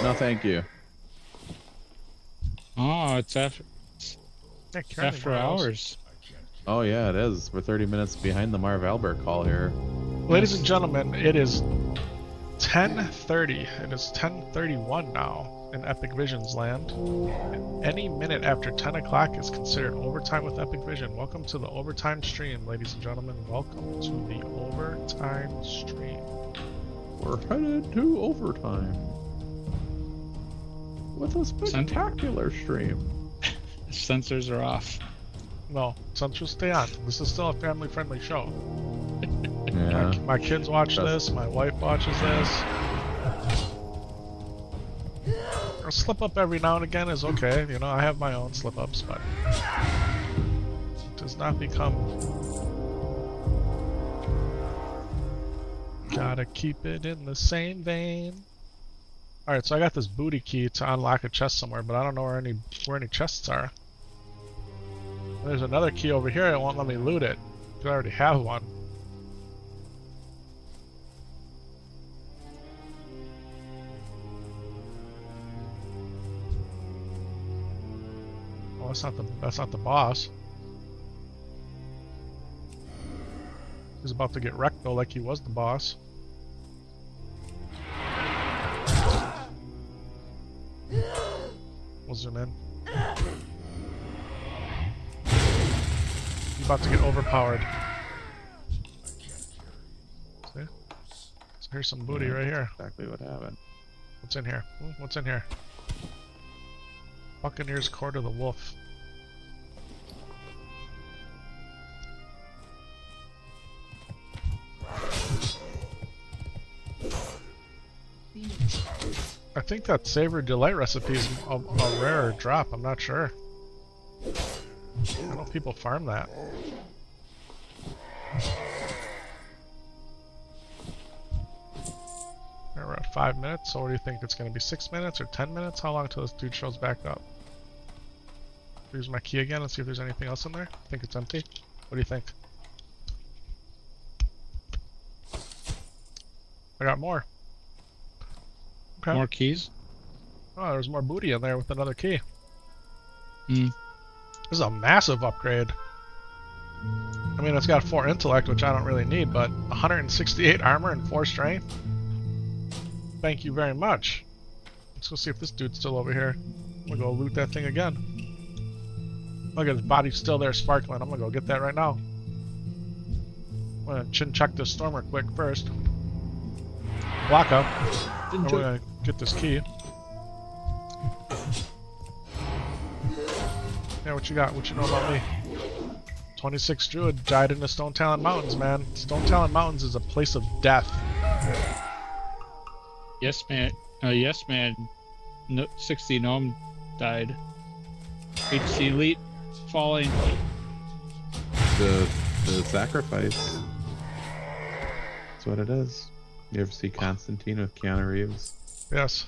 No, thank you. Oh, it's after Yeah, carry me after one of those. hours. Oh yeah, it is. We're 30 minutes behind the Marv Albert call here. Ladies and gentlemen, it is 10:30. It is 10:31 now in Epic Vision's land. Any minute after 10 o'clock is considered overtime with Epic Vision. Welcome to the overtime stream, ladies and gentlemen. Welcome to the overtime stream. We're headed to overtime with a spectacular stream. Sensors are off. No, sensors stay on. This is still a family-friendly show. Yeah. My kids watch this. My wife watches this. A slip up every now and again is okay. You know, I have my own slip ups, but it does not become. Gotta keep it in the same vein. Alright, so I got this booty key to unlock a chest somewhere, but I don't know where any chests are. There's another key over here, it won't let me loot it. 'Cause I already have one. Oh, that's not the boss. He's about to get wrecked though, like he was the boss. We'll zoom in. He's about to get overpowered. See? So here's some booty right here. Exactly what happened. What's in here? What's in here? Buccaneer's Court of the Wolf. I think that Savory Delight recipe is a rarer drop, I'm not sure. I know people farm that. We're at 5 minutes, so what do you think? It's going to be 6 minutes or 10 minutes? How long till this dude shows back up? Use my key again and see if there's anything else in there. I think it's empty. What do you think? I got more. Okay. More keys? Oh, there's more booty in there with another key. Hmm. This is a massive upgrade. I mean, it's got 4 intellect, which I don't really need, but 168 armor and 4 strength. Thank you very much. Let's go see if this dude's still over here. I'm gonna go loot that thing again. Look at his body's still there sparkling. I'm gonna go get that right now. I'm gonna chin check this stormer quick first. Block up. And we're gonna get this key. Yeah, what you got? What you know about me? 26 Druid died in the Stone Talon Mountains, man. Stone Talon Mountains is a place of death. Yes, man. Yes, man. No, 60 gnome died. HC Elite falling. The sacrifice. That's what it is. You ever see Constantine with Keanu Reeves? Yes.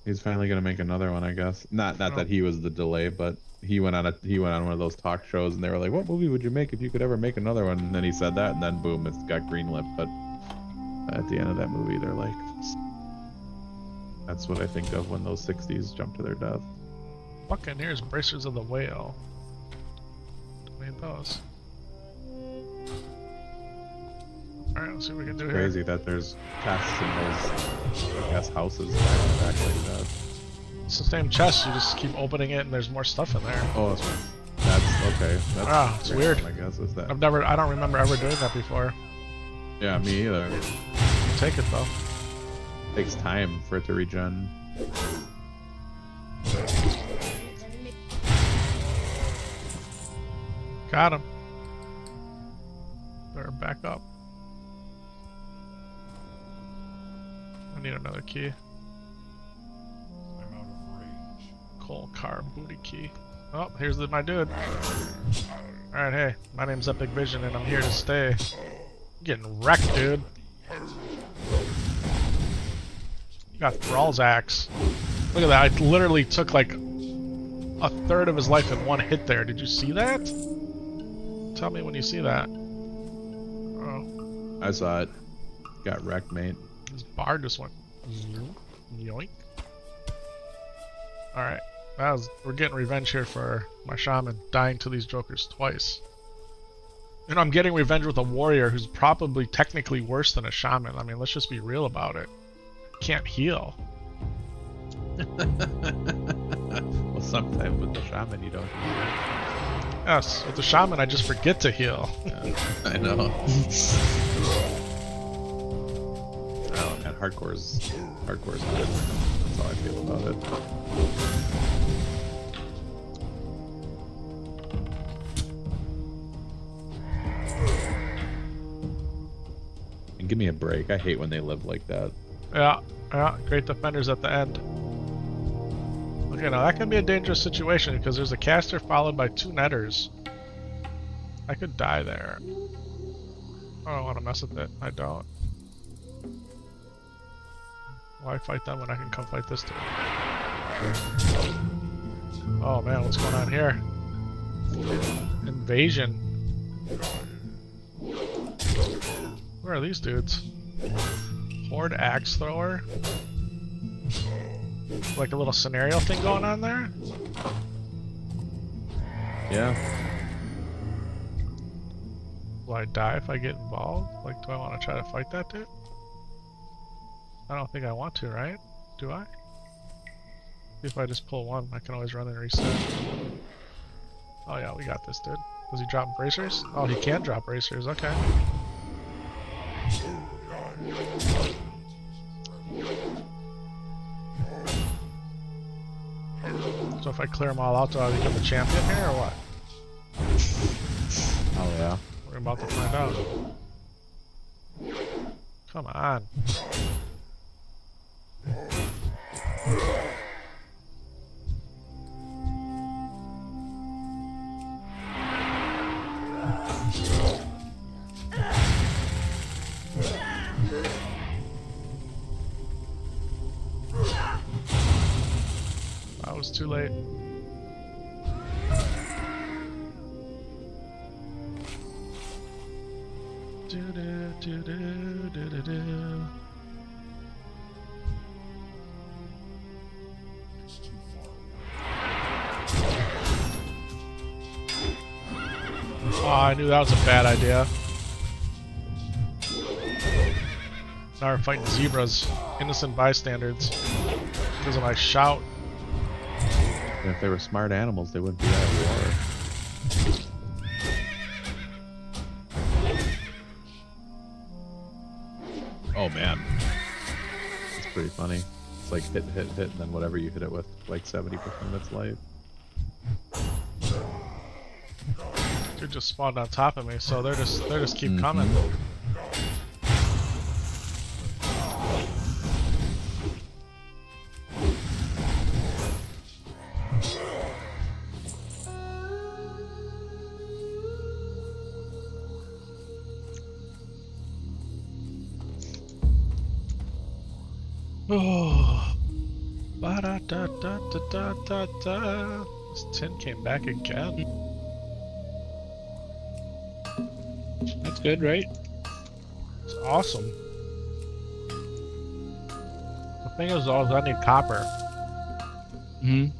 He's finally gonna make another one, I guess. Not that he was the delay, but he went on one of those talk shows, and they were like, "What movie would you make if you could ever make another one?" And then he said that, and then boom, it's got greenlit. But at the end of that movie, they're like, that's what I think of when those 60s jump to their death. Buccaneers, Bracers of the Whale. I need those. Alright, let's see what we can do here. Crazy that there's chests in those, I guess, houses back like that. It's the same chest, you just keep opening it and there's more stuff in there. Oh, that's okay. That's it's weird. I guess is that. I don't remember ever doing that before. Yeah, me either. I'll take it though. Takes time for it to regen. Got him. Better back up. I need another key. I'm out of range. Coal car booty key. Oh, here's my dude. Alright, hey, my name's Epik Vision and I'm here to stay. I'm getting wrecked, dude. You got Thrall's axe. Look at that, I literally took like a third of his life in one hit there. Did you see that? Tell me when you see that. Oh. I saw it. Got wrecked, mate. His bar just went yoink. Alright. We're getting revenge here for my shaman dying to these jokers twice. And I'm getting revenge with a warrior who's probably technically worse than a shaman. I mean, let's just be real about it. Can't heal. Well, sometimes with the shaman you don't heal. Yes, with the shaman I just forget to heal. Yeah, I know. Oh man, hardcore's good. That's how I feel about it. And give me a break. I hate when they live like that. Yeah, great defenders at the end. Okay, now that can be a dangerous situation because there's a caster followed by 2 netters. I could die there. I don't want to mess with it. I don't. Why fight them when I can come fight this dude? Oh man, what's going on here? Invasion. Where are these dudes? Horde axe thrower? Like a little scenario thing going on there? Yeah. Will I die if I get involved? Like, do I want to try to fight that dude? I don't think I want to, right? Do I? If I just pull one, I can always run and reset. Oh yeah, we got this dude. Does he drop bracers? Oh, he can drop bracers, okay. So if I clear them all out, do I become the champion here or what? Oh yeah. We're about to find out. Come on. That was too late. Do-do-do-do-do-do-do. It's too far away. Oh, I knew that was a bad idea. Now we're fighting zebras, innocent bystanders, because of my shout. And if they were smart animals, they wouldn't be at war. Oh man, it's pretty funny. It's like hit, hit, hit, and then whatever you hit it with, like 70% of its life. Dude just spawned on top of me, so they're just keep coming. Oh, ba-da-da-da-da-da-da-da. This tin came back again. That's good, right? It's awesome. The thing is, though, is I need copper. Hmm.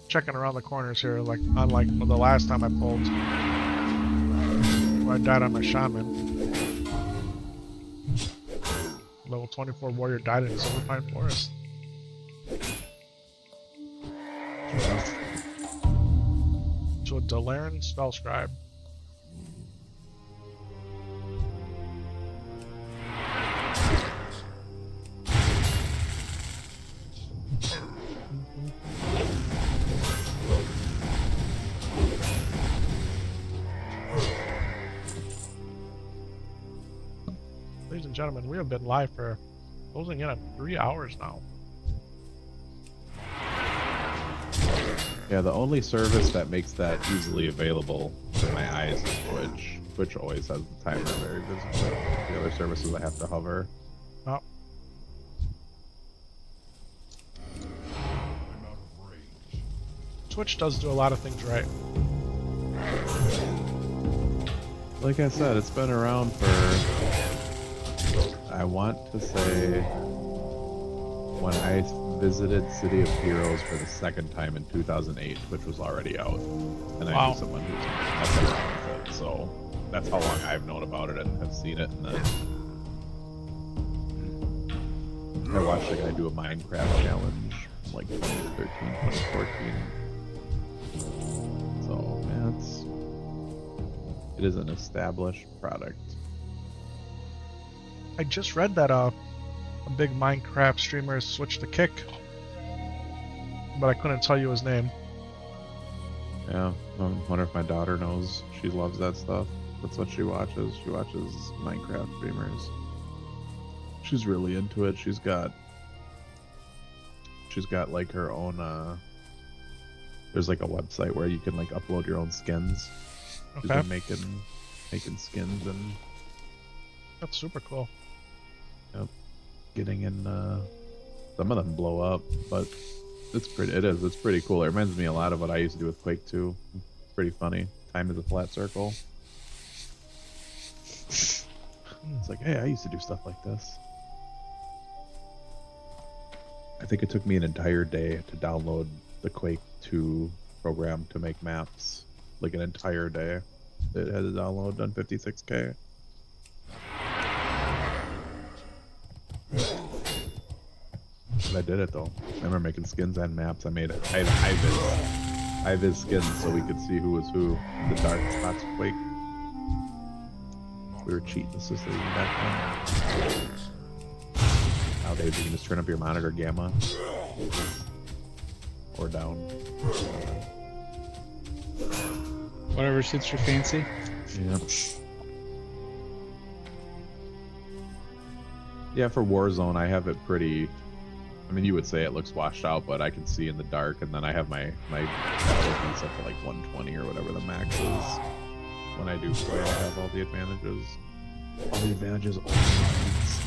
Checking around the corners here, like unlike the last time I pulled, where I died on my shaman. Level 24 warrior died in Silverpine Forest. To a Dalaran spell scribe. Ladies and gentlemen, we have been live for closing in on 3 hours now. Yeah, the only service that makes that easily available to my eyes is Twitch. Twitch always has the timer very visible. The other services I have to hover. Oh, I'm out of range. Twitch does do a lot of things right. Like I said, it's been around for, I want to say, when I visited City of Heroes for the second time in 2008, which was already out, and I Wow. knew someone who's messing around with it, so that's how long I've known about it and have seen it. And then I watched a guy do a Minecraft challenge like 2013, 2014. So yeah, it is an established product. I just read that a big Minecraft streamer has switched to Kick, but I couldn't tell you his name. Yeah, I wonder if my daughter knows. She loves that stuff. That's what she watches. She watches Minecraft streamers. She's really into it. She's got like her own there's like a website where you can like upload your own skins. She's Okay. been making skins and That's super cool. getting in some of them blow up, but it's pretty cool. It reminds me a lot of what I used to do with Quake 2. It's pretty funny. Time is a flat circle. It's like, hey, I used to do stuff like this. I think it took me an entire day to download the Quake 2 program to make maps. Like an entire day. It had to download on 56K. But I did it though. I remember making skins and maps. I had high vis skins so we could see who was who in the dark spots of Quake. We were cheating the system back then. Nowadays you can just turn up your monitor gamma or down. Whatever suits your fancy. Yeah. Yeah, for Warzone I have it pretty. I mean, you would say it looks washed out, but I can see in the dark, and then I have my battle set to like 120 or whatever the max is. When I do play, I have all the advantages. All the advantages, all the advantages.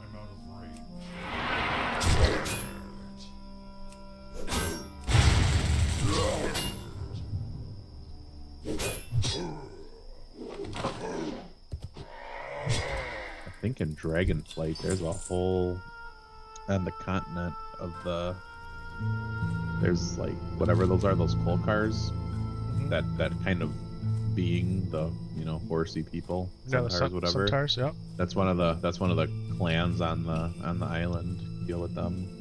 I'm out of range. I think in Dragonflight, there's a whole on the continent of the. There's like whatever those are, those coal cars. Mhm. That kind of being the horsey people, Yeah, the centaurs, whatever. Centaurs, yeah. That's one of the clans on the island. Deal with them.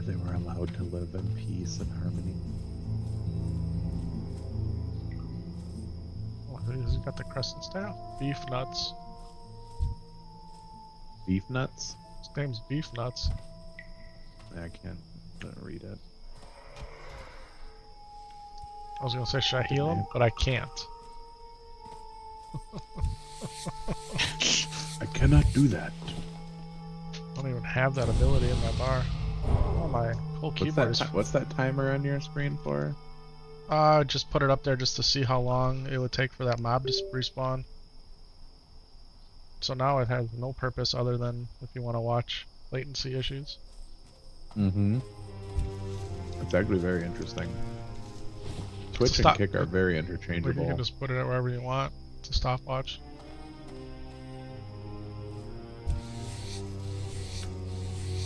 They were allowed to live in peace and harmony. Oh, he's got the crescent staff. Beef Nuts. Beef nuts? His name's Beef Nuts. I can't read it. I was gonna say, should I heal him? But I can't. I cannot do that. I don't even have that ability in my bar. Oh, my whole keyboard is... What's that timer on your screen for? Just put it up there just to see how long it would take for that mob to respawn. So now it has no purpose other than if you want to watch latency issues. Mm-hmm. It's actually very interesting. Twitch and Stop. Kick are very Like you interchangeable. can just put it wherever you want. It's a stopwatch.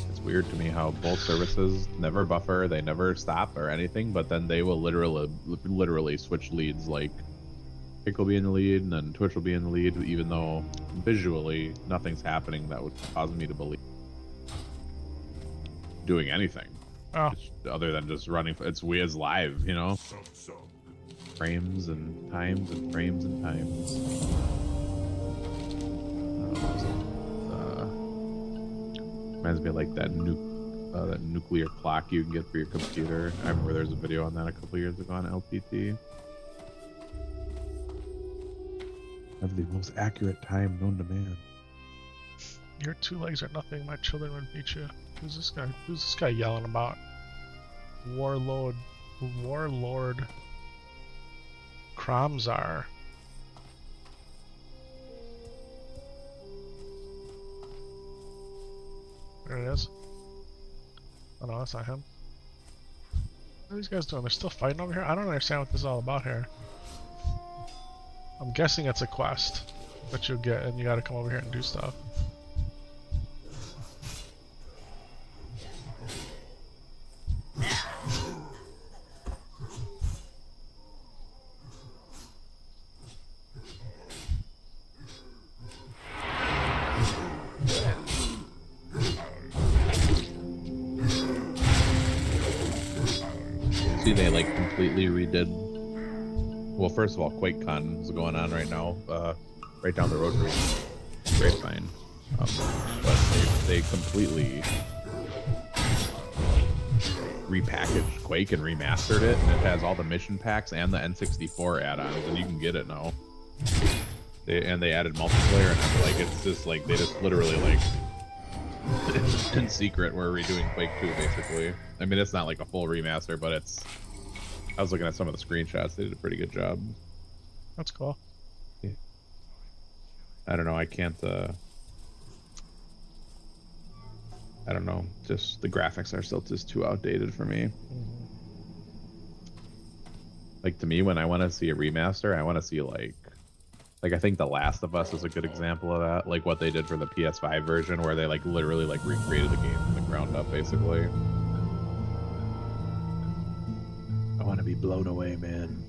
It's weird to me how both services never buffer, they never stop or anything, but then they will literally switch leads. Like Kick will be in the lead, and then Twitch will be in the lead, even though visually nothing's happening that would cause me to believe doing anything. Oh, Other than just running. It's live, Sub. frames and times and frames and times. Reminds me of like that nuclear clock you can get for your computer. I remember there was a video on that a couple years ago on LPT. Have the most accurate time known to man. your 2 legs are nothing. My children would beat you. Who's this guy? Who's this guy yelling about? Warlord Kromzar. There it is. Oh no, that's not him. What are these guys doing? They're still fighting over here? I don't understand what this is all about here. I'm guessing it's a quest that you'll get and you gotta come over here and do stuff. they like completely redid. Well, first of all, QuakeCon is going on right now, right down the road from me. Grapevine. But they completely repackaged Quake and remastered it, and it has all the mission packs and the N64 add-ons, and you can get it now. They added multiplayer, and I'm like, it's just like they just literally like in secret we're redoing Quake 2 basically. I mean, it's not like a full remaster, but it's. I was looking at some of the screenshots. They did a pretty good job. That's cool. Yeah. I don't know. I can't. I don't know. Just the graphics are still just too outdated for me. Like to me, when I want to see a remaster, I want to see like I think The Last of Us is a good example of that. Like what they did for the PS5 version, where they like literally like recreated the game from the ground up, basically. I want to be blown away, man.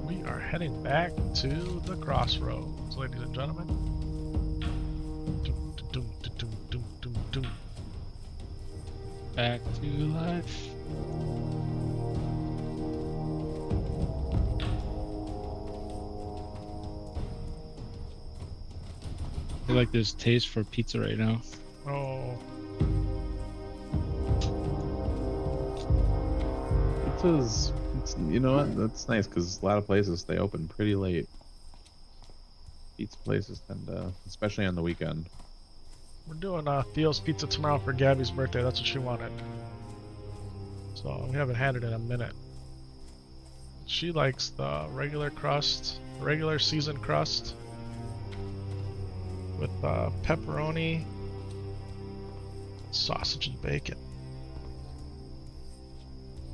We are heading back to the crossroads, ladies and gentlemen. Doom, doom, doom, doom, doom, doom. Back to life. I feel like there's taste for pizza right now. Oh, It's you know what? That's nice because a lot of places stay open pretty late. Pizza places tend to, especially on the weekend. we're doing Theo's Pizza tomorrow for Gabby's birthday. That's what she wanted. So we haven't had it in a minute. She likes the regular crust, regular seasoned crust with pepperoni, sausage, and bacon.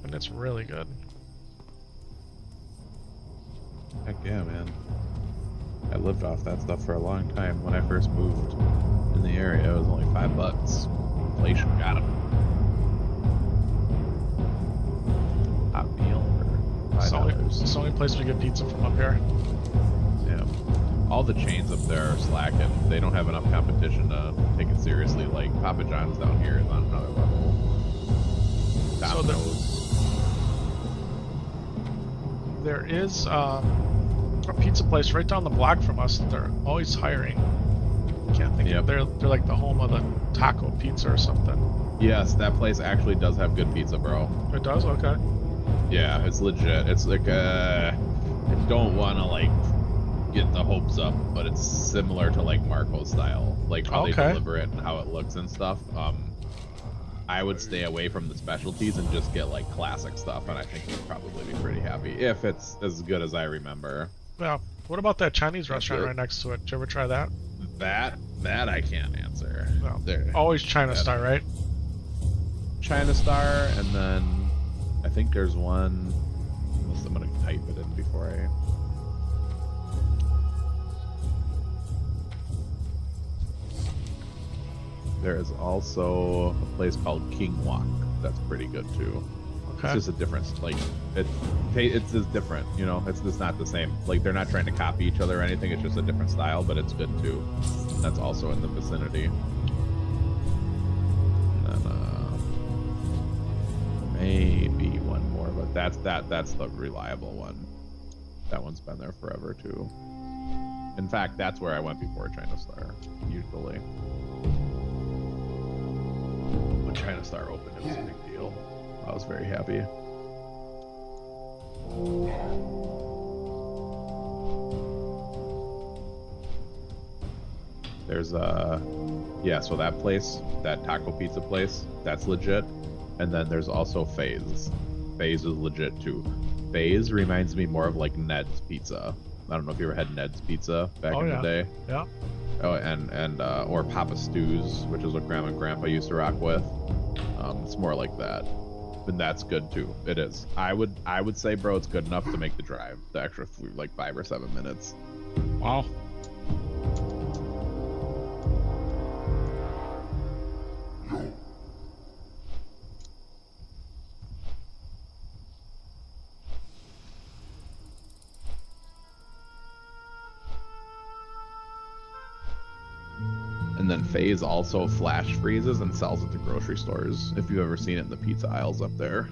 And it's really good. Heck yeah, man. I lived off that stuff for a long time. When I first moved in the area, it was only $5. Inflation got him. Hot meal for $5. It's the only place we get pizza from up here. Yeah. All the chains up there are slacking. They don't have enough competition to take it seriously. Like Papa John's down here is on another level. Domino's. There is a pizza place right down the block from us that they're always hiring. Can't think of. They're like the home of the taco pizza or something. Yes, that place actually does have good pizza, bro. It does? Okay. Yeah, it's legit. It's like I don't want to like get the hopes up, but it's similar to like Marco style, like how they deliver it and how it looks and stuff. I would stay away from the specialties and just get like classic stuff, and I think you'd probably be pretty happy if it's as good as I remember. Well, what about that Chinese restaurant right next to it? Did you ever try that? That I can't answer. Well, always China Star, right? China Star, and then I think there's one. I'm gonna type it in before I. There is also a place called King Wok that's pretty good too. Okay. It's just a difference. Like it's just different. You know, it's just not the same. Like they're not trying to copy each other or anything. It's just a different style, but it's good too. That's also in the vicinity. And then maybe one more, but that's the reliable one. That one's been there forever too. In fact, that's where I went before China Star. Usually. When China Star opened, it was a big deal. I was very happy. There's so that place, that taco pizza place, that's legit. And then there's also FaZe. FaZe is legit too. FaZe reminds me more of like Ned's Pizza. I don't know if you ever had Ned's Pizza back in the day. Yeah. Oh, and or Papa Stew's, which is what Grandma and Grandpa used to rock with. It's more like that. And that's good too. It is. I would say, bro, it's good enough to make the drive. The extra like 5 or 7 minutes. Wow. And then FaZe also flash freezes and sells it to grocery stores. If you've ever seen it in the pizza aisles up there.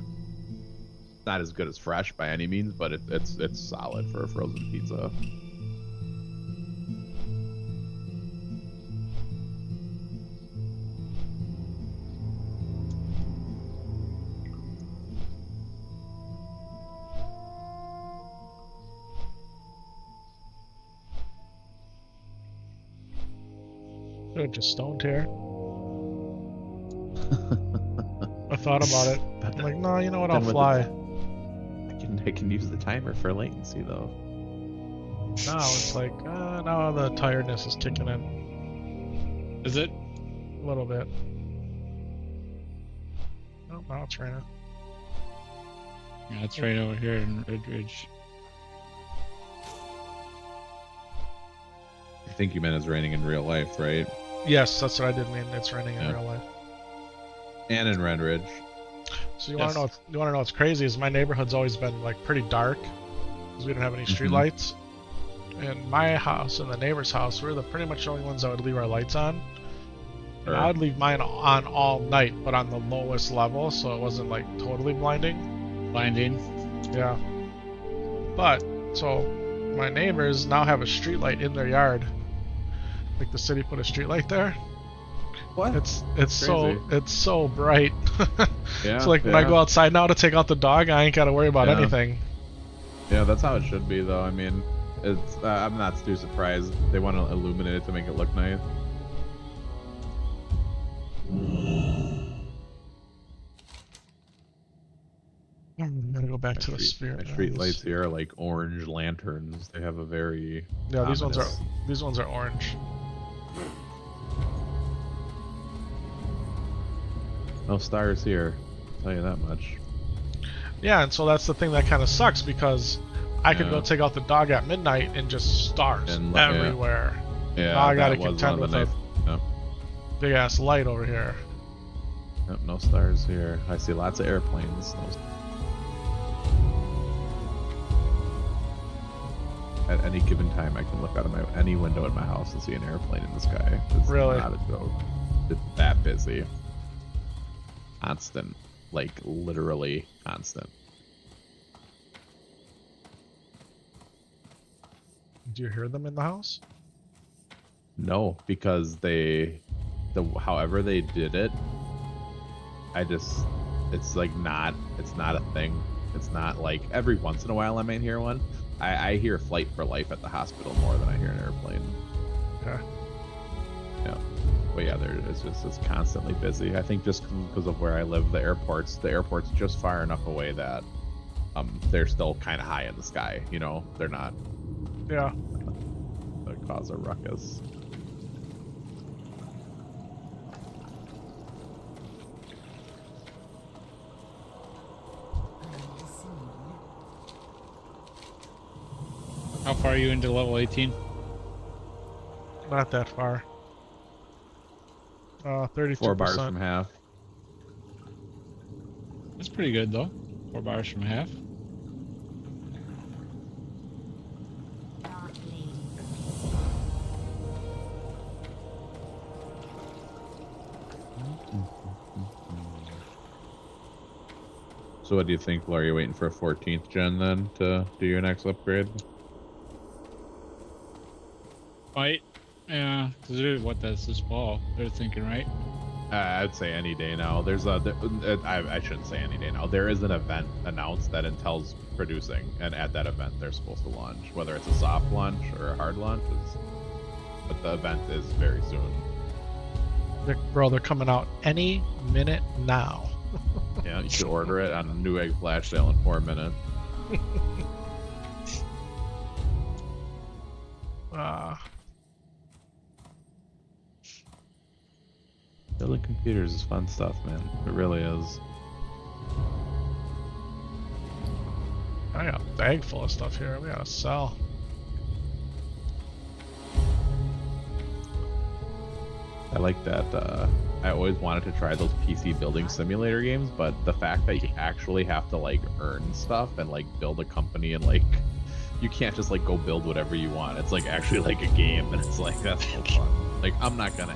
Not as good as fresh by any means, but it's solid for a frozen pizza. Should have just stoned here. I thought about it. I'm like, no, you know what? I'll fly. I can use the timer for latency though. Now it's like, now the tiredness is kicking in. Is it? A little bit. Oh, now it's raining. Yeah, it's right over here in Red Ridge. I think you meant it's raining in real life, right? Yes, that's what I did mean. It's raining in real life. And in Red Ridge. So you want to know what's crazy is my neighborhood's always been like pretty dark because we don't have any street lights. And my house and the neighbor's house, we're pretty much the only ones that would leave our lights on. And I would leave mine on all night, but on the lowest level, so it wasn't like totally blinding. Blinding. Yeah. But so my neighbors now have a street light in their yard. Like the city put a street light there. What? It's so bright. Yeah. So like when I go outside now to take out the dog, I ain't gotta worry about anything. Yeah, that's how it should be though. I mean, it's I'm not too surprised. They want to illuminate it to make it look nice. I'm gonna go back to the sphere. My street lights here are like orange lanterns. They have a very these ones are orange. No stars here. I'll tell you that much. Yeah, and so that's the thing that kind of sucks because I could go take out the dog at midnight and just stars everywhere. Yeah, now I gotta contend with a big ass light over here. Nope, no stars here. I see lots of airplanes. At any given time, I can look out of any window in my house and see an airplane in the sky. It's really? Not a joke. It's that busy. Constant. Like, literally constant. Do you hear them in the house? No, because however they did it, it's like it's not a thing. It's not like every once in a while I might hear one. I hear Flight for Life at the hospital more than I hear an airplane. Okay. Yeah. But yeah, it's constantly busy. I think just because of where I live, the airport's just far enough away that they're still kind of high in the sky. You know, they're not. Yeah. That cause a ruckus. How far are you into level 18? Not that far. 32%. 4 bars from half. That's pretty good though. 4 bars from half. So what do you think, Laura? Are you waiting for a 14th gen then to do your next upgrade? Might. Yeah, because that's this fall. They're thinking, right? I'd say any day now. I shouldn't say any day now. There is an event announced that Intel's producing, and at that event they're supposed to launch. Whether it's a soft launch or a hard launch, but the event is very soon. Bro, they're coming out any minute now. Yeah, you should order it on a New Egg flash sale in 4 minutes. Building computers is fun stuff, man. It really is. I got a bag full of stuff here. We gotta sell. I like that. I always wanted to try those PC building simulator games, but the fact that you actually have to like earn stuff and like build a company and like you can't just like go build whatever you want. It's like actually like a game, and it's like that's so fun. Like I'm not gonna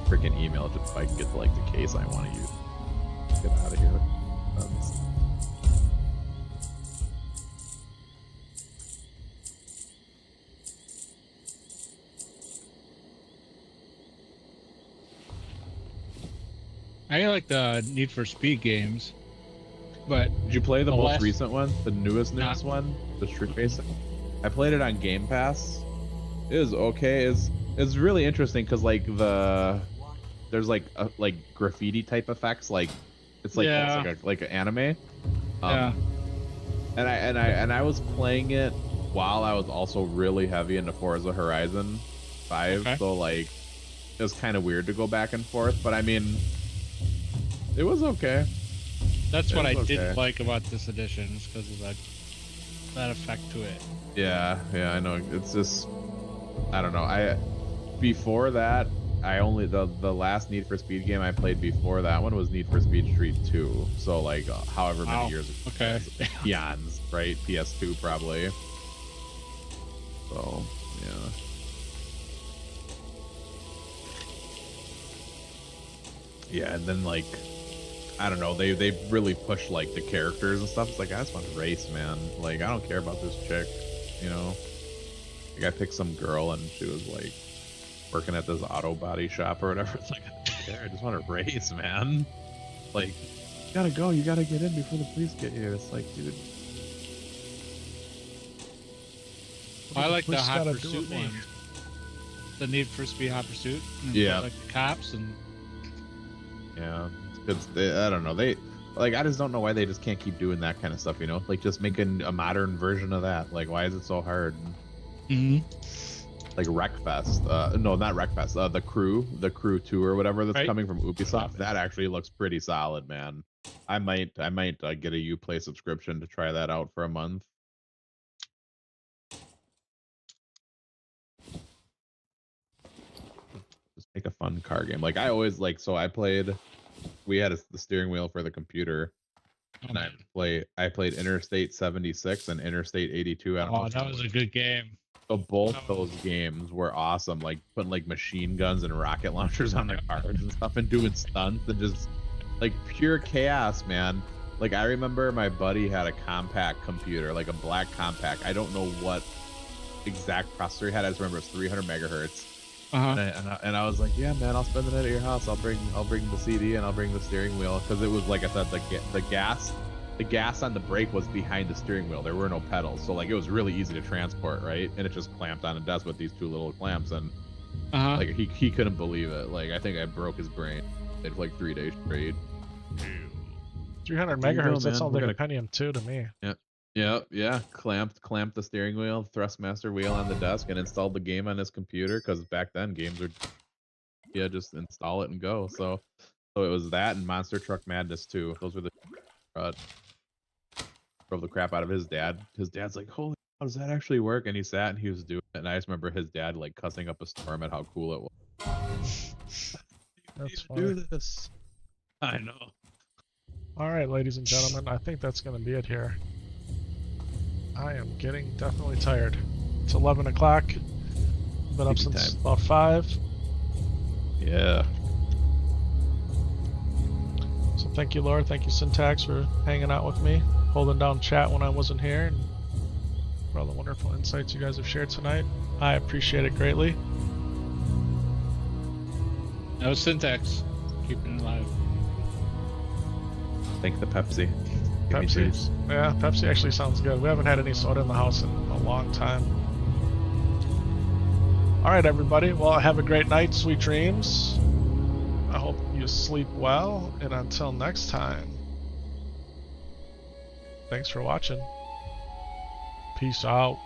freaking email it if I can get to like the case I want to use. Get out of here. I like the Need for Speed games, but Did you play the The most last- recent one? The newest Nah. one? The Street Racing? I played it on Game Pass. It was okay. It's really interesting because like there's like graffiti type effects, like it's like Yeah. it's like an anime. yeah, And I was playing it while I was also really heavy into Forza Horizon 5, Okay. so like it was kind of weird to go back and forth, but I mean it was okay. that's what I It's didn't okay. like about this edition, is because of that effect to it. Yeah, I know. It's just I don't know. Before that, I only the last Need for Speed game I played before that one was Need for Speed Street 2. So like however many Wow. years ago. Okay. Eons, right? PS2 probably. So, yeah. Yeah, and then like I don't know, they really push like the characters and stuff. It's like I just want to race, man. Like I don't care about this chick, you know. Like I picked some girl and she was like working at this auto body shop or whatever. It's like I don't care, I just want to race, man. Like you gotta go, you gotta get in before the police get you. It's like, dude. I like the Police Hot gotta do Pursuit with me. one. The Need for Speed Hot Pursuit. And Yeah. Like the cops and Yeah, it's I don't know. They like I just don't know why they just can't keep doing that kind of stuff. You know, like just making a modern version of that. Like why is it so hard? Like Wreckfest. No, not Wreckfest. The Crew 2 or whatever that's Right. coming from Ubisoft. That actually looks pretty solid, man. I might get a Uplay subscription to try that out for a month. Just make a fun car game. Like I always like. So I played. We had the steering wheel for the computer. And I played Interstate 76 and Interstate 82. I don't know Oh, if that you was know a good game. So both those games were awesome. Like putting like machine guns and rocket launchers on the cars and stuff, and doing stunts and just like pure chaos, man. Like I remember my buddy had a compact computer, like a black compact. I don't know what exact processor he had. I just remember it was 300 megahertz. And I was like, yeah, man, I'll spend the night at your house. I'll bring the CD and I'll bring the steering wheel, because it was like I said, the gas on the brake was behind the steering wheel. There were no pedals, so like it was really easy to transport, right? And it just clamped on a desk with these two little clamps, and like he couldn't believe it. Like I think I broke his brain. It like 3 days straight. 300 There you go, megahertz. That man. sounds We're like a Pentium 2 to me. Yeah. Clamped the steering wheel, Thrustmaster wheel on the desk, and installed the game on his computer, because back then games were just install it and go. So it was that and Monster Truck Madness 2. Those were the drove the crap out of his dad. His dad's like, holy, how does that actually work? And he sat and he was doing it, and I just remember his dad like cussing up a storm at how cool it was. That's do funny. this. I know. All right, ladies and gentlemen, I think that's going to be it here. I am getting definitely tired. It's 11 o'clock. Been up Sleepy since time. about 5. Yeah. So thank you, Laura. Thank you, Syntax, for hanging out with me, holding down chat when I wasn't here, and for all the wonderful insights you guys have shared tonight. I appreciate it greatly. That was Syntax. Keeping it alive. Thank the Pepsi. Give me Pepsi. juice. Yeah, Pepsi actually sounds good. We haven't had any soda in the house in a long time. All right, everybody. Well, have a great night. Sweet dreams. I hope you sleep well. And until next time, thanks for watching. Peace out.